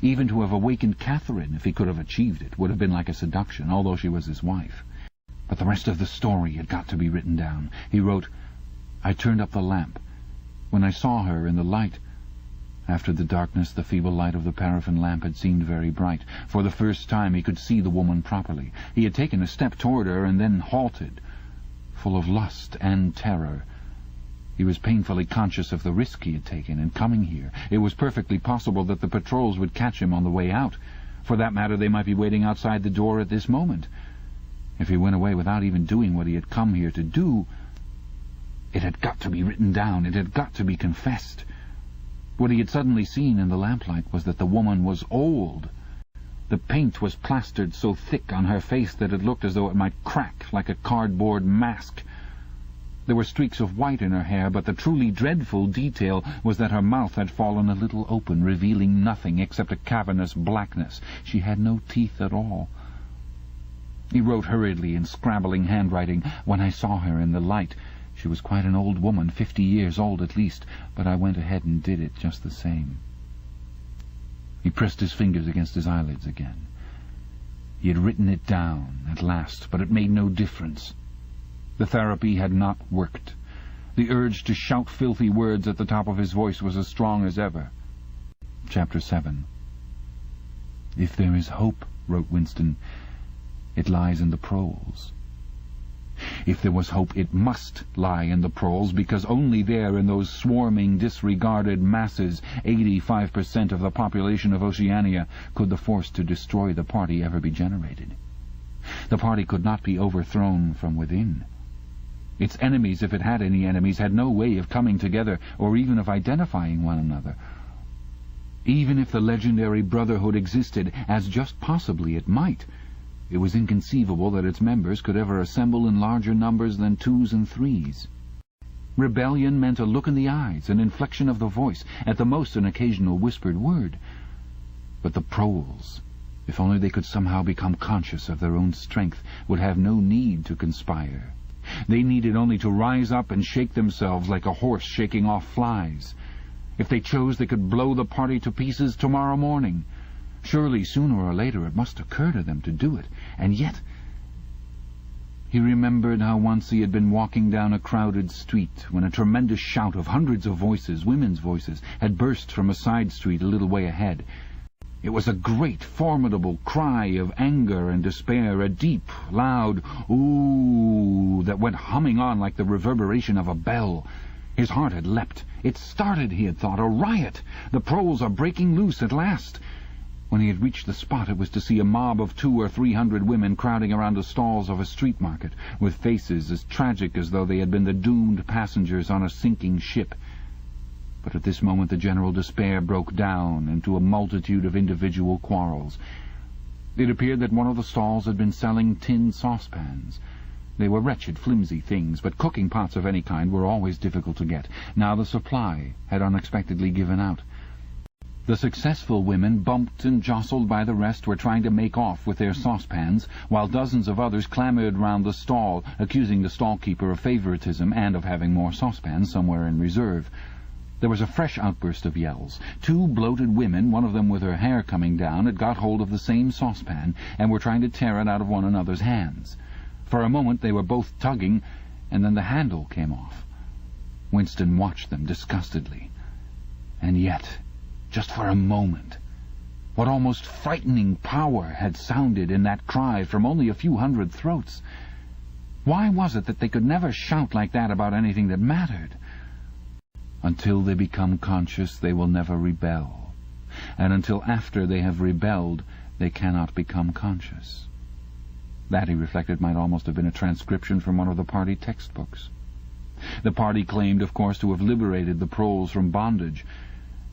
Even to have awakened Catherine, if he could have achieved it, would have been like a seduction, although she was his wife. But the rest of the story had got to be written down. He wrote, "I turned up the lamp. When I saw her in the light—" After the darkness, the feeble light of the paraffin lamp had seemed very bright. For the first time he could see the woman properly. He had taken a step toward her and then halted, full of lust and terror. He was painfully conscious of the risk he had taken in coming here. It was perfectly possible that the patrols would catch him on the way out. For that matter, they might be waiting outside the door at this moment. If he went away without even doing what he had come here to do, it had got to be written down. It had got to be confessed. What he had suddenly seen in the lamplight was that the woman was old. The paint was plastered so thick on her face that it looked as though it might crack like a cardboard mask. There were streaks of white in her hair, but the truly dreadful detail was that her mouth had fallen a little open, revealing nothing except a cavernous blackness. She had no teeth at all. He wrote hurriedly in scrabbling handwriting, "When I saw her in the light, she was quite an old woman, 50 years old at least, but I went ahead and did it just the same." He pressed his fingers against his eyelids again. He had written it down at last, but it made no difference. The therapy had not worked. The urge to shout filthy words at the top of his voice was as strong as ever. Chapter 7. "If there is hope," wrote Winston, "it lies in the proles." If there was hope, it must lie in the proles, because only there, in those swarming, disregarded masses, 85% of the population of Oceania, could the force to destroy the party ever be generated. The party could not be overthrown from within. Its enemies, if it had any enemies, had no way of coming together or even of identifying one another. Even if the legendary Brotherhood existed, as just possibly it might, it was inconceivable that its members could ever assemble in larger numbers than 2s and 3s. Rebellion meant a look in the eyes, an inflection of the voice, at the most an occasional whispered word. But the proles, if only they could somehow become conscious of their own strength, would have no need to conspire. They needed only to rise up and shake themselves like a horse shaking off flies. If they chose, they could blow the party to pieces tomorrow morning. Surely, sooner or later, it must occur to them to do it. And yet, he remembered how once he had been walking down a crowded street when a tremendous shout of hundreds of voices, women's voices, had burst from a side street a little way ahead. It was a great, formidable cry of anger and despair, a deep, loud "ooh" that went humming on like the reverberation of a bell. His heart had leapt. It started, he had thought, a riot. The proles are breaking loose at last. When he had reached the spot, it was to see a mob of 200 or 300 women crowding around the stalls of a street market, with faces as tragic as though they had been the doomed passengers on a sinking ship. But at this moment the general despair broke down into a multitude of individual quarrels. It appeared that one of the stalls had been selling tin saucepans. They were wretched, flimsy things, but cooking pots of any kind were always difficult to get. Now the supply had unexpectedly given out. The successful women, bumped and jostled by the rest, were trying to make off with their saucepans, while dozens of others clamoured round the stall, accusing the stall-keeper of favouritism and of having more saucepans somewhere in reserve. There was a fresh outburst of yells. 2 bloated women, one of them with her hair coming down, had got hold of the same saucepan and were trying to tear it out of one another's hands. For a moment they were both tugging, and then the handle came off. Winston watched them disgustedly. And yet, just for a moment, what almost frightening power had sounded in that cry from only a few hundred throats. Why was it that they could never shout like that about anything that mattered? Until they become conscious, they will never rebel. And until after they have rebelled, they cannot become conscious. That, he reflected, might almost have been a transcription from one of the party textbooks. The party claimed, of course, to have liberated the proles from bondage.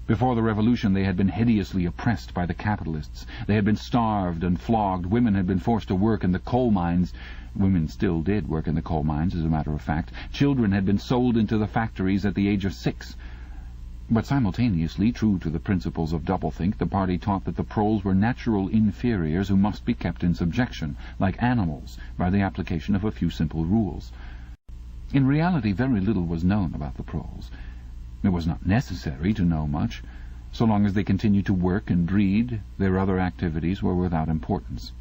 Before the revolution they had been hideously oppressed by the capitalists. They had been starved and flogged. Women had been forced to work in the coal mines. Women still did work in the coal mines, as a matter of fact. Children had been sold into the factories at the age of 6. But simultaneously, true to the principles of doublethink, the party taught that the proles were natural inferiors who must be kept in subjection, like animals, by the application of a few simple rules. In reality, very little was known about the proles. It was not necessary to know much. So long as they continued to work and read, their other activities were without importance.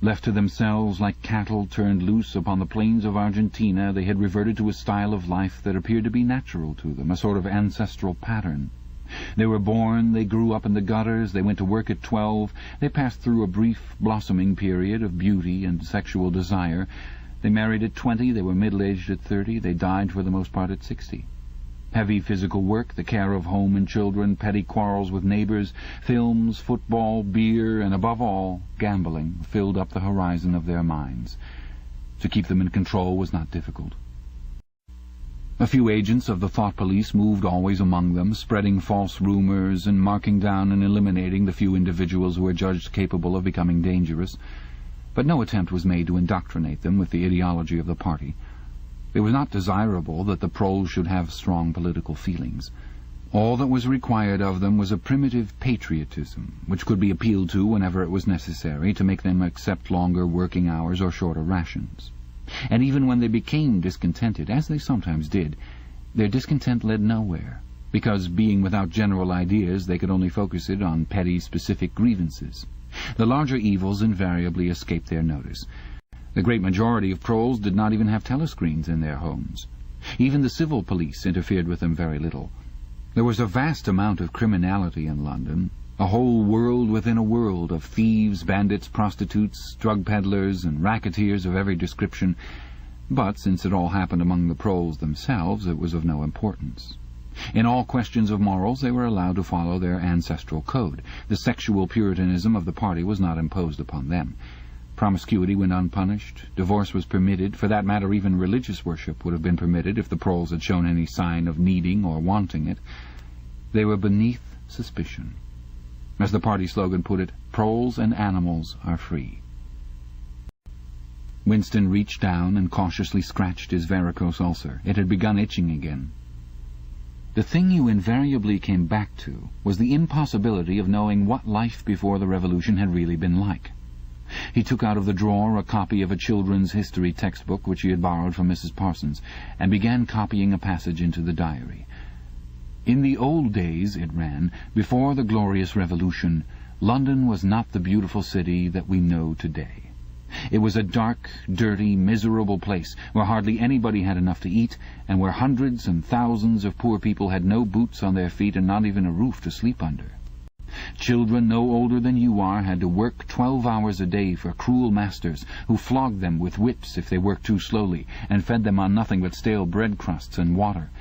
Left to themselves like cattle turned loose upon the plains of Argentina, they had reverted to a style of life that appeared to be natural to them, a sort of ancestral pattern. They were born, they grew up in the gutters, they went to work at 12, they passed through a brief blossoming period of beauty and sexual desire. They married at 20, they were middle-aged at 30, they died for the most part at 60. Heavy physical work, the care of home and children, petty quarrels with neighbours, films, football, beer, and above all, gambling, filled up the horizon of their minds. To keep them in control was not difficult. A few agents of the thought police moved always among them, spreading false rumours and marking down and eliminating the few individuals who were judged capable of becoming dangerous. But no attempt was made to indoctrinate them with the ideology of the party. It was not desirable that the proles should have strong political feelings. All that was required of them was a primitive patriotism, which could be appealed to whenever it was necessary to make them accept longer working hours or shorter rations. And even when they became discontented, as they sometimes did, their discontent led nowhere, because, being without general ideas, they could only focus it on petty, specific grievances. The larger evils invariably escaped their notice. The great majority of proles did not even have telescreens in their homes. Even the civil police interfered with them very little. There was a vast amount of criminality in London, a whole world within a world of thieves, bandits, prostitutes, drug peddlers, and racketeers of every description, but since it all happened among the proles themselves, it was of no importance. In all questions of morals they were allowed to follow their ancestral code. The sexual puritanism of the party was not imposed upon them. Promiscuity went unpunished, divorce was permitted, for that matter even religious worship would have been permitted if the proles had shown any sign of needing or wanting it. They were beneath suspicion. As the party slogan put it, proles and animals are free. Winston reached down and cautiously scratched his varicose ulcer. It had begun itching again. The thing you invariably came back to was the impossibility of knowing what life before the revolution had really been like. He took out of the drawer a copy of a children's history textbook which he had borrowed from Mrs. Parsons, and began copying a passage into the diary. In the old days, it ran, before the glorious revolution, London was not the beautiful city that we know today. It was a dark, dirty, miserable place where hardly anybody had enough to eat, and where hundreds and thousands of poor people had no boots on their feet and not even a roof to sleep under. Children no older than you are had to work 12 hours a day for cruel masters who flogged them with whips if they worked too slowly and fed them on nothing but stale bread crusts and water.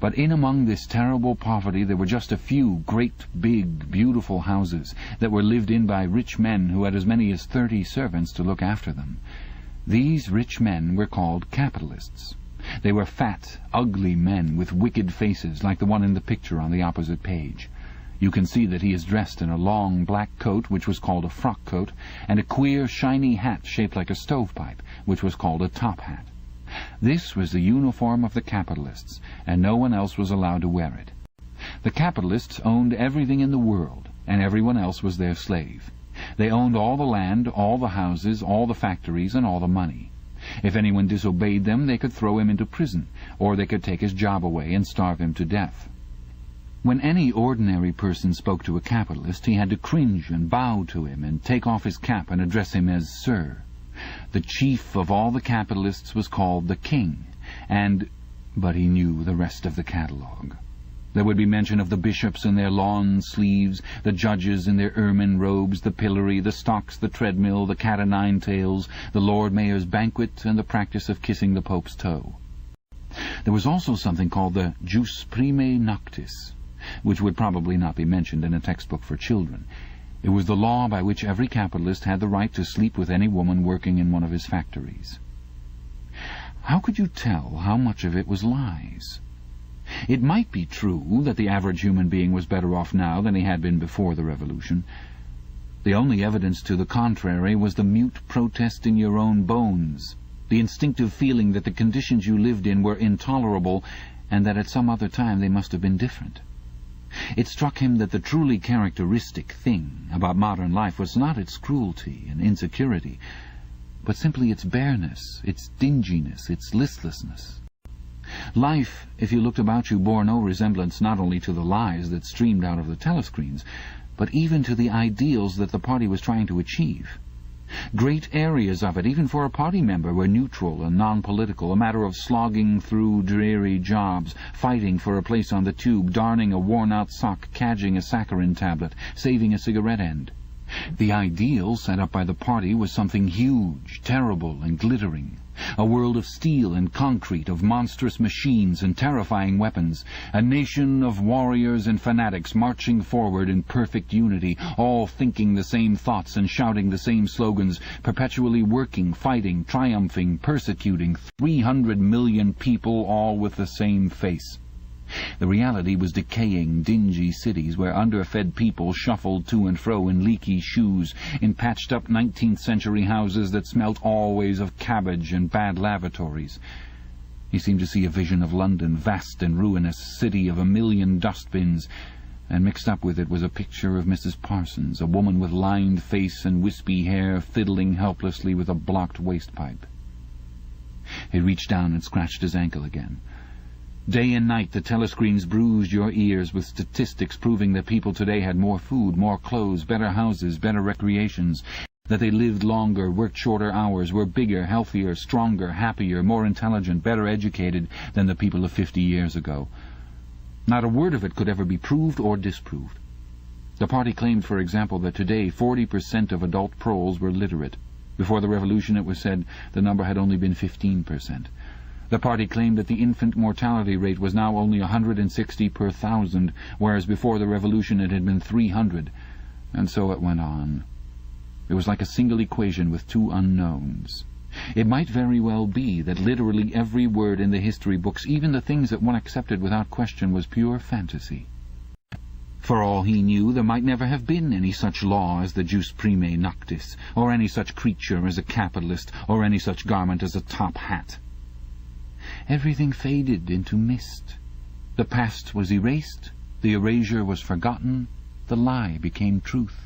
But in among this terrible poverty there were just a few great, big, beautiful houses that were lived in by rich men who had as many as 30 servants to look after them. These rich men were called capitalists. They were fat, ugly men with wicked faces like the one in the picture on the opposite page. You can see that he is dressed in a long black coat, which was called a frock coat, and a queer, shiny hat shaped like a stovepipe, which was called a top hat. This was the uniform of the capitalists, and no one else was allowed to wear it. The capitalists owned everything in the world, and everyone else was their slave. They owned all the land, all the houses, all the factories, and all the money. If anyone disobeyed them, they could throw him into prison, or they could take his job away and starve him to death. When any ordinary person spoke to a capitalist, he had to cringe and bow to him and take off his cap and address him as Sir. The chief of all the capitalists was called the King, but he knew the rest of the catalogue. There would be mention of the bishops in their lawn sleeves, the judges in their ermine robes, the pillory, the stocks, the treadmill, the cat-o'-nine-tails, the Lord Mayor's banquet, and the practice of kissing the Pope's toe. There was also something called the jus primae noctis, which would probably not be mentioned in a textbook for children. It was the law by which every capitalist had the right to sleep with any woman working in one of his factories. How could you tell how much of it was lies? It might be true that the average human being was better off now than he had been before the revolution. The only evidence to the contrary was the mute protest in your own bones, the instinctive feeling that the conditions you lived in were intolerable, and that at some other time they must have been different. It struck him that the truly characteristic thing about modern life was not its cruelty and insecurity, but simply its bareness, its dinginess, its listlessness. Life, if you looked about you, bore no resemblance not only to the lies that streamed out of the telescreens, but even to the ideals that the party was trying to achieve. Great areas of it, even for a party member, were neutral and non-political, a matter of slogging through dreary jobs, fighting for a place on the tube, darning a worn-out sock, cadging a saccharin tablet, saving a cigarette end. The ideal set up by the party was something huge, terrible, and glittering. A world of steel and concrete, of monstrous machines and terrifying weapons. A nation of warriors and fanatics marching forward in perfect unity, all thinking the same thoughts and shouting the same slogans, perpetually working, fighting, triumphing, persecuting. 300 million people, all with the same face. The reality was decaying, dingy cities where underfed people shuffled to and fro in leaky shoes, in patched-up 19th-century houses that smelt always of cabbage and bad lavatories. He seemed to see a vision of London, vast and ruinous, city of 1,000,000 dustbins, and mixed up with it was a picture of Mrs. Parsons, a woman with lined face and wispy hair, fiddling helplessly with a blocked waste-pipe. He reached down and scratched his ankle again. Day and night the telescreens bruised your ears with statistics proving that people today had more food, more clothes, better houses, better recreations, that they lived longer, worked shorter hours, were bigger, healthier, stronger, happier, more intelligent, better educated than the people of 50 years ago. Not a word of it could ever be proved or disproved. The party claimed, for example, that today 40% of adult proles were literate. Before the revolution, it was said, the number had only been 15%. The party claimed that the infant mortality rate was now only 160 per 1,000, whereas before the revolution it had been 300, and so it went on. It was like a single equation with two unknowns. It might very well be that literally every word in the history books, even the things that one accepted without question, was pure fantasy. For all he knew, there might never have been any such law as the jus primae noctis, or any such creature as a capitalist, or any such garment as a top hat. Everything faded into mist. The past was erased, the erasure was forgotten, the lie became truth.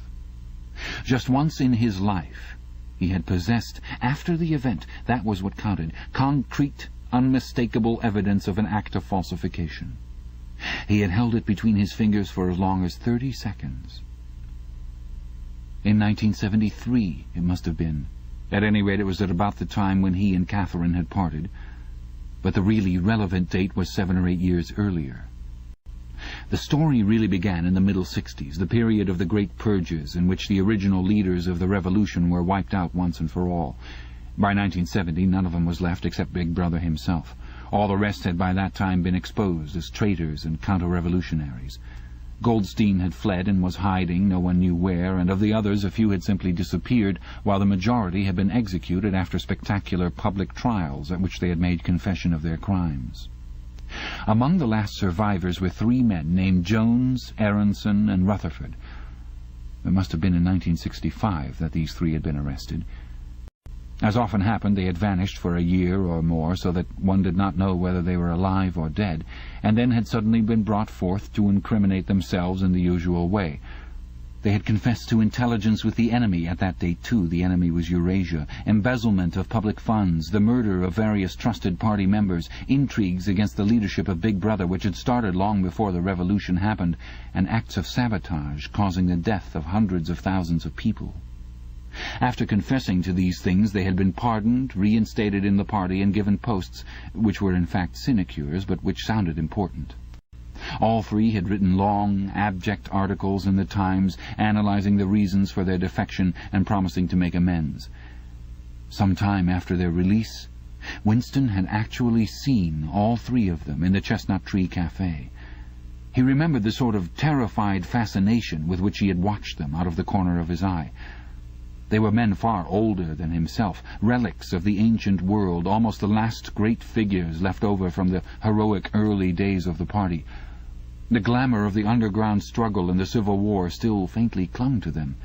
Just once in his life he had possessed, after the event, that was what counted, concrete, unmistakable evidence of an act of falsification. He had held it between his fingers for as long as 30 seconds. In 1973, it must have been. At any rate, it was at about the time when he and Catherine had parted. But the really relevant date was 7 or 8 years earlier. The story really began in the middle 60s, the period of the great purges in which the original leaders of the revolution were wiped out once and for all. By 1970, none of them was left except Big Brother himself. All the rest had by that time been exposed as traitors and counter-revolutionaries. Goldstein had fled and was hiding, no one knew where, and of the others a few had simply disappeared, while the majority had been executed after spectacular public trials at which they had made confession of their crimes. Among the last survivors were 3 men named Jones, Aronson, and Rutherford. It must have been in 1965 that these 3 had been arrested. As often happened, they had vanished for a year or more, so that one did not know whether they were alive or dead, and then had suddenly been brought forth to incriminate themselves in the usual way. They had confessed to intelligence with the enemy at that date too. The enemy was Eurasia, embezzlement of public funds, the murder of various trusted party members, intrigues against the leadership of Big Brother, which had started long before the revolution happened, and acts of sabotage causing the death of hundreds of thousands of people. After confessing to these things, they had been pardoned, reinstated in the party, and given posts, which were in fact sinecures, but which sounded important. All 3 had written long, abject articles in the Times, analyzing the reasons for their defection and promising to make amends. Some time after their release, Winston had actually seen all 3 of them in the Chestnut Tree Cafe. He remembered the sort of terrified fascination with which he had watched them out of the corner of his eye. They were men far older than himself, relics of the ancient world, almost the last great figures left over from the heroic early days of the party. The glamour of the underground struggle and the Civil War still faintly clung to them.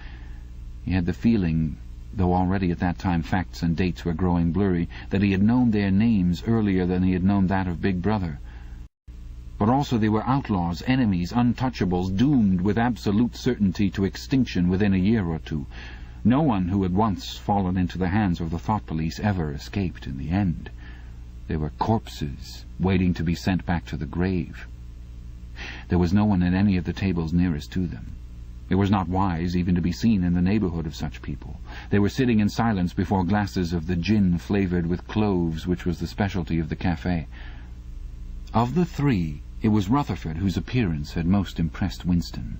He had the feeling, though already at that time facts and dates were growing blurry, that he had known their names earlier than he had known that of Big Brother. But also they were outlaws, enemies, untouchables, doomed with absolute certainty to extinction within a year or two. No one who had once fallen into the hands of the thought police ever escaped in the end. They were corpses, waiting to be sent back to the grave. There was no one at any of the tables nearest to them. It was not wise even to be seen in the neighbourhood of such people. They were sitting in silence before glasses of the gin flavoured with cloves, which was the specialty of the café. Of the three, it was Rutherford whose appearance had most impressed Winston.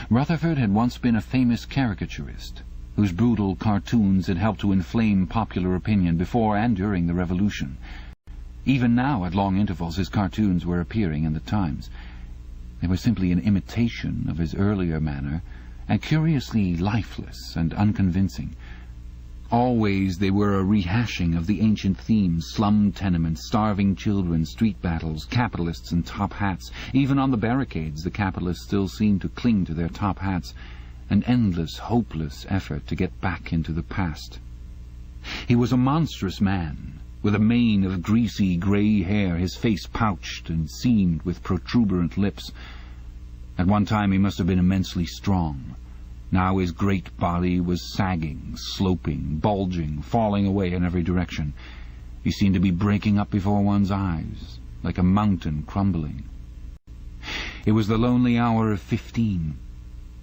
Rutherford had once been a famous caricaturist, whose brutal cartoons had helped to inflame popular opinion before and during the Revolution. Even now, at long intervals, his cartoons were appearing in the Times. They were simply an imitation of his earlier manner, and curiously lifeless and unconvincing. Always they were a rehashing of the ancient themes: slum tenements, starving children, street battles, capitalists and top hats. Even on the barricades the capitalists still seemed to cling to their top hats, an endless, hopeless effort to get back into the past. He was a monstrous man, with a mane of greasy grey hair, his face pouched and seamed with protuberant lips. At one time he must have been immensely strong. Now his great body was sagging, sloping, bulging, falling away in every direction. He seemed to be breaking up before one's eyes, like a mountain crumbling. It was the lonely hour of 15.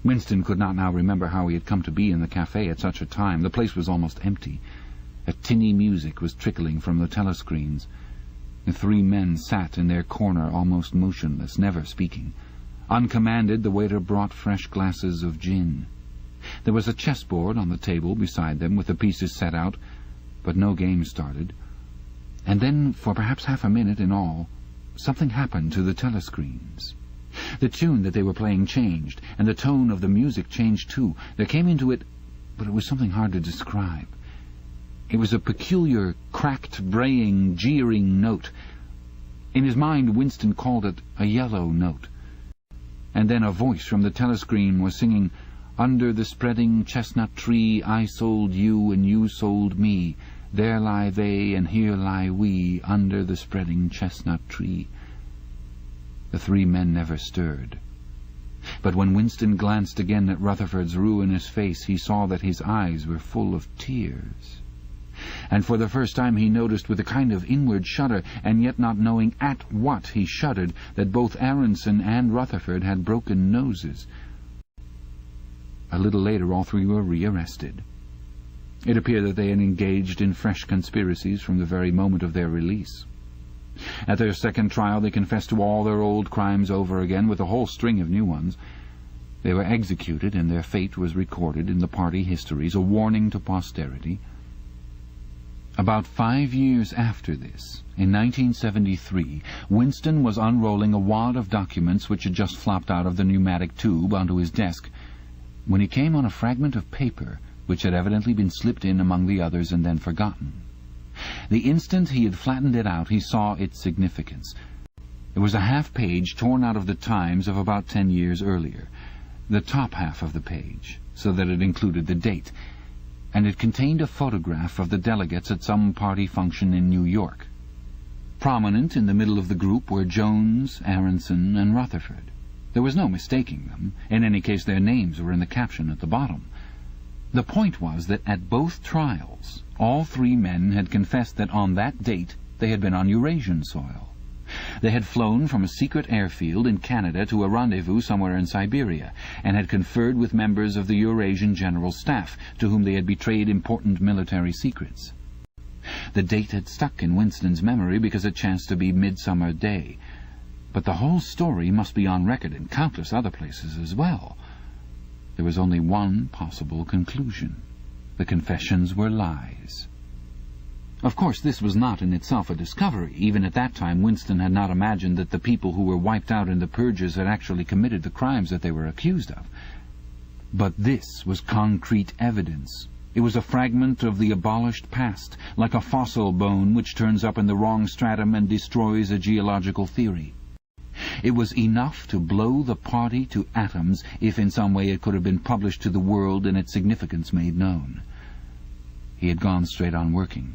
Winston could not now remember how he had come to be in the café at such a time. The place was almost empty. A tinny music was trickling from the telescreens. The three men sat in their corner almost motionless, never speaking. Uncommanded, the waiter brought fresh glasses of gin. There was a chessboard on the table beside them, with the pieces set out, but no game started. And then, for perhaps half a minute in all, something happened to the telescreens. The tune that they were playing changed, and the tone of the music changed too. There came into it, but it was something hard to describe. It was a peculiar, cracked, braying, jeering note. In his mind, Winston called it a yellow note. And then a voice from the telescreen was singing, "Under the spreading chestnut tree I sold you and you sold me. There lie they and here lie we, under the spreading chestnut tree." The three men never stirred. But when Winston glanced again at Rutherford's ruinous face, he saw that his eyes were full of tears. And for the first time he noticed, with a kind of inward shudder, and yet not knowing at what he shuddered, that both Aronson and Rutherford had broken noses. A little later all three were rearrested. It appeared that they had engaged in fresh conspiracies from the very moment of their release. At their second trial they confessed to all their old crimes over again, with a whole string of new ones. They were executed, and their fate was recorded in the party histories, a warning to posterity. About 5 years after this, in 1973, Winston was unrolling a wad of documents which had just flopped out of the pneumatic tube onto his desk, when he came on a fragment of paper which had evidently been slipped in among the others and then forgotten. The instant he had flattened it out, he saw its significance. It was a half-page torn out of the Times of about 10 years earlier, the top half of the page, so that it included the date, and it contained a photograph of the delegates at some party function in New York. Prominent in the middle of the group were Jones, Aronson, and Rutherford. There was no mistaking them. In any case, their names were in the caption at the bottom. The point was that at both trials, all three men had confessed that on that date they had been on Eurasian soil. They had flown from a secret airfield in Canada to a rendezvous somewhere in Siberia, and had conferred with members of the Eurasian General Staff, to whom they had betrayed important military secrets. The date had stuck in Winston's memory because it chanced to be Midsummer Day, but the whole story must be on record in countless other places as well. There was only one possible conclusion. The confessions were lies. Of course, this was not in itself a discovery. Even at that time, Winston had not imagined that the people who were wiped out in the purges had actually committed the crimes that they were accused of. But this was concrete evidence. It was a fragment of the abolished past, like a fossil bone which turns up in the wrong stratum and destroys a geological theory. It was enough to blow the party to atoms if in some way it could have been published to the world and its significance made known. He had gone straight on working.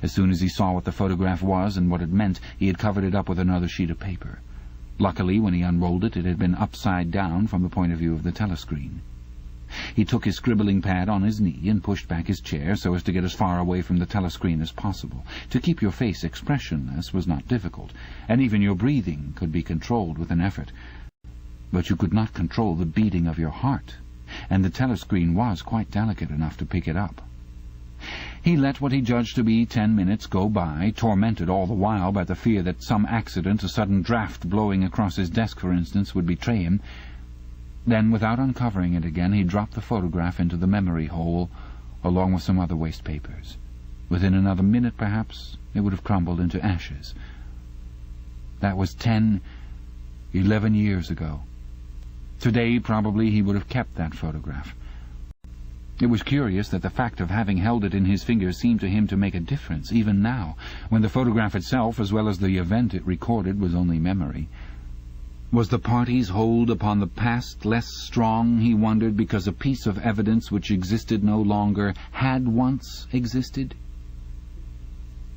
As soon as he saw what the photograph was and what it meant, he had covered it up with another sheet of paper. Luckily, when he unrolled it, it had been upside down from the point of view of the telescreen. He took his scribbling pad on his knee and pushed back his chair so as to get as far away from the telescreen as possible. To keep your face expressionless was not difficult, and even your breathing could be controlled with an effort. but you could not control the beating of your heart, and the telescreen was quite delicate enough to pick it up. He let what he judged to be 10 minutes go by, tormented all the while by the fear that some accident, a sudden draught blowing across his desk, for instance, would betray him. Then, without uncovering it again, he dropped the photograph into the memory hole, along with some other waste papers. Within another minute, perhaps, it would have crumbled into ashes. That was 11 years ago. Today, probably, he would have kept that photograph. It was curious that the fact of having held it in his fingers seemed to him to make a difference, even now, when the photograph itself, as well as the event it recorded, was only memory. Was the party's hold upon the past less strong, he wondered, because a piece of evidence which existed no longer had once existed?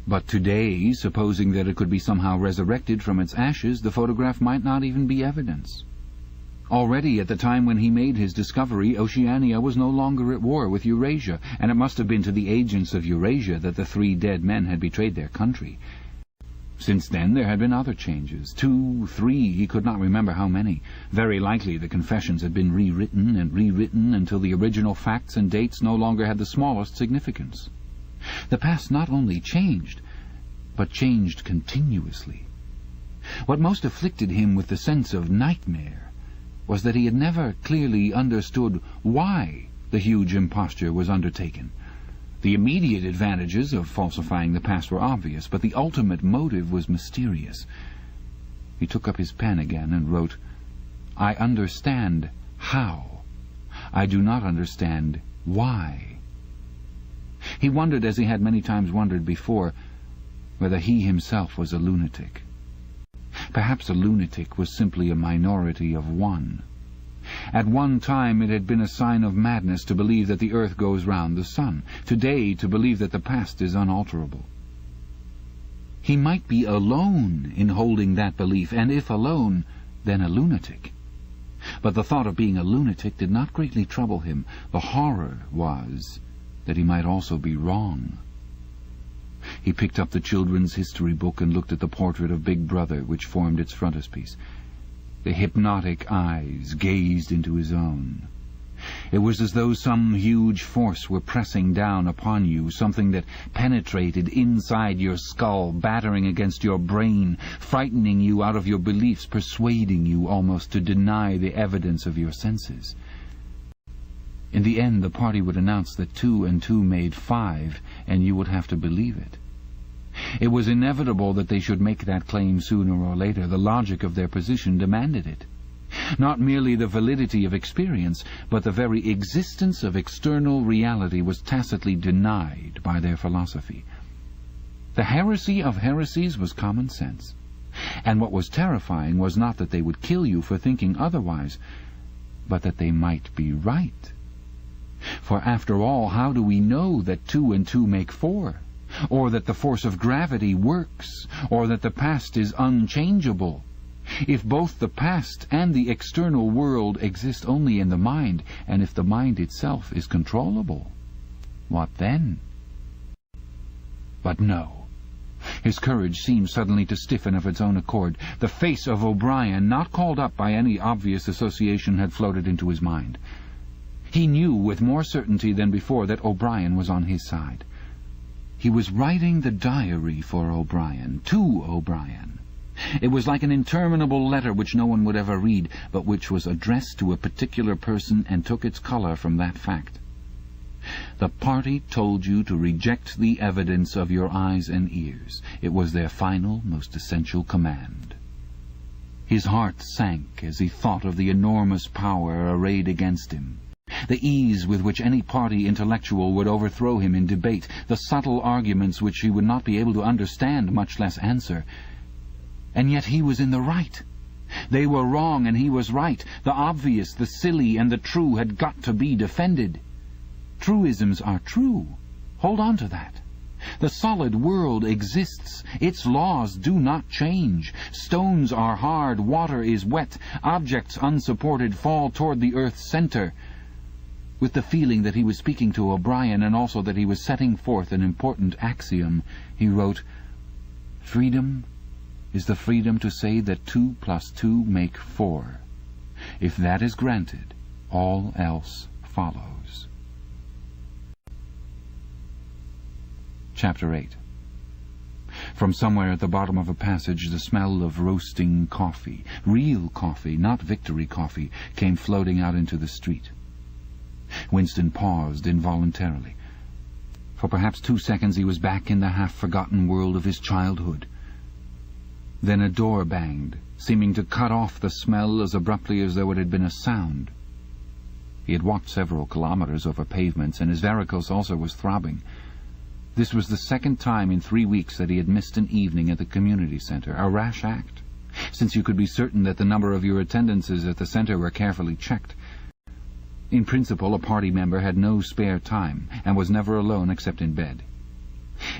But today, supposing that it could be somehow resurrected from its ashes, the photograph might not even be evidence. Already at the time when he made his discovery, Oceania was no longer at war with Eurasia, and it must have been to the agents of Eurasia that the 3 dead men had betrayed their country. Since then there had been other changes, 2, 3, he could not remember how many. Very likely the confessions had been rewritten until the original facts and dates no longer had the smallest significance. The past not only changed, but changed continuously. What most afflicted him with the sense of nightmare was that he had never clearly understood why the huge imposture was undertaken. The immediate advantages of falsifying the past were obvious, but the ultimate motive was mysterious. He took up his pen again and wrote, "I understand how. I do not understand why." He wondered, as he had many times wondered before, whether he himself was a lunatic. Perhaps a lunatic was simply a minority of one. At one time it had been a sign of madness to believe that the earth goes round the sun. Today, to believe that the past is unalterable. He might be alone in holding that belief, and if alone, then a lunatic. But the thought of being a lunatic did not greatly trouble him. The horror was that he might also be wrong. He picked up the children's history book and looked at the portrait of Big Brother which formed its frontispiece. The hypnotic eyes gazed into his own. It was as though some huge force were pressing down upon you, something that penetrated inside your skull, battering against your brain, frightening you out of your beliefs, persuading you almost to deny the evidence of your senses. In the end, the party would announce that 2 and 2 made 5, and you would have to believe it. It was inevitable that they should make that claim sooner or later. The logic of their position demanded it. Not merely the validity of experience, but the very existence of external reality was tacitly denied by their philosophy. The heresy of heresies was common sense. And what was terrifying was not that they would kill you for thinking otherwise, but that they might be right. For after all, how do we know that 2 and 2 make 4? Or that the force of gravity works? Or that the past is unchangeable? If both the past and the external world exist only in the mind, and if the mind itself is controllable, what then? But no. His courage seemed suddenly to stiffen of its own accord. The face of O'Brien, not called up by any obvious association, had floated into his mind. He knew with more certainty than before that O'Brien was on his side. He was writing the diary for O'Brien, to O'Brien. It was like an interminable letter which no one would ever read, but which was addressed to a particular person and took its colour from that fact. The party told you to reject the evidence of your eyes and ears. It was their final, most essential command. His heart sank as he thought of the enormous power arrayed against him. The ease with which any party intellectual would overthrow him in debate, the subtle arguments which he would not be able to understand, much less answer. And yet he was in the right. They were wrong and he was right. The obvious, the silly, and the true had got to be defended. Truisms are true. Hold on to that. The solid world exists. Its laws do not change. Stones are hard, water is wet, objects unsupported fall toward the earth's center. With the feeling that he was speaking to O'Brien, and also that he was setting forth an important axiom, he wrote, "Freedom is the freedom to say that 2 + 2 make 4. If that is granted, all else follows. Chapter 8. From somewhere at the bottom of a passage the smell of roasting coffee, real coffee, not Victory coffee, came floating out into the street. Winston paused involuntarily. For perhaps 2 seconds he was back in the half-forgotten world of his childhood. Then a door banged, seeming to cut off the smell as abruptly as though it had been a sound. He had walked several kilometers over pavements, and his varicose also was throbbing. This was the second time in 3 weeks that he had missed an evening at the community centre, a rash act, since you could be certain that the number of your attendances at the centre were carefully checked. In principle, a party member had no spare time, and was never alone except in bed.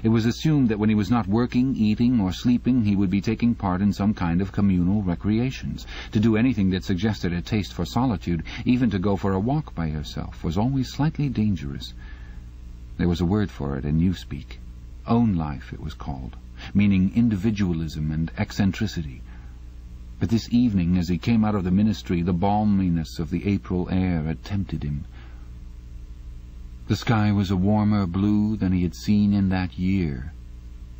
It was assumed that when he was not working, eating, or sleeping, he would be taking part in some kind of communal recreations. To do anything that suggested a taste for solitude, even to go for a walk by yourself, was always slightly dangerous. There was a word for it in newspeak. Own life, it was called, meaning individualism and eccentricity. But this evening, as he came out of the ministry, the balminess of the April air had tempted him. The sky was a warmer blue than he had seen in that year.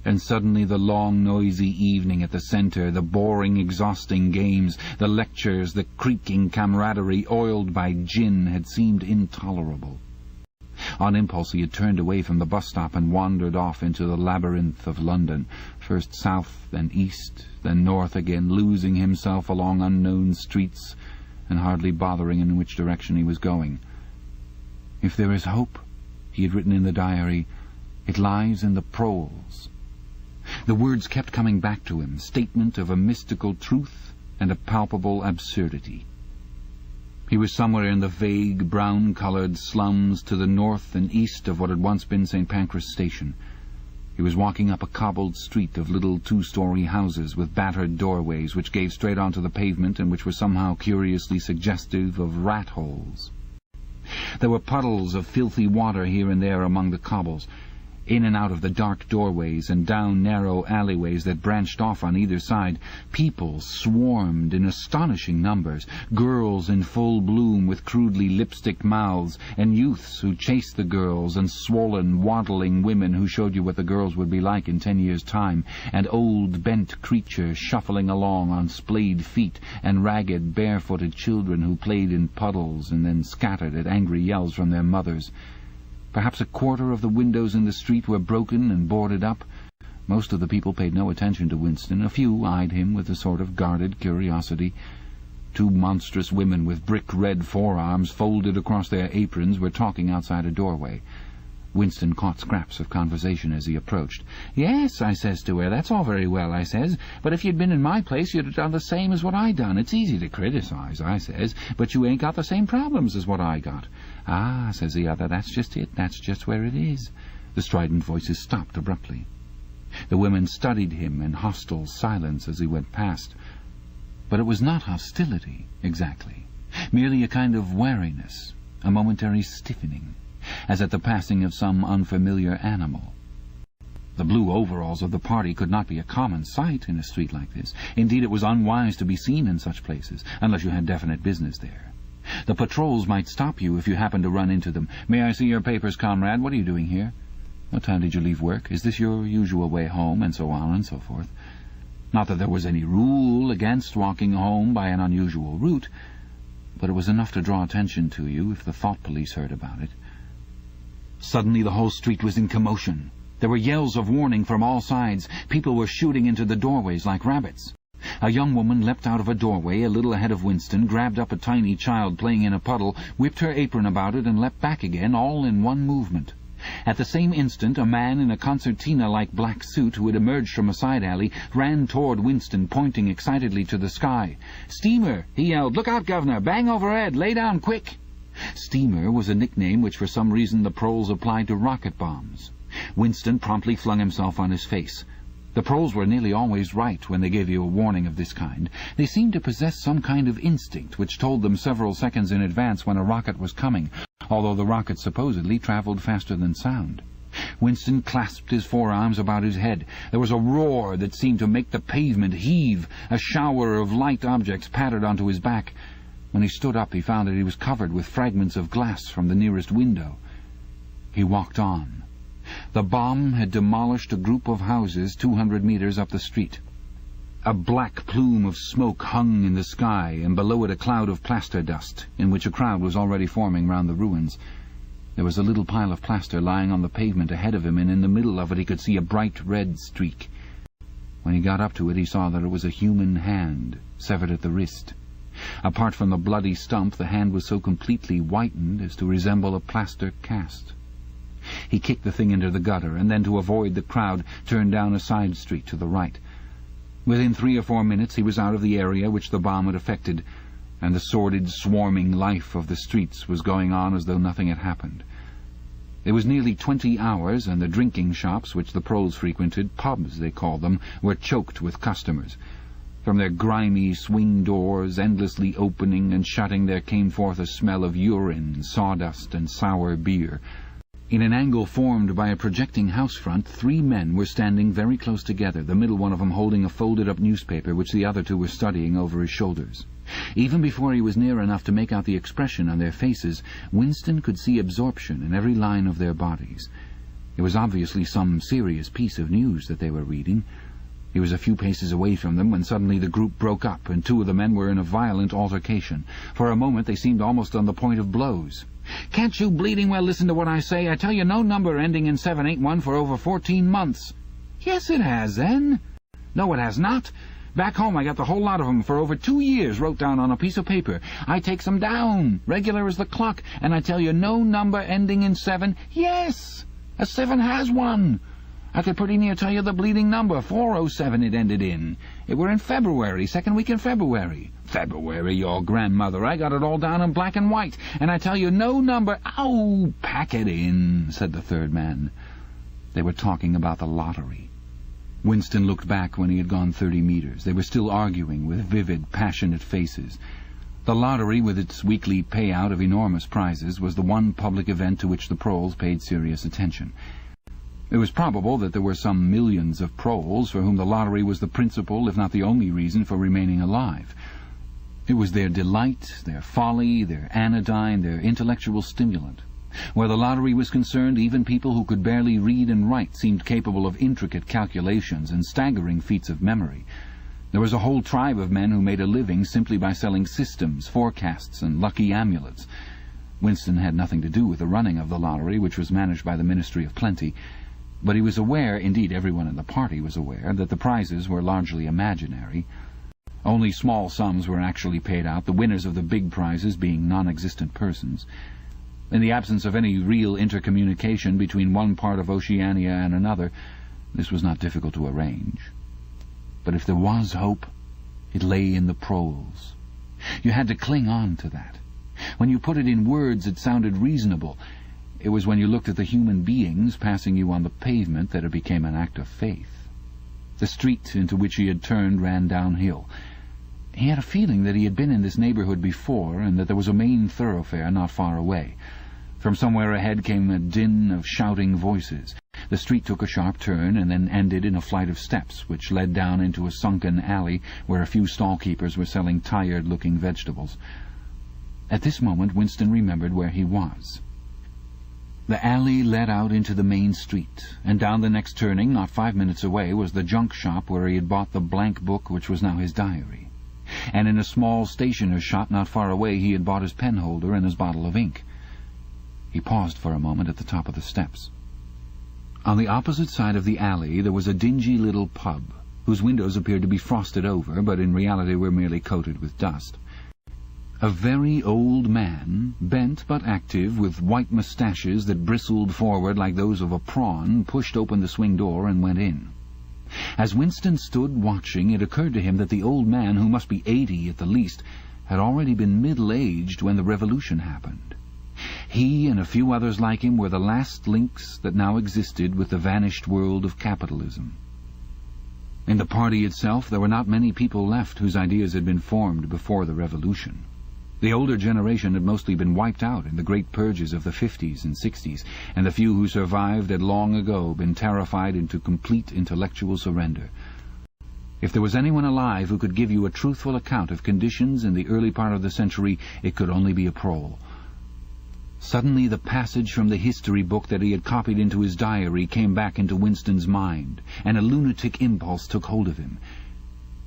And suddenly the long, noisy evening at the centre, the boring, exhausting games, the lectures, the creaking camaraderie oiled by gin had seemed intolerable. On impulse he had turned away from the bus stop and wandered off into the labyrinth of London, first south, then east, then north again, losing himself along unknown streets and hardly bothering in which direction he was going. If there is hope, he had written in the diary, it lies in the proles. The words kept coming back to him, statement of a mystical truth and a palpable absurdity. He was somewhere in the vague, brown-coloured slums to the north and east of what had once been St. Pancras Station. He was walking up a cobbled street of little 2-story houses with battered doorways which gave straight onto the pavement and which were somehow curiously suggestive of rat-holes. There were puddles of filthy water here and there among the cobbles. In and out of the dark doorways and down narrow alleyways that branched off on either side, people swarmed in astonishing numbers, girls in full bloom with crudely lipsticked mouths, and youths who chased the girls, and swollen, waddling women who showed you what the girls would be like in 10 years' time, and old, bent creatures shuffling along on splayed feet, and ragged, barefooted children who played in puddles and then scattered at angry yells from their mothers. Perhaps a quarter of the windows in the street were broken and boarded up. Most of the people paid no attention to Winston. A few eyed him with a sort of guarded curiosity. 2 monstrous women with brick-red forearms folded across their aprons were talking outside a doorway. Winston caught scraps of conversation as he approached. "Yes," I says to her, "that's all very well," I says, "but if you'd been in my place you'd have done the same as what I done. It's easy to criticize," I says, "but you ain't got the same problems as what I got." "Ah," says the other, "that's just it. That's just where it is." The strident voices stopped abruptly. The women studied him in hostile silence as he went past. But it was not hostility, exactly. Merely a kind of wariness, a momentary stiffening, as at the passing of some unfamiliar animal. The blue overalls of the party could not be a common sight in a street like this. Indeed, it was unwise to be seen in such places, unless you had definite business there. The patrols might stop you if you happened to run into them. "May I see your papers, comrade? What are you doing here? What time did you leave work? Is this your usual way home?" and so on and so forth. Not that there was any rule against walking home by an unusual route, but it was enough to draw attention to you if the thought police heard about it. Suddenly the whole street was in commotion. There were yells of warning from all sides. People were shooting into the doorways like rabbits. A young woman leapt out of a doorway a little ahead of Winston, grabbed up a tiny child playing in a puddle, whipped her apron about it, and leapt back again, all in one movement. At the same instant, a man in a concertina-like black suit, who had emerged from a side alley, ran toward Winston, pointing excitedly to the sky. "Steamer!" he yelled. "Look out, governor! Bang overhead! Lay down, quick!" Steamer was a nickname which for some reason the proles applied to rocket bombs. Winston promptly flung himself on his face. The proles were nearly always right when they gave you a warning of this kind. They seemed to possess some kind of instinct which told them several seconds in advance when a rocket was coming, although the rocket supposedly travelled faster than sound. Winston clasped his forearms about his head. There was a roar that seemed to make the pavement heave. A shower of light objects pattered onto his back. When he stood up, he found that he was covered with fragments of glass from the nearest window. He walked on. The bomb had demolished a group of houses 200 meters up the street. A black plume of smoke hung in the sky, and below it a cloud of plaster dust, in which a crowd was already forming round the ruins. There was a little pile of plaster lying on the pavement ahead of him, and in the middle of it he could see a bright red streak. When he got up to it, he saw that it was a human hand, severed at the wrist. Apart from the bloody stump, the hand was so completely whitened as to resemble a plaster cast. He kicked the thing into the gutter, and then, to avoid the crowd, turned down a side street to the right. Within 3 or 4 minutes he was out of the area which the bomb had affected, and the sordid, swarming life of the streets was going on as though nothing had happened. It was nearly 20 hours, and the drinking shops which the proles frequented, pubs they called them, were choked with customers. From their grimy swing doors, endlessly opening and shutting, there came forth a smell of urine, sawdust, and sour beer. In an angle formed by a projecting house front, 3 men were standing very close together, the middle one of them holding a folded-up newspaper which the other 2 were studying over his shoulders. Even before he was near enough to make out the expression on their faces, Winston could see absorption in every line of their bodies. It was obviously some serious piece of news that they were reading. He was a few paces away from them when suddenly the group broke up, and 2 of the men were in a violent altercation. For a moment they seemed almost on the point of blows. "Can't you bleeding well listen to what I say? I tell you no number ending in 7 ain't won for over 14 months. "Yes, it has, then." "No, it has not. Back home I got the whole lot of 'em for over 2 years wrote down on a piece of paper. I takes 'em down, regular as the clock, and I tell you no number ending in 7. Yes, a 7 has one. I could pretty near tell you the bleeding number, 407 it ended in. It were in February, 2nd week in February. February, your grandmother. I got it all down in black and white, and I tell you no number—" "Ow, pack it in," said the 3rd man. They were talking about the lottery. Winston looked back when he had gone 30 meters. They were still arguing with vivid, passionate faces. The lottery, with its weekly payout of enormous prizes, was the one public event to which the proles paid serious attention. It was probable that there were some millions of proles for whom the lottery was the principal, if not the only reason for remaining alive. It was their delight, their folly, their anodyne, their intellectual stimulant. Where the lottery was concerned, even people who could barely read and write seemed capable of intricate calculations and staggering feats of memory. There was a whole tribe of men who made a living simply by selling systems, forecasts, and lucky amulets. Winston had nothing to do with the running of the lottery, which was managed by the Ministry of Plenty, but he was aware, indeed everyone in the party was aware, that the prizes were largely imaginary. Only small sums were actually paid out, the winners of the big prizes being non-existent persons. In the absence of any real intercommunication between one part of Oceania and another, this was not difficult to arrange. But if there was hope, it lay in the proles. You had to cling on to that. When you put it in words, it sounded reasonable. It was when you looked at the human beings passing you on the pavement that it became an act of faith. The street into which he had turned ran downhill. He had a feeling that he had been in this neighborhood before, and that there was a main thoroughfare not far away. From somewhere ahead came a din of shouting voices. The street took a sharp turn and then ended in a flight of steps which led down into a sunken alley where a few stall-keepers were selling tired-looking vegetables. At this moment Winston remembered where he was. The alley led out into the main street, and down the next turning, not 5 minutes away, was the junk shop where he had bought the blank book which was now his diary. And in a small stationer's shop not far away he had bought his penholder and his bottle of ink. He paused for a moment at the top of the steps. On the opposite side of the alley there was a dingy little pub, whose windows appeared to be frosted over, but in reality were merely coated with dust. A very old man, bent but active, with white moustaches that bristled forward like those of a prawn, pushed open the swing door and went in. As Winston stood watching, it occurred to him that the old man, who must be 80 at the least, had already been middle-aged when the revolution happened. He and a few others like him were the last links that now existed with the vanished world of capitalism. In the party itself there were not many people left whose ideas had been formed before the revolution. The older generation had mostly been wiped out in the great purges of the 50s and 60s, and the few who survived had long ago been terrified into complete intellectual surrender. If there was anyone alive who could give you a truthful account of conditions in the early part of the century, it could only be a prole. Suddenly the passage from the history book that he had copied into his diary came back into Winston's mind, and a lunatic impulse took hold of him.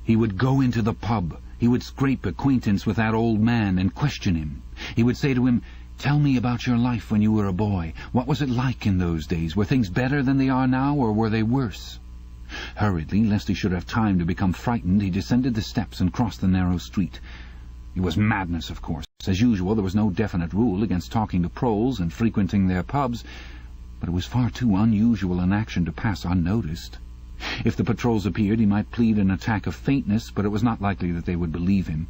He would go into the pub. He would scrape acquaintance with that old man and question him. He would say to him, "Tell me about your life when you were a boy. What was it like in those days? Were things better than they are now, or were they worse?" Hurriedly, lest he should have time to become frightened, he descended the steps and crossed the narrow street. It was madness, of course. As usual, there was no definite rule against talking to proles and frequenting their pubs, but it was far too unusual an action to pass unnoticed. If the patrols appeared, he might plead an attack of faintness, but it was not likely that they would believe him.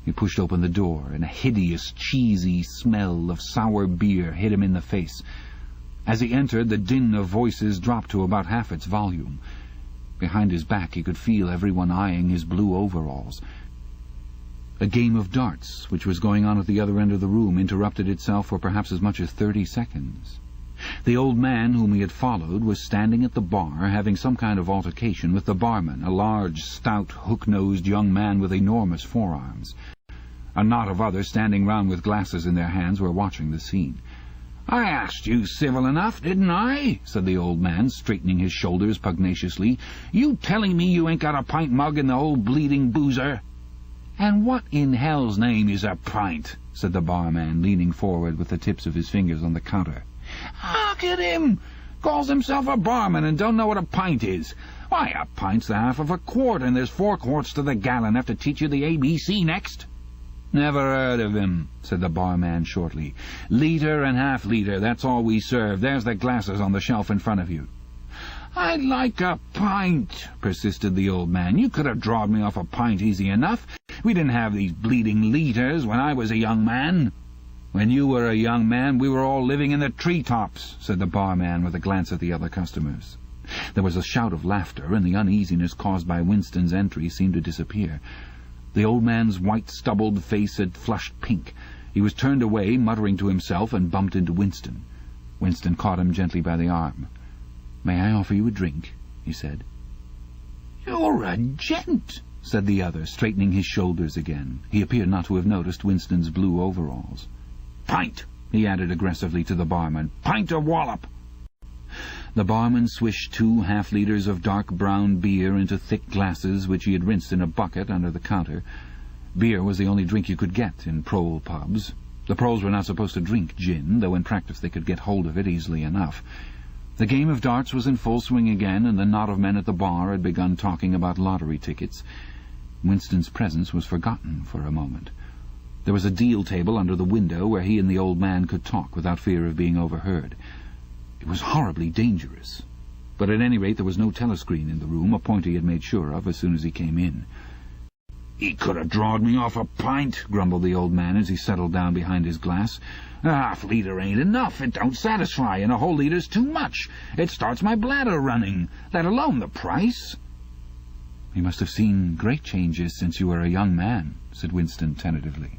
He pushed open the door, and a hideous, cheesy smell of sour beer hit him in the face. As he entered, the din of voices dropped to about half its volume. Behind his back he could feel everyone eyeing his blue overalls. A game of darts, which was going on at the other end of the room, interrupted itself for perhaps as much as 30 seconds. The old man whom he had followed was standing at the bar, having some kind of altercation with the barman, a large, stout, hook-nosed young man with enormous forearms. A knot of others standing round with glasses in their hands were watching the scene. "I asked you civil enough, didn't I?" said the old man, straightening his shoulders pugnaciously. "You telling me you ain't got a pint mug in the old bleeding boozer?" "And what in hell's name is a pint?" said the barman, leaning forward with the tips of his fingers on the counter. "Look at him! Calls himself a barman and don't know what a pint is. Why, a pint's the half of a quart, and there's 4 quarts to the gallon. Have to teach you the ABC next?" "Never heard of him," said the barman shortly. "Litre and half-litre, that's all we serve. There's the glasses on the shelf in front of you." "I'd like a pint," persisted the old man. "You could have drawed me off a pint easy enough. We didn't have these bleeding litres when I was a young man." "When you were a young man, we were all living in the tree-tops," said the barman with a glance at the other customers. There was a shout of laughter, and the uneasiness caused by Winston's entry seemed to disappear. The old man's white, stubbled face had flushed pink. He was turned away, muttering to himself, and bumped into Winston. Winston caught him gently by the arm. "May I offer you a drink?" he said. "You're a gent," said the other, straightening his shoulders again. He appeared not to have noticed Winston's blue overalls. "Pint," he added aggressively to the barman. "Pint or wallop." The barman swished 2 half-litres of dark brown beer into thick glasses which he had rinsed in a bucket under the counter. Beer was the only drink you could get in prole pubs. The proles were not supposed to drink gin, though in practice they could get hold of it easily enough. The game of darts was in full swing again, and the knot of men at the bar had begun talking about lottery tickets. Winston's presence was forgotten for a moment. There was a deal table under the window where he and the old man could talk without fear of being overheard. It was horribly dangerous, but at any rate there was no telescreen in the room, a point he had made sure of as soon as he came in. "He could have drawed me off a pint," grumbled the old man as he settled down behind his glass. "A half-litre ain't enough. It don't satisfy, and a whole litre's too much. It starts my bladder running, let alone the price." "You must have seen great changes since you were a young man," said Winston tentatively.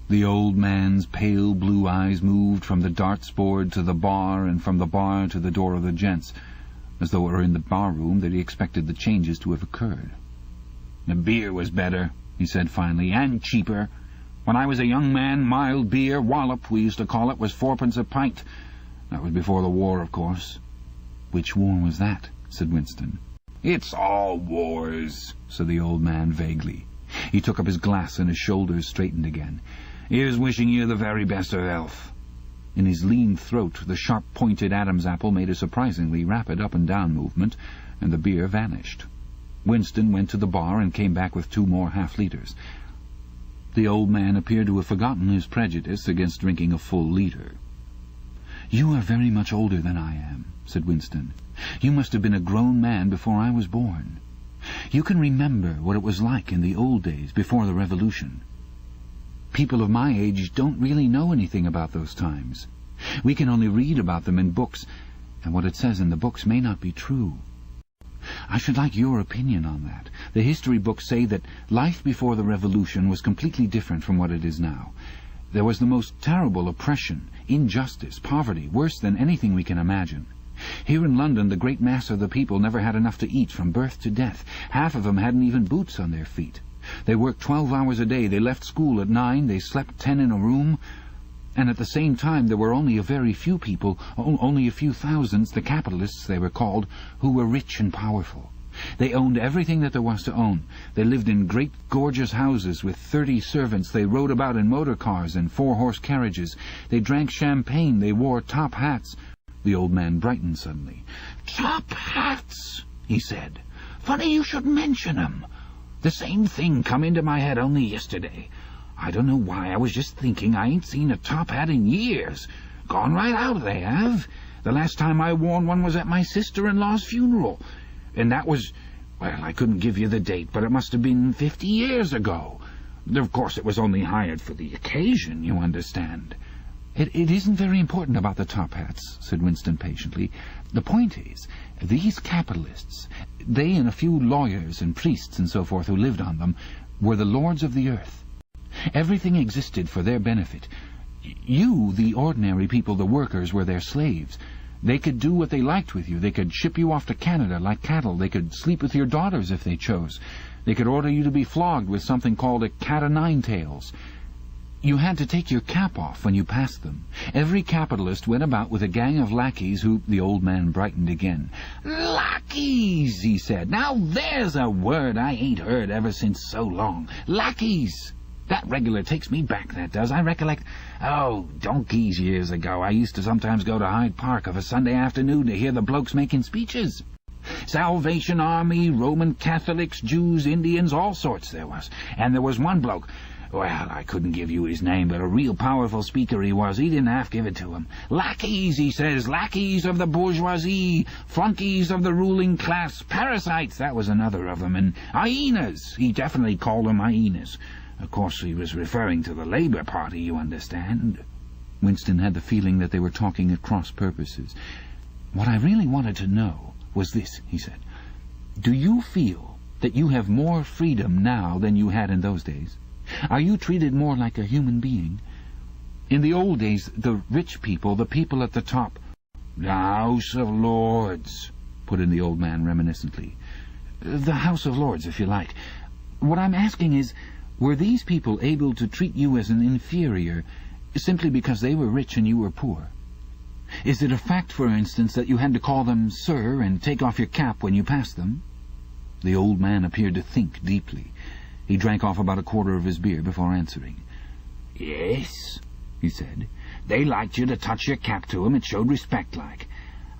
The old man's pale blue eyes moved from the darts board to the bar, and from the bar to the door of the gents, as though it were in the bar-room that he expected the changes to have occurred. "The beer was better," he said finally, "and cheaper. When I was a young man, mild beer, wallop, we used to call it, was 4pence a pint. That was before the war, of course." "Which war was that?" said Winston. "It's all wars," said the old man vaguely. He took up his glass and his shoulders straightened again. "Here's wishing you the very best of health." In his lean throat the sharp-pointed Adam's apple made a surprisingly rapid up-and-down movement, and the beer vanished. Winston went to the bar and came back with 2 more half-litres. The old man appeared to have forgotten his prejudice against drinking a full litre. "You are very much older than I am," said Winston. "You must have been a grown man before I was born. You can remember what it was like in the old days, before the Revolution. People of my age don't really know anything about those times. We can only read about them in books, and what it says in the books may not be true. I should like your opinion on that. The history books say that life before the Revolution was completely different from what it is now. There was the most terrible oppression, injustice, poverty, worse than anything we can imagine. Here in London, the great mass of the people never had enough to eat from birth to death. Half of them hadn't even boots on their feet. They worked 12 hours a day. They left school at 9. They slept 10 in a room. And at the same time, there were only a very few people, only a few thousands, the capitalists they were called, who were rich and powerful. They owned everything that there was to own. They lived in great, gorgeous houses with 30 servants. They rode about in motor cars and 4-horse carriages. They drank champagne. They wore top hats. The old man brightened suddenly. "Top hats," he said. "Funny you should mention 'em. The same thing come into my head only yesterday. I don't know why, I was just thinking I ain't seen a top hat in years. Gone right out, they have. The last time I worn one was at my sister-in-law's funeral. And that was, well, I couldn't give you the date, but it must have been 50 years ago. Of course, it was only hired for the occasion, you understand." It isn't very important about the top hats," said Winston patiently. "The point is, these capitalists, they and a few lawyers and priests and so forth who lived on them, were the lords of the earth. Everything existed for their benefit. You, the ordinary people, the workers, were their slaves. They could do what they liked with you. They could ship you off to Canada like cattle. They could sleep with your daughters if they chose. They could order you to be flogged with something called a cat-o'-nine-tails. You had to take your cap off when you passed them. Every capitalist went about with a gang of lackeys who—" The old man brightened again. "Lackeys," he said. "Now there's a word I ain't heard ever since so long. Lackeys. That regular takes me back, that does. I recollect, donkeys years ago, I used to sometimes go to Hyde Park of a Sunday afternoon to hear the blokes making speeches. Salvation Army, Roman Catholics, Jews, Indians, all sorts there was. And there was one bloke— well, I couldn't give you his name, but a real powerful speaker he was. He didn't half give it to him. Lackeys, he says, lackeys of the bourgeoisie, flunkies of the ruling class, parasites, that was another of them, and hyenas. He definitely called them hyenas. Of course, he was referring to the Labour Party, you understand." Winston had the feeling that they were talking at cross purposes. "What I really wanted to know was this," he said. "Do you feel that you have more freedom now than you had in those days? Are you treated more like a human being? In the old days, the rich people, the people at the top—" "The House of Lords," put in the old man reminiscently. "The House of Lords, if you like. What I'm asking is, were these people able to treat you as an inferior simply because they were rich and you were poor? Is it a fact, for instance, that you had to call them sir and take off your cap when you passed them?" The old man appeared to think deeply. He drank off about a quarter of his beer before answering. "Yes," he said. "They liked you to touch your cap to 'em. It showed respect like.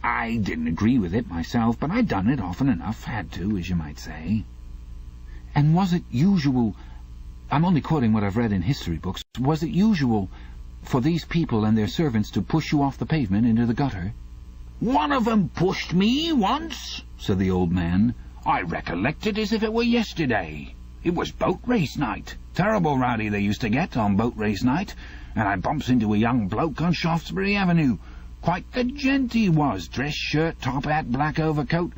I didn't agree with it myself, but I done it often enough. Had to, as you might say." "And was it usual— I'm only quoting what I've read in history books— was it usual for these people and their servants to push you off the pavement into the gutter?" "One of 'em pushed me once," said the old man. "I recollect it as if it were yesterday. It was boat race night. Terrible rowdy they used to get on boat race night, and I bumps into a young bloke on Shaftesbury Avenue. Quite the gent he was, dress shirt, top hat, black overcoat.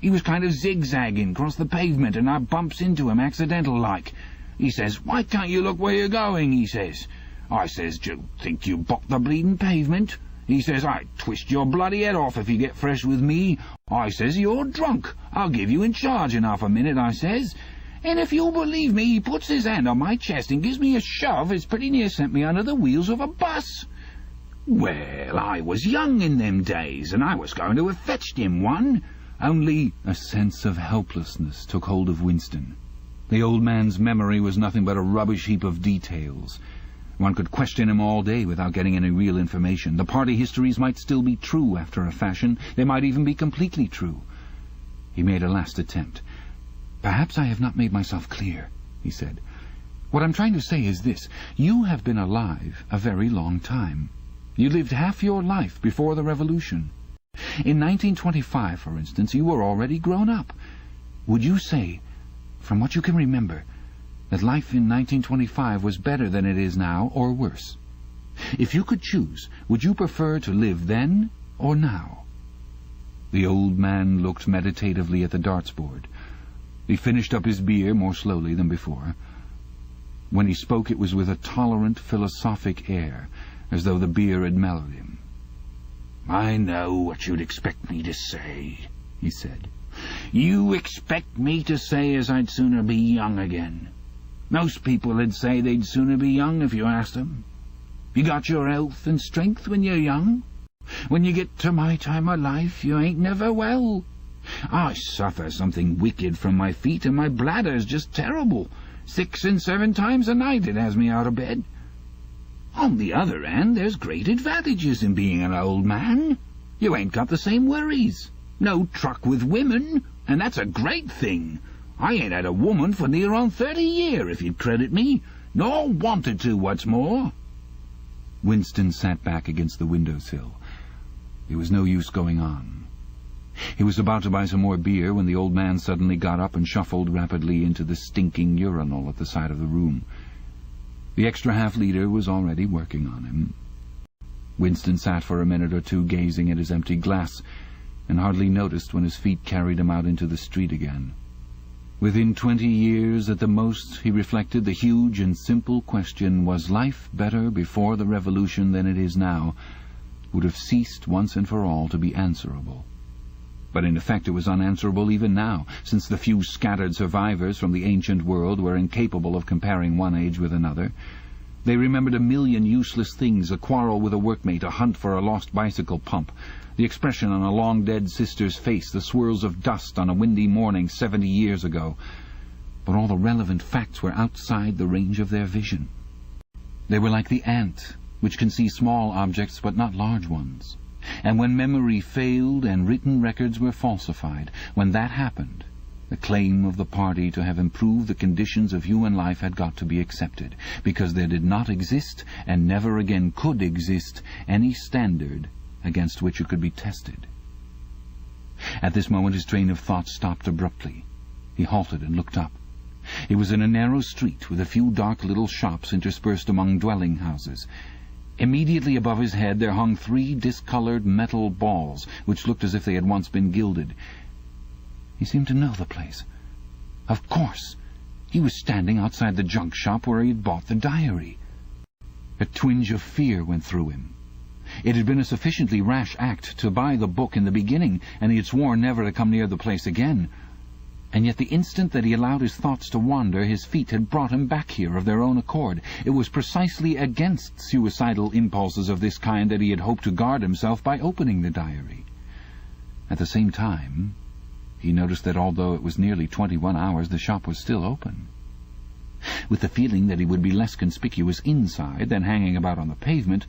He was kind of zigzagging across the pavement, and I bumps into him accidental-like. He says, 'Why can't you look where you're going?' he says. I says, 'Do you think you blocked the bleeding pavement?' He says, 'I'd twist your bloody head off if you get fresh with me.' I says, 'You're drunk. I'll give you in charge in half a minute,' I says. And if you'll believe me, he puts his hand on my chest and gives me a shove as pretty near sent me under the wheels of a bus. Well, I was young in them days, and I was going to have fetched him one, only—" A sense of helplessness took hold of Winston. The old man's memory was nothing but a rubbish heap of details. One could question him all day without getting any real information. The party histories might still be true after a fashion. They might even be completely true. He made a last attempt. "Perhaps I have not made myself clear," he said. "What I'm trying to say is this. You have been alive a very long time. You lived half your life before the Revolution. In 1925, for instance, you were already grown up. Would you say, from what you can remember, that life in 1925 was better than it is now, or worse? If you could choose, would you prefer to live then or now?" The old man looked meditatively at the darts board. He finished up his beer more slowly than before. When he spoke, it was with a tolerant, philosophic air, as though the beer had mellowed him. "I know what you'd expect me to say," he said. "You expect me to say as I'd sooner be young again. Most people would say they'd sooner be young if you asked them. You got your health and strength when you're young. When you get to my time of life, you ain't never well. I suffer something wicked from my feet, and my bladder's just terrible. 6 and 7 times a night it has me out of bed. On the other hand, there's great advantages in being an old man. You ain't got the same worries. No truck with women, and that's a great thing. I ain't had a woman for near on 30 year, if you'd credit me, nor wanted to, what's more." Winston sat back against the windowsill. There was no use going on. He was about to buy some more beer when the old man suddenly got up and shuffled rapidly into the stinking urinal at the side of the room. The extra half-liter was already working on him. Winston sat for a minute or two gazing at his empty glass, and hardly noticed when his feet carried him out into the street again. Within 20 years at the most, he reflected, the huge and simple question, was life better before the revolution than it is now, would have ceased once and for all to be answerable. But in effect it was unanswerable even now, since the few scattered survivors from the ancient world were incapable of comparing one age with another. They remembered a million useless things, a quarrel with a workmate, a hunt for a lost bicycle pump, the expression on a long-dead sister's face, the swirls of dust on a windy morning 70 years ago. But all the relevant facts were outside the range of their vision. They were like the ant, which can see small objects but not large ones. And when memory failed and written records were falsified, when that happened, the claim of the party to have improved the conditions of human life had got to be accepted, because there did not exist, and never again could exist, any standard against which it could be tested. At this moment his train of thought stopped abruptly. He halted and looked up. It was in a narrow street with a few dark little shops interspersed among dwelling houses. Immediately above his head there hung 3 discoloured metal balls, which looked as if they had once been gilded. He seemed to know the place. Of course! He was standing outside the junk shop where he had bought the diary. A twinge of fear went through him. It had been a sufficiently rash act to buy the book in the beginning, and he had sworn never to come near the place again. And yet the instant that he allowed his thoughts to wander, his feet had brought him back here of their own accord. It was precisely against suicidal impulses of this kind that he had hoped to guard himself by opening the diary. At the same time, he noticed that although it was nearly 21 hours, the shop was still open. With the feeling that he would be less conspicuous inside than hanging about on the pavement,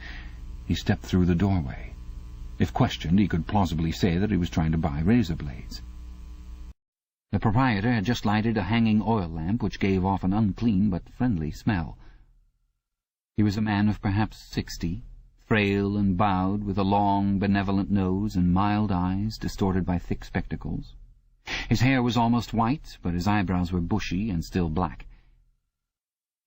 he stepped through the doorway. If questioned, he could plausibly say that he was trying to buy razor blades. The proprietor had just lighted a hanging oil lamp which gave off an unclean but friendly smell. He was a man of perhaps 60, frail and bowed, with a long, benevolent nose and mild eyes distorted by thick spectacles. His hair was almost white, but his eyebrows were bushy and still black.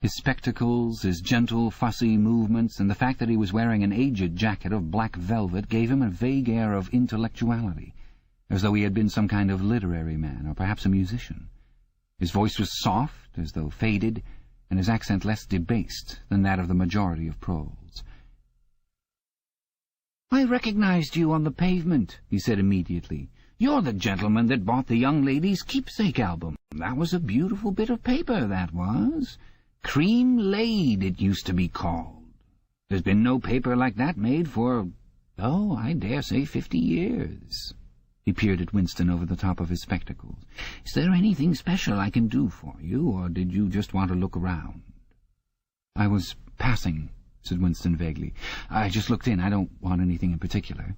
His spectacles, his gentle, fussy movements, and the fact that he was wearing an aged jacket of black velvet gave him a vague air of intellectuality, as though he had been some kind of literary man, or perhaps a musician. His voice was soft, as though faded, and his accent less debased than that of the majority of proles. "I recognized you on the pavement," he said immediately. "You're the gentleman that bought the young lady's keepsake album. That was a beautiful bit of paper, that was. Cream laid, it used to be called. There's been no paper like that made for, I dare say 50 years. He peered at Winston over the top of his spectacles. "Is there anything special I can do for you, or did you just want to look around?" "I was passing," said Winston vaguely. "I just looked in. I don't want anything in particular."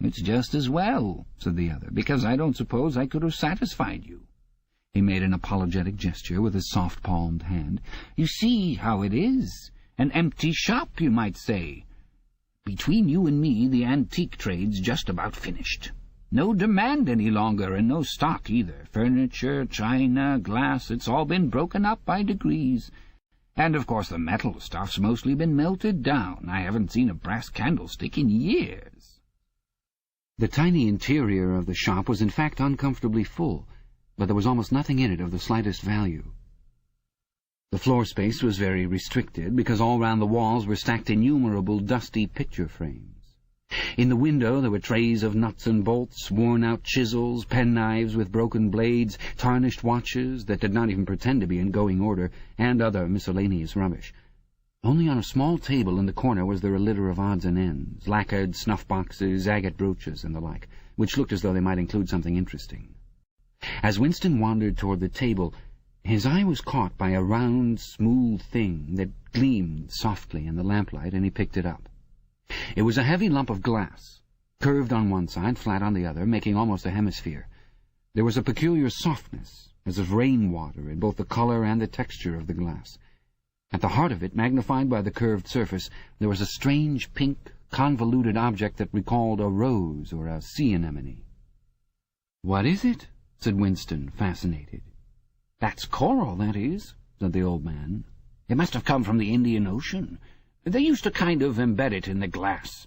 "It's just as well," said the other, "because I don't suppose I could have satisfied you." He made an apologetic gesture with his soft-palmed hand. "You see how it is. An empty shop, you might say. Between you and me, the antique trade's just about finished. No demand any longer, and no stock either. Furniture, china, glass, it's all been broken up by degrees. And, of course, the metal stuff's mostly been melted down. I haven't seen a brass candlestick in years." The tiny interior of the shop was in fact uncomfortably full, but there was almost nothing in it of the slightest value. The floor space was very restricted, because all round the walls were stacked innumerable dusty picture frames. In the window there were trays of nuts and bolts, worn-out chisels, penknives with broken blades, tarnished watches that did not even pretend to be in going order, and other miscellaneous rubbish. Only on a small table in the corner was there a litter of odds and ends, lacquered snuff-boxes, agate brooches, and the like, which looked as though they might include something interesting. As Winston wandered toward the table, his eye was caught by a round, smooth thing that gleamed softly in the lamplight, and he picked it up. It was a heavy lump of glass, curved on one side, flat on the other, making almost a hemisphere. There was a peculiar softness, as of rain-water, in both the colour and the texture of the glass. At the heart of it, magnified by the curved surface, there was a strange, pink, convoluted object that recalled a rose or a sea anemone. "What is it?" said Winston, fascinated. "That's coral, that is," said the old man. "It must have come from the Indian Ocean. They used to kind of embed it in the glass.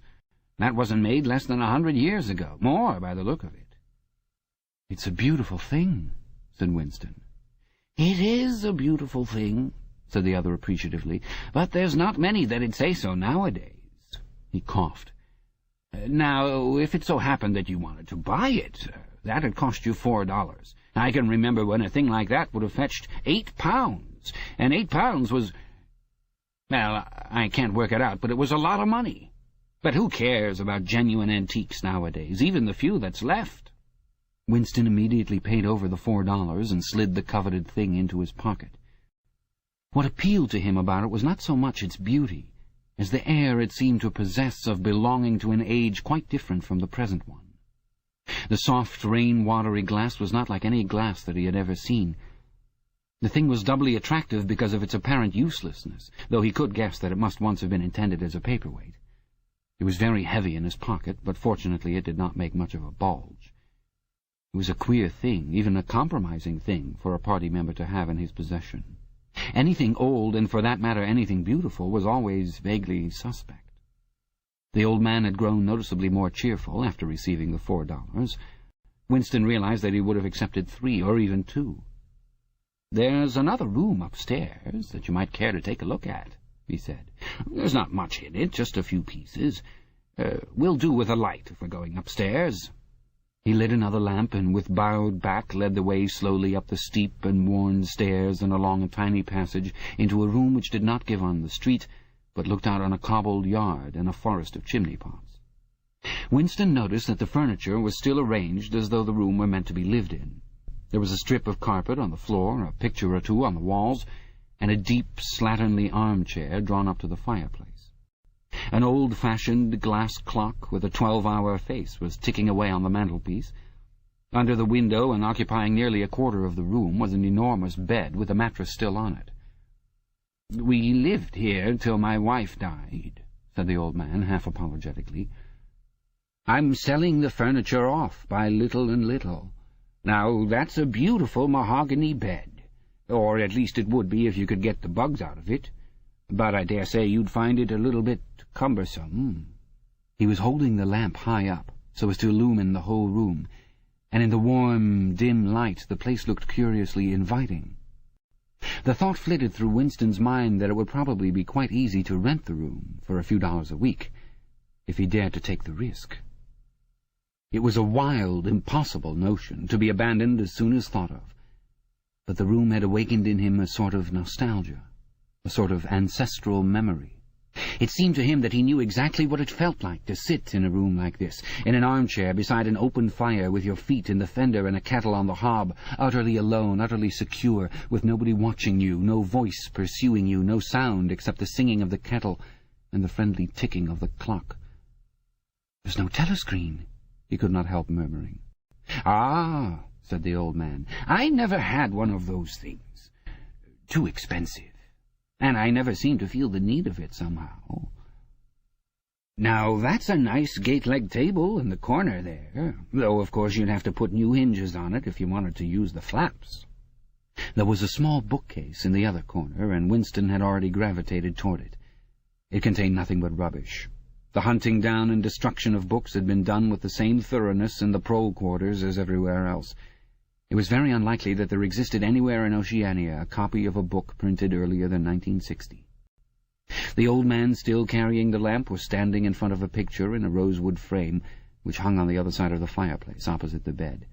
That wasn't made less than 100 years ago. More, by the look of it." "It's a beautiful thing," said Winston. "It is a beautiful thing," said the other appreciatively, "but there's not many that'd say so nowadays." He coughed. "Now, if it so happened that you wanted to buy it, that'd cost you $4. I can remember when a thing like that would have fetched £8, and £8 was... Well, I can't work it out, but it was a lot of money. But who cares about genuine antiques nowadays, even the few that's left?" Winston immediately paid over the $4 and slid the coveted thing into his pocket. What appealed to him about it was not so much its beauty, as the air it seemed to possess of belonging to an age quite different from the present one. The soft, rain-watery glass was not like any glass that he had ever seen. The thing was doubly attractive because of its apparent uselessness, though he could guess that it must once have been intended as a paperweight. It was very heavy in his pocket, but fortunately it did not make much of a bulge. It was a queer thing, even a compromising thing, for a party member to have in his possession. Anything old, and for that matter anything beautiful, was always vaguely suspect. The old man had grown noticeably more cheerful after receiving the $4. Winston realized that he would have accepted 3 or even 2. "There's another room upstairs that you might care to take a look at," he said. "There's not much in it, just a few pieces. We'll do with a light if we're going upstairs." He lit another lamp and with bowed back led the way slowly up the steep and worn stairs and along a tiny passage into a room which did not give on the street, but looked out on a cobbled yard and a forest of chimney-pots. Winston noticed that the furniture was still arranged as though the room were meant to be lived in. There was a strip of carpet on the floor, a picture or two on the walls, and a deep, slatternly armchair drawn up to the fireplace. An old-fashioned glass clock with a 12-hour face was ticking away on the mantelpiece. Under the window, and occupying nearly a quarter of the room, was an enormous bed with a mattress still on it. "We lived here till my wife died," said the old man, half apologetically. "I'm selling the furniture off by little and little. Now, that's a beautiful mahogany bed, or at least it would be if you could get the bugs out of it, but I dare say you'd find it a little bit cumbersome." He was holding the lamp high up, so as to illumine the whole room, and in the warm, dim light the place looked curiously inviting. The thought flitted through Winston's mind that it would probably be quite easy to rent the room for a few dollars a week, if he dared to take the risk. It was a wild, impossible notion, to be abandoned as soon as thought of, but the room had awakened in him a sort of nostalgia, a sort of ancestral memory. It seemed to him that he knew exactly what it felt like to sit in a room like this, in an armchair beside an open fire, with your feet in the fender and a kettle on the hob, utterly alone, utterly secure, with nobody watching you, no voice pursuing you, no sound except the singing of the kettle and the friendly ticking of the clock. "There's no telescreen," he could not help murmuring. "Ah," said the old man, "I never had one of those things. Too expensive. And I never seemed to feel the need of it somehow. Now, that's a nice gate-leg table in the corner there, though of course you'd have to put new hinges on it if you wanted to use the flaps." There was a small bookcase in the other corner, and Winston had already gravitated toward it. It contained nothing but rubbish. The hunting down and destruction of books had been done with the same thoroughness in the prole quarters as everywhere else. It was very unlikely that there existed anywhere in Oceania a copy of a book printed earlier than 1960. The old man, still carrying the lamp, was standing in front of a picture in a rosewood frame, which hung on the other side of the fireplace, opposite the bed.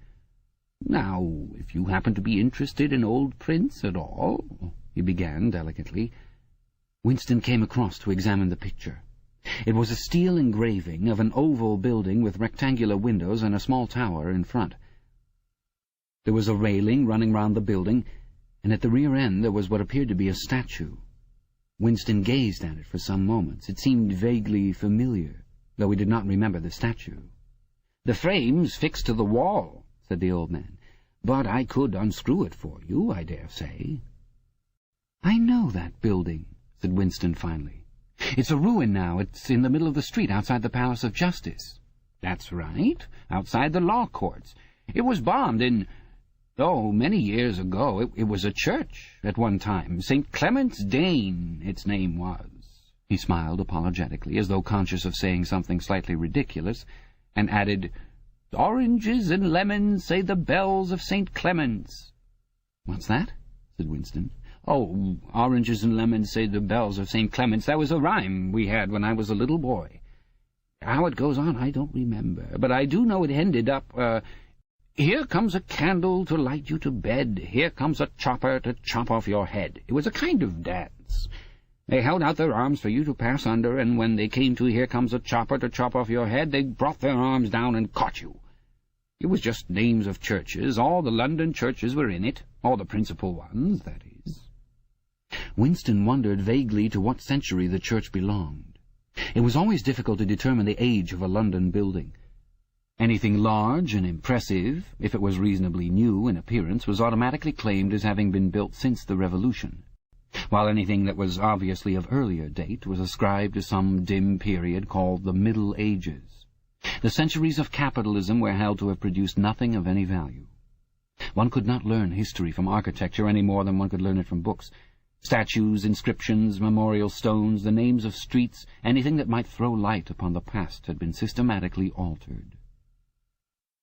"Now, if you happen to be interested in old prints at all," he began delicately. Winston came across to examine the picture. It was a steel engraving of an oval building with rectangular windows and a small tower in front. There was a railing running round the building, and at the rear end there was what appeared to be a statue. Winston gazed at it for some moments. It seemed vaguely familiar, though he did not remember the statue. "The frame's fixed to the wall," said the old man, "but I could unscrew it for you, I dare say." "I know that building," said Winston finally. "It's a ruin now. It's in the middle of the street outside the Palace of Justice." "That's right, outside the law courts. It was bombed in... many years ago. It was a church at one time. St. Clement's Dane, its name was." He smiled apologetically, as though conscious of saying something slightly ridiculous, and added, "Oranges and lemons, say the bells of St. Clement's." "What's that?" said Winston. "Oh, oranges and lemons, say the bells of St. Clement's. That was a rhyme we had when I was a little boy. How it goes on I don't remember, but I do know it ended up, here comes a candle to light you to bed, here comes a chopper to chop off your head. It was a kind of dance. They held out their arms for you to pass under, and when they came to here comes a chopper to chop off your head, they brought their arms down and caught you. It was just names of churches. All the London churches were in it, all the principal ones, that is." Winston wondered vaguely to what century the church belonged. It was always difficult to determine the age of a London building. Anything large and impressive, if it was reasonably new in appearance, was automatically claimed as having been built since the Revolution, while anything that was obviously of earlier date was ascribed to some dim period called the Middle Ages. The centuries of capitalism were held to have produced nothing of any value. One could not learn history from architecture any more than one could learn it from books. Statues, inscriptions, memorial stones, the names of streets, anything that might throw light upon the past had been systematically altered.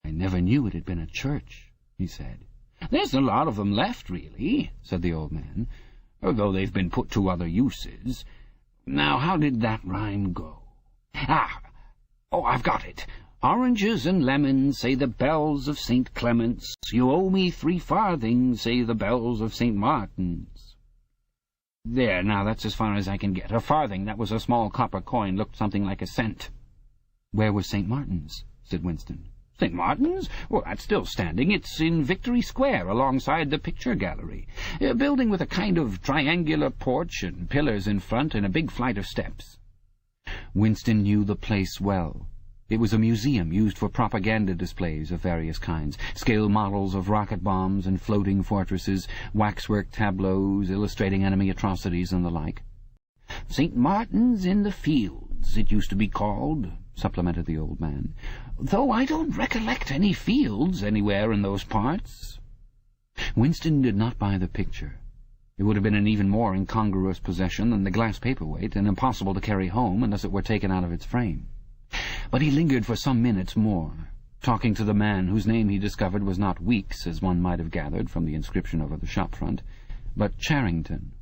"I never knew it had been a church," he said. "There's a lot of them left, really," said the old man, "though they've been put to other uses. Now, how did that rhyme go? I've got it. Oranges and lemons, say the bells of St. Clement's. You owe me 3 farthings, say the bells of St. Martin's." There, now that's as far as I can get. A farthing, that was a small copper coin, looked something like a cent. "Where was St. Martin's?" said Winston. "St. Martin's? Well, that's still standing. It's in Victory Square, alongside the picture gallery. A building with a kind of triangular porch and pillars in front and a big flight of steps." Winston knew the place well. It was a museum used for propaganda displays of various kinds, scale models of rocket bombs and floating fortresses, waxwork tableaus illustrating enemy atrocities and the like. "St. Martin's in the Fields, it used to be called," supplemented the old man, "though I don't recollect any fields anywhere in those parts." Winston did not buy the picture. It would have been an even more incongruous possession than the glass paperweight, and impossible to carry home unless it were taken out of its frame. But he lingered for some minutes more, talking to the man whose name he discovered was not Weeks, as one might have gathered from the inscription over the shop front, but Charrington.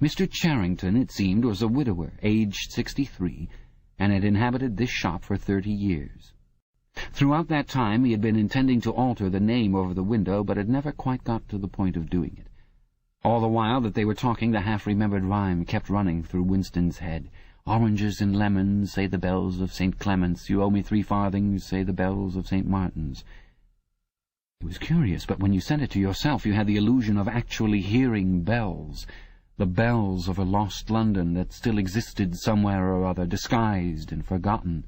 Mr. Charrington, it seemed, was a widower, aged 63, and had inhabited this shop for 30 years. Throughout that time he had been intending to alter the name over the window, but had never quite got to the point of doing it. All the while that they were talking, the half-remembered rhyme kept running through Winston's head. "Oranges and lemons, say the bells of St. Clement's. You owe me 3 farthings, say the bells of St. Martin's." It was curious, but when you said it to yourself, you had the illusion of actually hearing bells, the bells of a lost London that still existed somewhere or other, disguised and forgotten.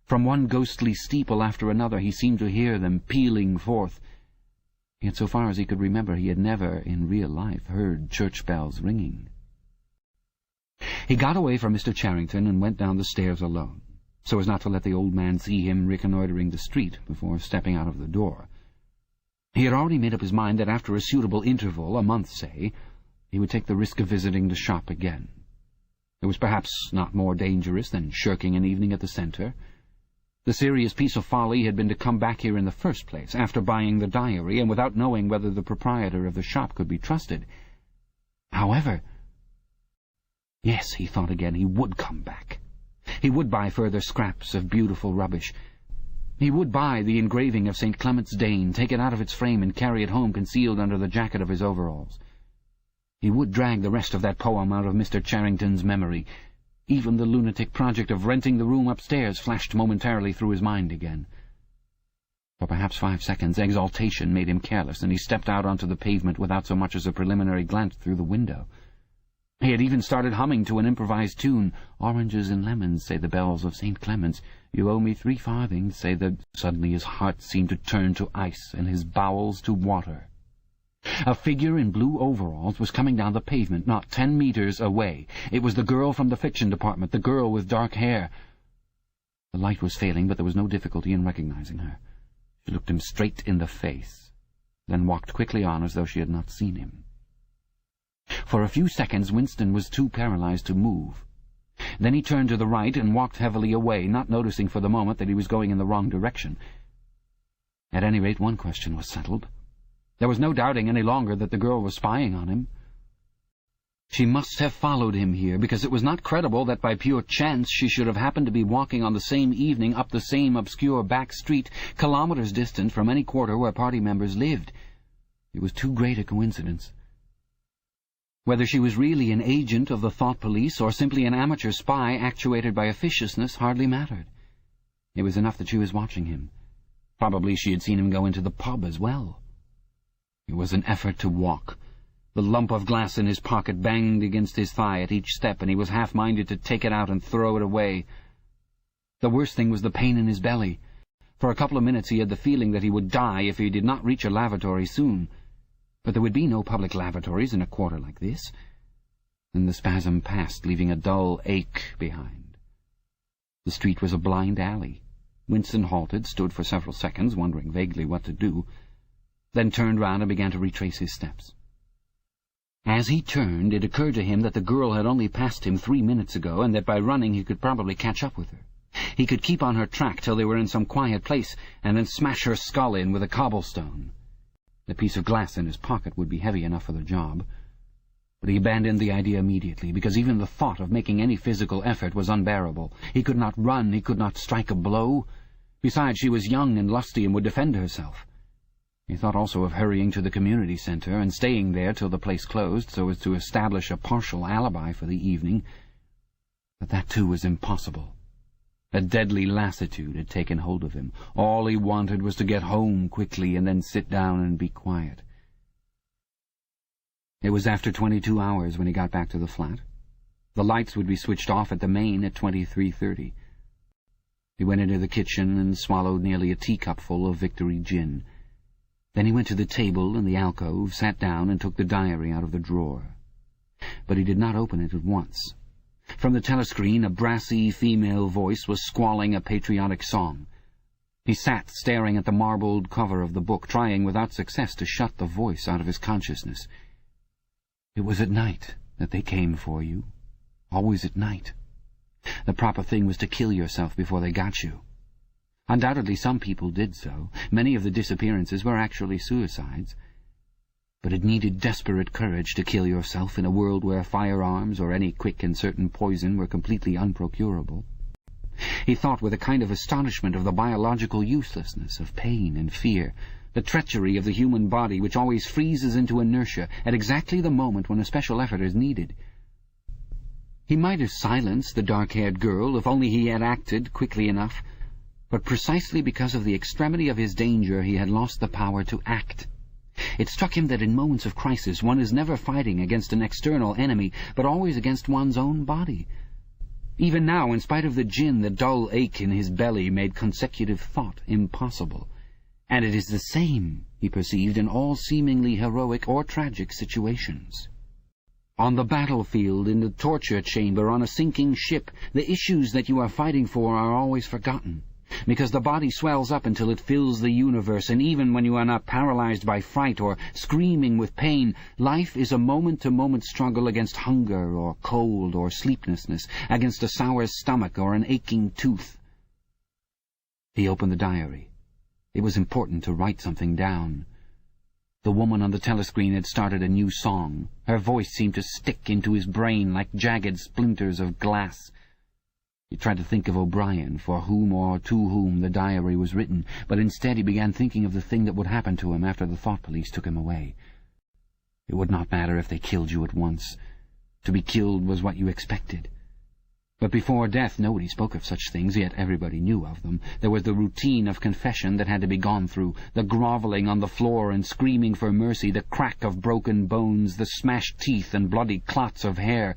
From one ghostly steeple after another he seemed to hear them pealing forth. Yet so far as he could remember, he had never, in real life, heard church bells ringing. He got away from Mr. Charrington and went down the stairs alone, so as not to let the old man see him reconnoitring the street before stepping out of the door. He had already made up his mind that after a suitable interval, a month, say, he would take the risk of visiting the shop again. It was perhaps not more dangerous than shirking an evening at the centre. The serious piece of folly had been to come back here in the first place, after buying the diary, and without knowing whether the proprietor of the shop could be trusted. However, Yes, he thought again, he would come back. He would buy further scraps of beautiful rubbish. He would buy the engraving of St. Clement's Dane, take it out of its frame and carry it home concealed under the jacket of his overalls. He would drag the rest of that poem out of Mr. Charrington's memory. Even the lunatic project of renting the room upstairs flashed momentarily through his mind again. For perhaps 5 seconds, exaltation made him careless, and he stepped out onto the pavement without so much as a preliminary glance through the window. He had even started humming to an improvised tune. "Oranges and lemons, say the bells of St. Clement's. You owe me 3 farthings, say the—" Suddenly his heart seemed to turn to ice and his bowels to water. A figure in blue overalls was coming down the pavement, not 10 meters away. It was the girl from the fiction department, the girl with dark hair. The light was failing, but there was no difficulty in recognizing her. She looked him straight in the face, then walked quickly on as though she had not seen him. For a few seconds Winston was too paralyzed to move. Then he turned to the right and walked heavily away, not noticing for the moment that he was going in the wrong direction. At any rate, one question was settled. There was no doubting any longer that the girl was spying on him. She must have followed him here, because it was not credible that by pure chance she should have happened to be walking on the same evening up the same obscure back street, kilometers distant from any quarter where party members lived. It was too great a coincidence. Whether she was really an agent of the thought police or simply an amateur spy actuated by officiousness hardly mattered. It was enough that she was watching him. Probably she had seen him go into the pub as well. It was an effort to walk. The lump of glass in his pocket banged against his thigh at each step, and he was half-minded to take it out and throw it away. The worst thing was the pain in his belly. For a couple of minutes he had the feeling that he would die if he did not reach a lavatory soon. But there would be no public lavatories in a quarter like this. Then the spasm passed, leaving a dull ache behind. The street was a blind alley. Winston halted, stood for several seconds, wondering vaguely what to do, then turned round and began to retrace his steps. As he turned, it occurred to him that the girl had only passed him 3 minutes ago, and that by running he could probably catch up with her. He could keep on her track till they were in some quiet place, and then smash her skull in with a cobblestone. The piece of glass in his pocket would be heavy enough for the job. But he abandoned the idea immediately, because even the thought of making any physical effort was unbearable. He could not run, he could not strike a blow. Besides, she was young and lusty and would defend herself. He thought also of hurrying to the community centre and staying there till the place closed, so as to establish a partial alibi for the evening. But that too was impossible. A deadly lassitude had taken hold of him. All he wanted was to get home quickly and then sit down and be quiet. It was after 22 hours when he got back to the flat. The lights would be switched off at the main at 23:30. He went into the kitchen and swallowed nearly a teacupful of Victory gin. Then he went to the table in the alcove, sat down, and took the diary out of the drawer. But he did not open it at once. From the telescreen a brassy female voice was squalling a patriotic song. He sat staring at the marbled cover of the book, trying without success to shut the voice out of his consciousness. It was at night that they came for you. Always at night. The proper thing was to kill yourself before they got you. Undoubtedly some people did so. Many of the disappearances were actually suicides. But it needed desperate courage to kill yourself in a world where firearms or any quick and certain poison were completely unprocurable. He thought with a kind of astonishment of the biological uselessness of pain and fear, the treachery of the human body which always freezes into inertia at exactly the moment when a special effort is needed. He might have silenced the dark-haired girl if only he had acted quickly enough, but precisely because of the extremity of his danger he had lost the power to act. It struck him that in moments of crisis one is never fighting against an external enemy, but always against one's own body. Even now, in spite of the gin, the dull ache in his belly made consecutive thought impossible. And it is the same, he perceived, in all seemingly heroic or tragic situations. On the battlefield, in the torture chamber, on a sinking ship, the issues that you are fighting for are always forgotten, because the body swells up until it fills the universe, and even when you are not paralyzed by fright or screaming with pain, life is a moment-to-moment struggle against hunger or cold or sleeplessness, against a sour stomach or an aching tooth. He opened the diary. It was important to write something down. The woman on the telescreen had started a new song. Her voice seemed to stick into his brain like jagged splinters of glass. He tried to think of O'Brien, for whom or to whom the diary was written, but instead he began thinking of the thing that would happen to him after the thought police took him away. It would not matter if they killed you at once. To be killed was what you expected. But before death nobody spoke of such things, yet everybody knew of them. There was the routine of confession that had to be gone through, the grovelling on the floor and screaming for mercy, the crack of broken bones, the smashed teeth and bloody clots of hair.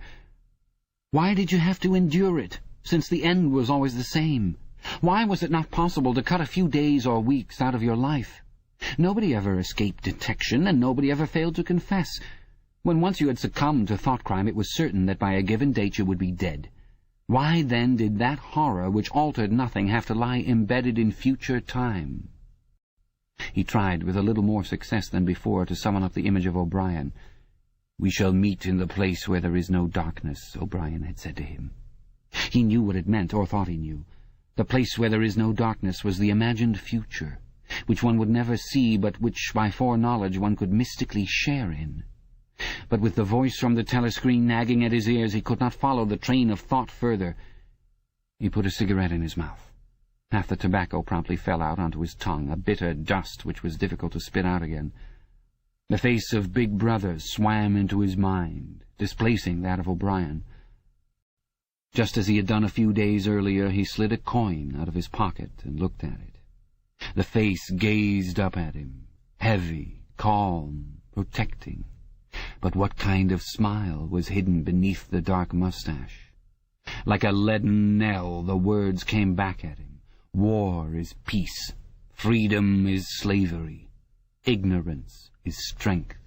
Why did you have to endure it, since the end was always the same? Why was it not possible to cut a few days or weeks out of your life? Nobody ever escaped detection, and nobody ever failed to confess. When once you had succumbed to thought crime, it was certain that by a given date you would be dead. Why then did that horror which altered nothing have to lie embedded in future time? He tried, with a little more success than before, to summon up the image of O'Brien. "We shall meet in the place where there is no darkness," O'Brien had said to him. He knew what it meant, or thought he knew. The place where there is no darkness was the imagined future, which one would never see, but which by foreknowledge one could mystically share in. But with the voice from the telescreen nagging at his ears, he could not follow the train of thought further. He put a cigarette in his mouth. Half the tobacco promptly fell out onto his tongue, a bitter dust which was difficult to spit out again. The face of Big Brother swam into his mind, displacing that of O'Brien. Just as he had done a few days earlier, he slid a coin out of his pocket and looked at it. The face gazed up at him, heavy, calm, protecting. But what kind of smile was hidden beneath the dark mustache? Like a leaden knell, the words came back at him. War is peace. Freedom is slavery. Ignorance is strength.